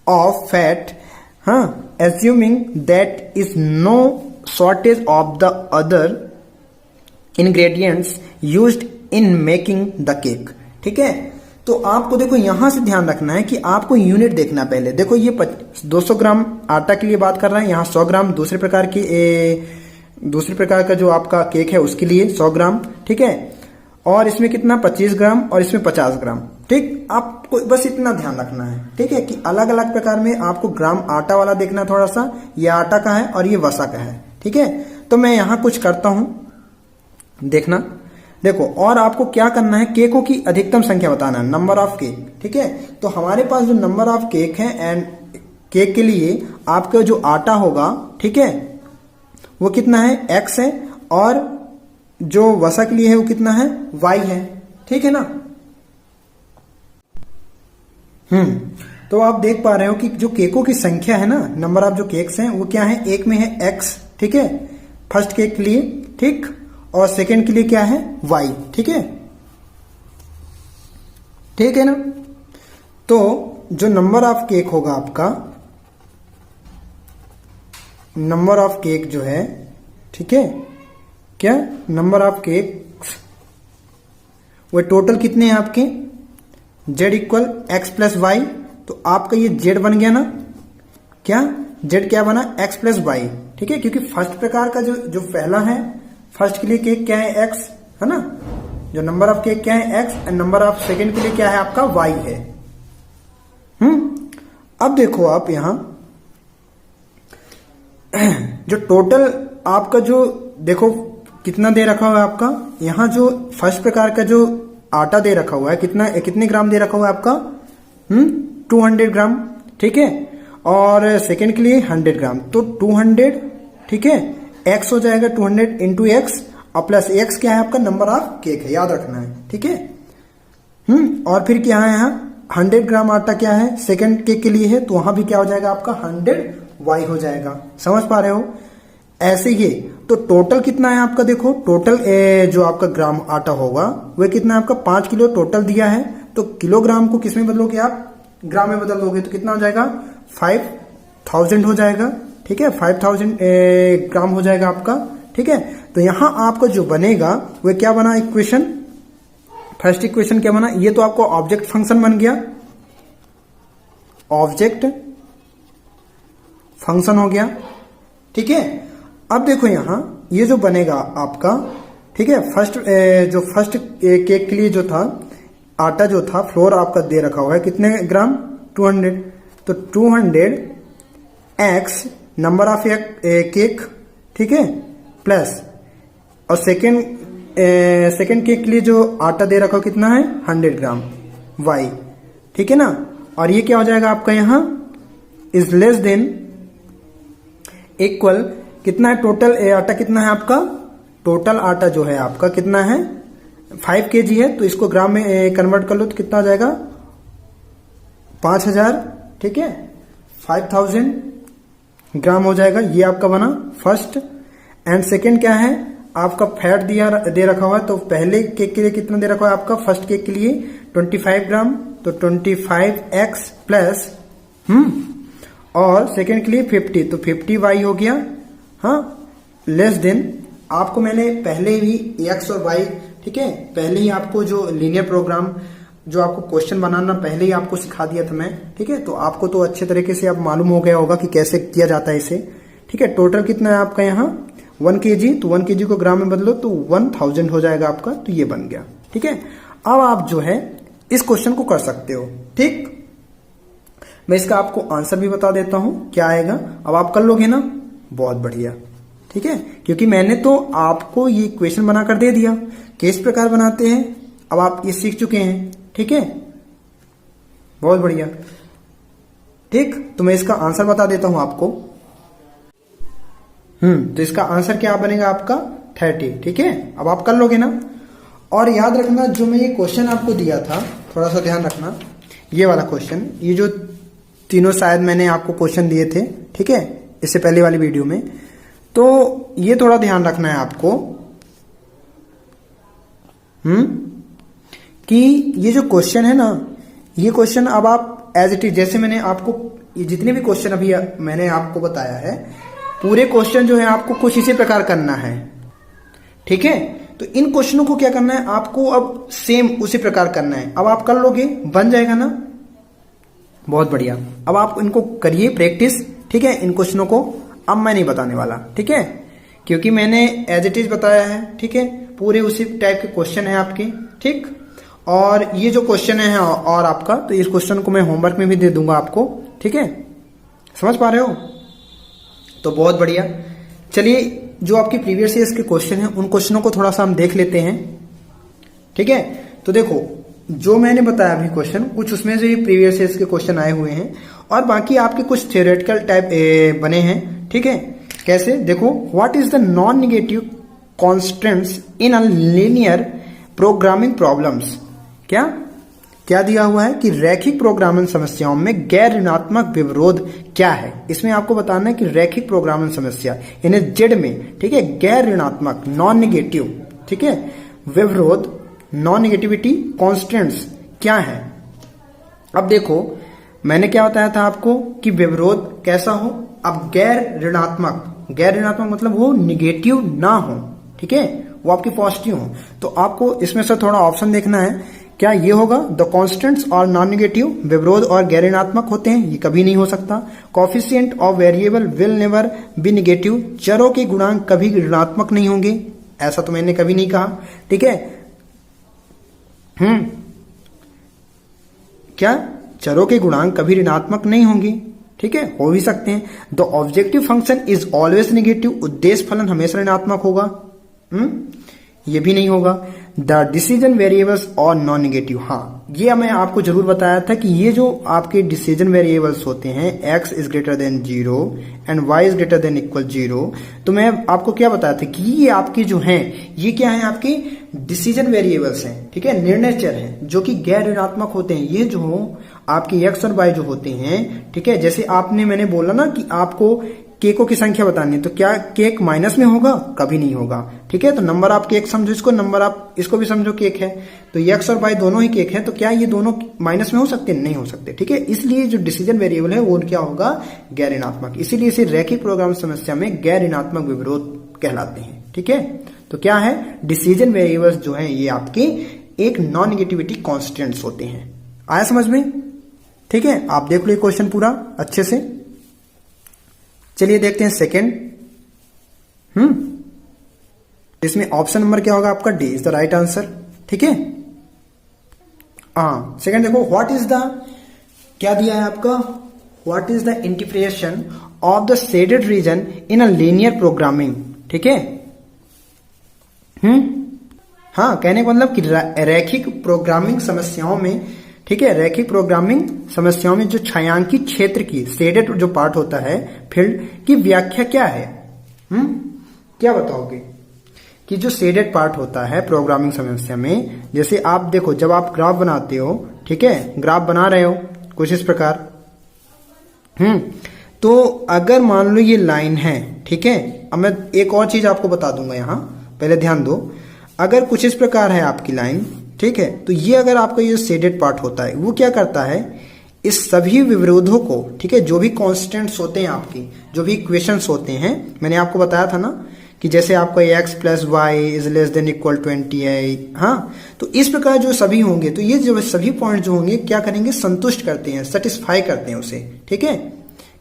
of fat, हाँ, assuming that is no shortage of the other ingredients used in making the cake, ठीक है। तो आपको देखो यहां से ध्यान रखना है कि आपको यूनिट देखना पहले। देखो ये 200 ग्राम आटा के लिए बात कर रहे हैं, यहाँ 100 ग्राम दूसरे प्रकार का जो आपका केक है उसके लिए 100 ग्राम, ठीक है, और इसमें कितना, 25 ग्राम, और इसमें 50 ग्राम, ठीक। आपको बस इतना ध्यान रखना है, ठीक है, कि अलग अलग प्रकार में आपको ग्राम आटा वाला देखना थोड़ा सा, ये आटा का है और ये वसा का है, ठीक है। तो मैं यहां कुछ करता हूं, देखना, देखो, और आपको क्या करना है, केकों की अधिकतम संख्या बताना है, नंबर ऑफ केक, ठीक है। तो हमारे पास जो नंबर ऑफ केक है, एंड केक के लिए आपका जो आटा होगा, ठीक है, वो कितना है, x है, और जो वसा के लिए है वो कितना है, y है, ठीक है ना। तो आप देख पा रहे हो कि जो केकों की संख्या है ना, नंबर ऑफ जो केक्स हैं वो क्या है, एक में है x, ठीक है, फर्स्ट केक के लिए, ठीक, और सेकंड के लिए क्या है, y, ठीक है, ठीक है ना। तो जो नंबर ऑफ केक होगा आपका, नंबर ऑफ केक जो है, ठीक है, क्या, नंबर ऑफ केक, वो टोटल कितने हैं आपके, z equal x plus y. तो आपका ये z बन गया ना, क्या, z क्या बना, x प्लस वाई, ठीक है, क्योंकि फर्स्ट प्रकार का जो पहला है, फर्स्ट के लिए केक क्या है, x, है ना, जो नंबर ऑफ केक क्या है, x, and number of second के लिए क्या है आपका, y है। अब देखो आप यहां जो टोटल आपका जो देखो कितना दे रखा हुआ है आपका, यहां जो फर्स्ट प्रकार का जो आटा दे रखा हुआ है, कितने ग्राम दे रखा हुआ है आपका, 200 ग्राम, ठीक है, और सेकंड के लिए 100 ग्राम, तो 200, ठीक है, x हो जाएगा 200 इंटू एक्स, और प्लस x क्या है आपका, नंबर ऑफ केक है, याद रखना है, ठीक है। और फिर क्या है, यहाँ 100 ग्राम आटा क्या है, सेकंड केक के लिए है, तो वहां भी क्या हो जाएगा आपका 100y हो जाएगा, समझ पा रहे हो। ऐसे ही तो टोटल कितना है आपका, देखो टोटल जो आपका ग्राम आटा होगा वह कितना है आपका, 5 किलो टोटल दिया है। तो किलोग्राम को किस में बदलोगे आप, ग्राम में बदल दोगे, तो कितना हो जाएगा, 5000 हो जाएगा, ठीक है, 5000 ग्राम हो जाएगा आपका, ठीक है। तो यहां आपका जो बनेगा वह क्या बना इक्वेशन, फर्स्ट इक्वेशन क्या बना, ये तो आपको ऑब्जेक्ट फंक्शन बन गया, ऑब्जेक्ट फंक्शन हो गया, ठीक है। अब देखो यहां ये जो बनेगा आपका, ठीक है, फर्स्ट केक के लिए जो था आटा जो था फ्लोर आपका दे रखा हुआ है कितने ग्राम, 200, तो 200 x नंबर ऑफ केक, ठीक है, प्लस और सेकेंड केक के लिए जो आटा दे रखा हो कितना है 100 ग्राम y, ठीक है ना। और ये क्या हो जाएगा आपका यहां इज लेस देन इक्वल कितना है, टोटल आटा कितना है आपका, टोटल आटा जो है आपका कितना है 5 kg है, तो इसको ग्राम में कन्वर्ट कर लो तो कितना आ जाएगा 5000, ठीक है, 5000 ग्राम हो जाएगा। ये आपका बना फर्स्ट। एंड सेकेंड क्या है आपका फैट दे रखा हुआ है, तो पहले केक के लिए कितना दे रखा है आपका, फर्स्ट केक के लिए 25 ग्राम, तो 25x प्लस और सेकेंड के लिए 50, तो 50y हो गया, हाँ, लेस देन आपको मैंने पहले ही x और y, ठीक है, पहले ही आपको जो लीनियर प्रोग्राम जो आपको क्वेश्चन बनाना पहले ही आपको सिखा दिया था मैं, ठीक है, तो आपको तो अच्छे तरीके से अब मालूम हो गया होगा कि कैसे किया जाता है इसे, ठीक है। टोटल कितना है आपका यहाँ 1 kg, तो 1 kg को ग्राम में बदलो तो 1000 हो जाएगा आपका, तो ये बन गया, ठीक है। अब आप जो है इस क्वेश्चन को कर सकते हो, ठीक। मैं इसका आपको आंसर भी बता देता हूं क्या आएगा, अब आप कर लोगे ना, बहुत बढ़िया, ठीक है, क्योंकि मैंने तो आपको ये क्वेश्चन बनाकर दे दिया किस प्रकार बनाते हैं, अब आप ये सीख चुके हैं, ठीक है, बहुत बढ़िया, ठीक। तो मैं इसका आंसर बता देता हूं आपको, तो इसका आंसर क्या बनेगा आपका 30, ठीक है। अब आप कर लोगे ना, और याद रखना जो मैं ये क्वेश्चन आपको दिया था, थोड़ा सा ध्यान रखना, ये वाला क्वेश्चन, ये जो तीनों शायद मैंने आपको क्वेश्चन दिए थे, ठीक है, इससे पहले वाली वीडियो में, तो ये थोड़ा ध्यान रखना है आपको कि ये जो क्वेश्चन है ना, ये क्वेश्चन अब आप एज इट इज, जैसे मैंने आपको ये जितने भी क्वेश्चन अभी मैंने आपको बताया है, पूरे क्वेश्चन जो है आपको कुछ इसी प्रकार करना है, ठीक है। तो इन क्वेश्चनों को क्या करना है आपको, अब सेम उसी प्रकार करना है। अब आप कर लोगे, बन जाएगा ना, बहुत बढ़िया। अब आप इनको करिए प्रैक्टिस, ठीक है, इन क्वेश्चनों को। अब मैं नहीं बताने वाला, ठीक है, क्योंकि मैंने एज इट इज बताया है, ठीक है, पूरे उसी टाइप के क्वेश्चन है आपके, ठीक। और ये जो क्वेश्चन है और आपका, तो इस क्वेश्चन को मैं होमवर्क में भी दे दूंगा आपको, ठीक है, समझ पा रहे हो, तो बहुत बढ़िया। चलिए जो आपके प्रीवियस ईयर्स के क्वेश्चन हैं उन क्वेश्चनों को थोड़ा सा हम देख लेते हैं, ठीक है। तो देखो जो मैंने बताया अभी क्वेश्चन, कुछ उसमें से प्रीवियस ईयर्स के क्वेश्चन आए हुए हैं और बाकी आपके कुछ थ्योरेटिकल टाइप बने हैं, ठीक है। कैसे, देखो, what is the non negative constants in a linear programming problems, क्या दिया हुआ है कि रैखिक प्रोग्रामिंग समस्याओं में गैर ऋणात्मक विरोध क्या है। इसमें आपको बताना है कि रैखिक प्रोग्रामिंग समस्या इन्हें जेड में, ठीक है, गैर ऋणात्मक नॉन नेगेटिव, ठीक है, विरोध नॉन नेगेटिविटी कॉन्स्टेंट्स क्या है। अब देखो मैंने क्या बताया था आपको कि विरोध कैसा हो, अब गैर ऋणात्मक मतलब वो निगेटिव ना हो, ठीक है, वो आपकी पॉजिटिव हो। तो आपको इसमें से थोड़ा ऑप्शन देखना है, क्या ये होगा द कॉन्स्टेंट्स और नॉन नेगेटिव, विरोध और गैर ऋणात्मक होते हैं, ये कभी नहीं हो सकता। Coefficient of variable will never be negative, चरों के गुणांक कभी ऋणात्मक नहीं होंगे, ऐसा तो मैंने कभी नहीं कहा, ठीक है। क्या चरों के गुणांक कभी ऋणात्मक नहीं होंगे, ठीक है, हो भी सकते हैं। The objective function is always negative, उद्देश्य फलन हमेशा ऋणात्मक होगा, ये भी नहीं होगा। द डिसीजन वेरिएबल्स और नॉन नेगेटिव, हाँ ये मैं आपको जरूर बताया था कि ये जो आपके डिसीजन वेरिएबल्स होते हैं x is greater than 0 and y is greater than equal 0, तो मैं आपको क्या बताया था कि ये आपके जो हैं ये क्या है, आपके डिसीजन वेरिएबल्स हैं, ठीक है, निर्णय चर हैं जो कि गैर ऋणात्मक होते हैं। ये जो आपके x और y जो होते हैं, ठीक है, जैसे आपने मैंने बोला ना कि आपको केकों की संख्या बतानी है, तो क्या केक माइनस में होगा, कभी नहीं होगा, ठीक है। तो नंबर आप केक समझो इसको, नंबर आप इसको भी समझो केक है, तो x और y दोनों ही केक है, तो क्या ये दोनों माइनस में हो सकते, नहीं हो सकते, ठीक है। इसलिए जो डिसीजन वेरिएबल है वो क्या होगा, गैर ऋणात्मक, इसीलिए इसे रैखिक प्रोग्राम समस्या में गैर ऋणात्मक विरोध कहलाते हैं, ठीक है। तो क्या है, डिसीजन वेरिएबल्स जो है ये आपके एक नॉन नेगेटिविटी कॉन्स्टेंट्स होते हैं। आया समझ में? ठीक है, आप देख लो ये क्वेश्चन पूरा अच्छे से। चलिए देखते हैं सेकेंड। इसमें ऑप्शन नंबर क्या होगा आपका? D is the right answer. ठीक है, हाँ सेकेंड देखो, व्हाट इज द, क्या दिया है आपका, what is the interpretation of the shaded region in a linear programming. ठीक है, हाँ कहने का मतलब कि रैखिक प्रोग्रामिंग समस्याओं में, ठीक है, रैखिक प्रोग्रामिंग समस्याओं में जो छायांकित क्षेत्र की शेडेड जो पार्ट होता है फील्ड की व्याख्या क्या है? क्या बताओगे कि जो शेडेड पार्ट होता है प्रोग्रामिंग समस्या में, जैसे आप देखो जब आप ग्राफ बनाते हो, ठीक है, ग्राफ बना रहे हो कुछ इस प्रकार, तो अगर मान लो ये लाइन है, ठीक है, अब मैं एक और चीज आपको बता दूंगा यहां, पहले ध्यान दो। अगर कुछ इस प्रकार है आपकी लाइन, ठीक है, तो ये अगर आपका ये शेडेड पार्ट होता है, वो क्या करता है, इस सभी विरोधों को, ठीक है, जो भी कॉन्स्टेंट्स होते हैं आपकी, जो भी इक्वेशंस होते हैं, मैंने आपको बताया था ना कि जैसे आपका x plus y is less than equal 20 है, हाँ, तो इस प्रकार जो सभी होंगे, तो ये जो सभी पॉइंट जो होंगे क्या करेंगे, संतुष्ट करते हैं, सेटिस्फाई करते हैं उसे, ठीक है,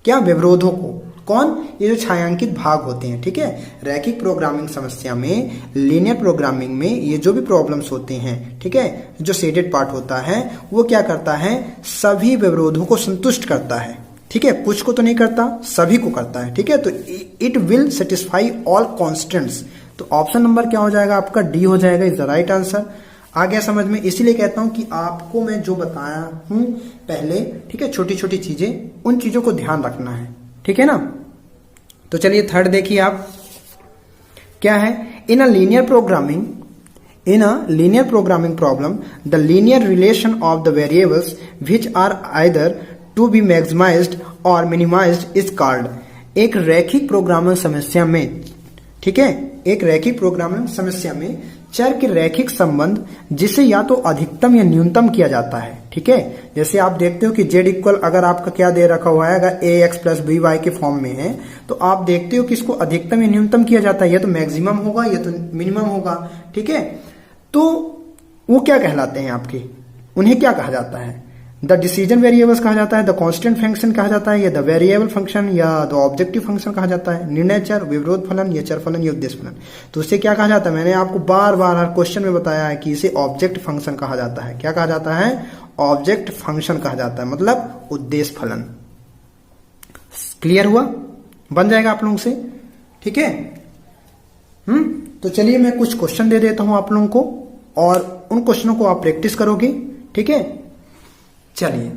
क्या, विरोधों को। कौन? ये जो छायांकित भाग होते हैं, ठीक है, रैखिक प्रोग्रामिंग समस्या में, लीनियर प्रोग्रामिंग में ये जो भी प्रॉब्लम्स होते हैं, ठीक है, जो शेडेड पार्ट होता है वो क्या करता है, सभी विरोधों को संतुष्ट करता है, ठीक है, कुछ को तो नहीं करता, सभी को करता है, ठीक है, तो it will satisfy all constants. तो ऑप्शन नंबर क्या हो जाएगा आपका? डी हो जाएगा, इज द राइट आंसर। आ गया समझ में? इसीलिए कहता हूं कि आपको मैं जो बताया हूं पहले, ठीक है, छोटी छोटी चीजें, उन चीजों को ध्यान रखना है, ठीक है ना। तो चलिए थर्ड देखिए आप, क्या है, in a linear programming problem the linear relation of the variables which are either to be maximized और मिनिमाइज्ड इज कॉल्ड। एक रैखिक प्रोग्रामिंग समस्या में, ठीक है, एक रैखिक प्रोग्रामिंग समस्या में चर के रैखिक संबंध जिसे या तो अधिकतम या न्यूनतम किया जाता है, ठीक है, जैसे आप देखते हो कि z इक्वल अगर आपका क्या दे रखा हुआ है, अगर ax प्लस बी वाई के फॉर्म में है, तो आप देखते हो कि इसको अधिकतम या न्यूनतम किया जाता है, या तो मैक्सिमम होगा या तो मिनिमम होगा, ठीक है, तो वो क्या कहलाते हैं आपके, उन्हें क्या कहा जाता है? द डिसीजन वेरिएबल्स कहा जाता है, द कांस्टेंट फंक्शन कहा जाता है, या द वेरिएबल फंक्शन, या द ऑब्जेक्टिव फंक्शन कहा जाता है, निर्णय चर, विरोध फलन, या चर फलन, या उद्देश्य फलन। तो उसे क्या कहा जाता है? मैंने आपको बार बार हर क्वेश्चन में बताया है कि इसे ऑब्जेक्ट फंक्शन कहा जाता है। क्या कहा जाता है? ऑब्जेक्ट फंक्शन कहा जाता है, मतलब उद्देश्य फलन। क्लियर हुआ? बन जाएगा आप लोगों से, ठीक है। तो चलिए मैं कुछ क्वेश्चन दे देता हूं आप लोगों को, और उन क्वेश्चनों को आप प्रैक्टिस करोगे, ठीक है। चलिए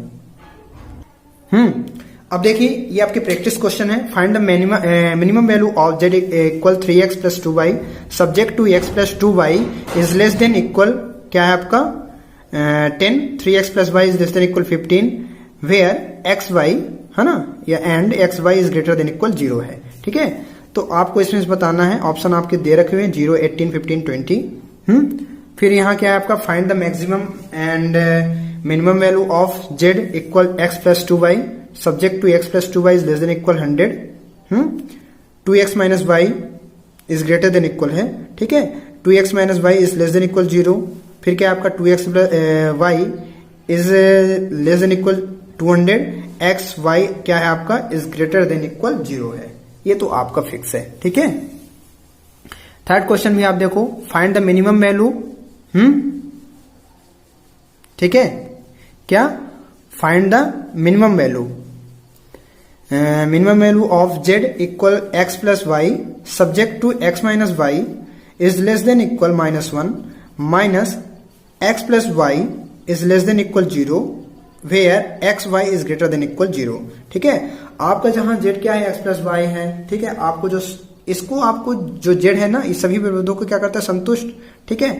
अब देखिए, ये आपके प्रैक्टिस क्वेश्चन है। Find the minimum value of z equal 3x plus 2y subject to x plus 2y is less than equal, क्या है आपका 10, 3x plus y is less than equal 15 where xy, है ना, या and xy is greater than equal 0 है, ठीक है। तो आपको इसमें बताना है, ऑप्शन आपके दे रखे हुए हैं 0, 18, 15, 20। फिर यहाँ क्या है आपका, find the maximum and minimum value of z equal x plus 2y subject to x plus 2y is less than equal 100। 2x minus y is greater than equal है, ठीक है, 2x minus y is less than equal 0। फिर क्या है आपका 2x y is less than equal 200, x y क्या है आपका इज ग्रेटर देन इक्वल 0 है। ये तो आपका फिक्स है, ठीक है। थर्ड क्वेश्चन भी आप देखो, फाइंड द मिनिमम वैल्यू, ठीक है, क्या, find the minimum value of z equal x plus y subject to x minus y is less than equal -1 minus x plus y is less than equal 0 where x y is greater than equal 0, ठीक है। आपका जहां z क्या है, x plus Y है, ठीक है, आपको जो इसको आपको जो z है ना, इस सभी विरोधों को क्या करता है, संतुष्ट, ठीक है।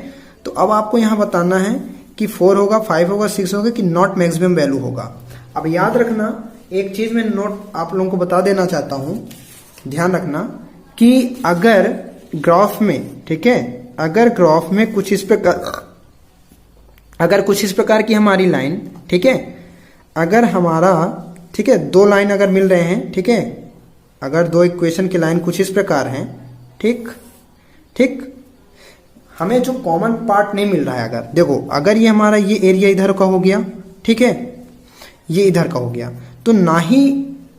तो अब आपको यहां बताना है कि 4 होगा, 5 होगा, 6 होगा, कि नॉट मैक्सिमम वैल्यू होगा। अब याद रखना, एक चीज मैं नोट आप लोगों को बता देना चाहता हूं, ध्यान रखना कि अगर ग्राफ में, ठीक है, अगर ग्राफ में कुछ इस प्रकार की हमारी लाइन, ठीक है, अगर हमारा, ठीक है, 2 लाइन अगर मिल रहे हैं, ठीक है, अगर 2 इक्वेशन की लाइन कुछ इस प्रकार हैं, ठीक, हमें जो कॉमन पार्ट नहीं मिल रहा है, अगर देखो अगर ये हमारा ये एरिया इधर का हो गया, ठीक है, ये इधर का हो गया, तो ना ही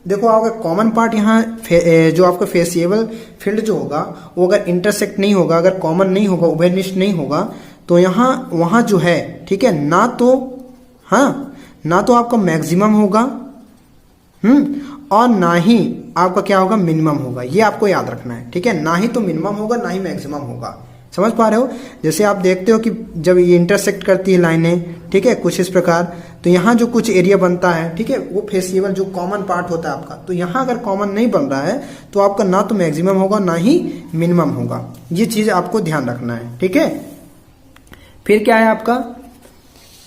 देखो आपका कॉमन पार्ट यहाँ जो आपका फेसिएबल फील्ड जो होगा वो अगर इंटरसेक्ट नहीं होगा, अगर कॉमन नहीं होगा, उभयनिष्ठ नहीं होगा, तो यहाँ वहां जो है, ठीक है, ना तो हाँ ना तो आपका मैक्सिमम होगा और ना ही आपका क्या होगा, मिनिमम होगा। ये आपको याद रखना है, ठीक है, ना ही तो मिनिमम होगा ना ही मैक्सिमम होगा। समझ पा रहे हो? जैसे आप देखते हो कि जब ये इंटरसेक्ट करती है लाइनें, ठीक है, कुछ इस प्रकार, तो यहाँ जो कुछ एरिया बनता है, ठीक है, वो फेसिएबल जो कॉमन पार्ट होता है आपका, तो यहाँ अगर कॉमन नहीं बन रहा है तो आपका ना तो मैक्सिमम होगा ना ही मिनिमम होगा। ये चीज आपको ध्यान रखना है, ठीक है। फिर क्या है आपका,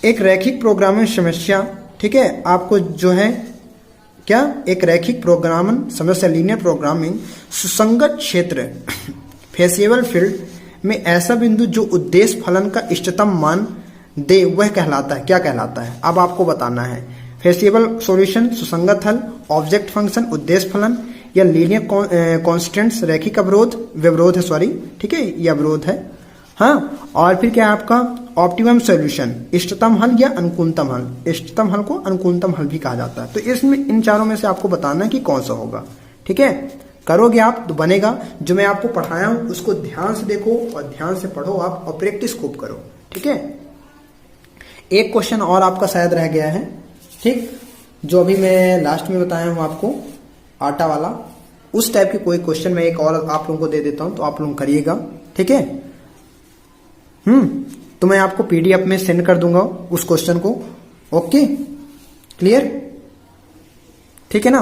एक रैखिक प्रोग्रामिंग समस्या, ठीक है, आपको जो है क्या, एक रैखिक प्रोग्रामिंग समस्या, लीनियर प्रोग्रामिंग, सुसंगत क्षेत्र फेसिएबल फील्ड में ऐसा बिंदु जो उद्देश्य फलन का इष्टतम मान दे, वह कहलाता है, क्या कहलाता है, अब आपको बताना है। फेसिएबल सॉल्यूशन, सुसंगत हल, ऑब्जेक्ट फंक्शन, उद्देश्य फलन, या लीनियर कॉन्स्टेंट्स, रैखिक अवरोध, व्यवरोध है सॉरी, ठीक है, यह अवरोध है, हाँ। और फिर क्या है आपका ऑप्टिमम सॉल्यूशन, इष्टतम हल या अनुकूलतम हल। इष्टतम हल को अनुकूलतम हल भी कहा जाता है। तो इसमें इन चारों में से आपको बताना है कि कौन सा होगा, ठीक है। करोगे आप तो बनेगा। जो मैं आपको पढ़ाया हूं उसको ध्यान से देखो और ध्यान से पढ़ो आप, और प्रैक्टिस खूब करो, ठीक है। एक क्वेश्चन और आपका शायद रह गया है, ठीक, जो अभी मैं लास्ट में बताया हूं आपको, आटा वाला, उस टाइप के कोई क्वेश्चन मैं एक और आप लोगों को दे देता हूं, तो आप लोग करिएगा, ठीक है। तो मैं आपको पीडीएफ में सेंड कर दूंगा उस क्वेश्चन को। ओके, क्लियर, ठीक है ना।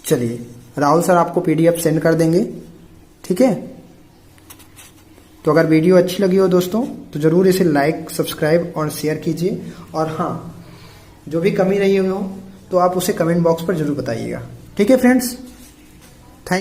चलिए, राहुल सर आपको पीडीएफ सेंड कर देंगे, ठीक है। तो अगर वीडियो अच्छी लगी हो दोस्तों तो जरूर इसे लाइक, सब्सक्राइब और शेयर कीजिए। और हाँ, जो भी कमी रही हो तो आप उसे कमेंट बॉक्स पर जरूर बताइएगा, ठीक है फ्रेंड्स।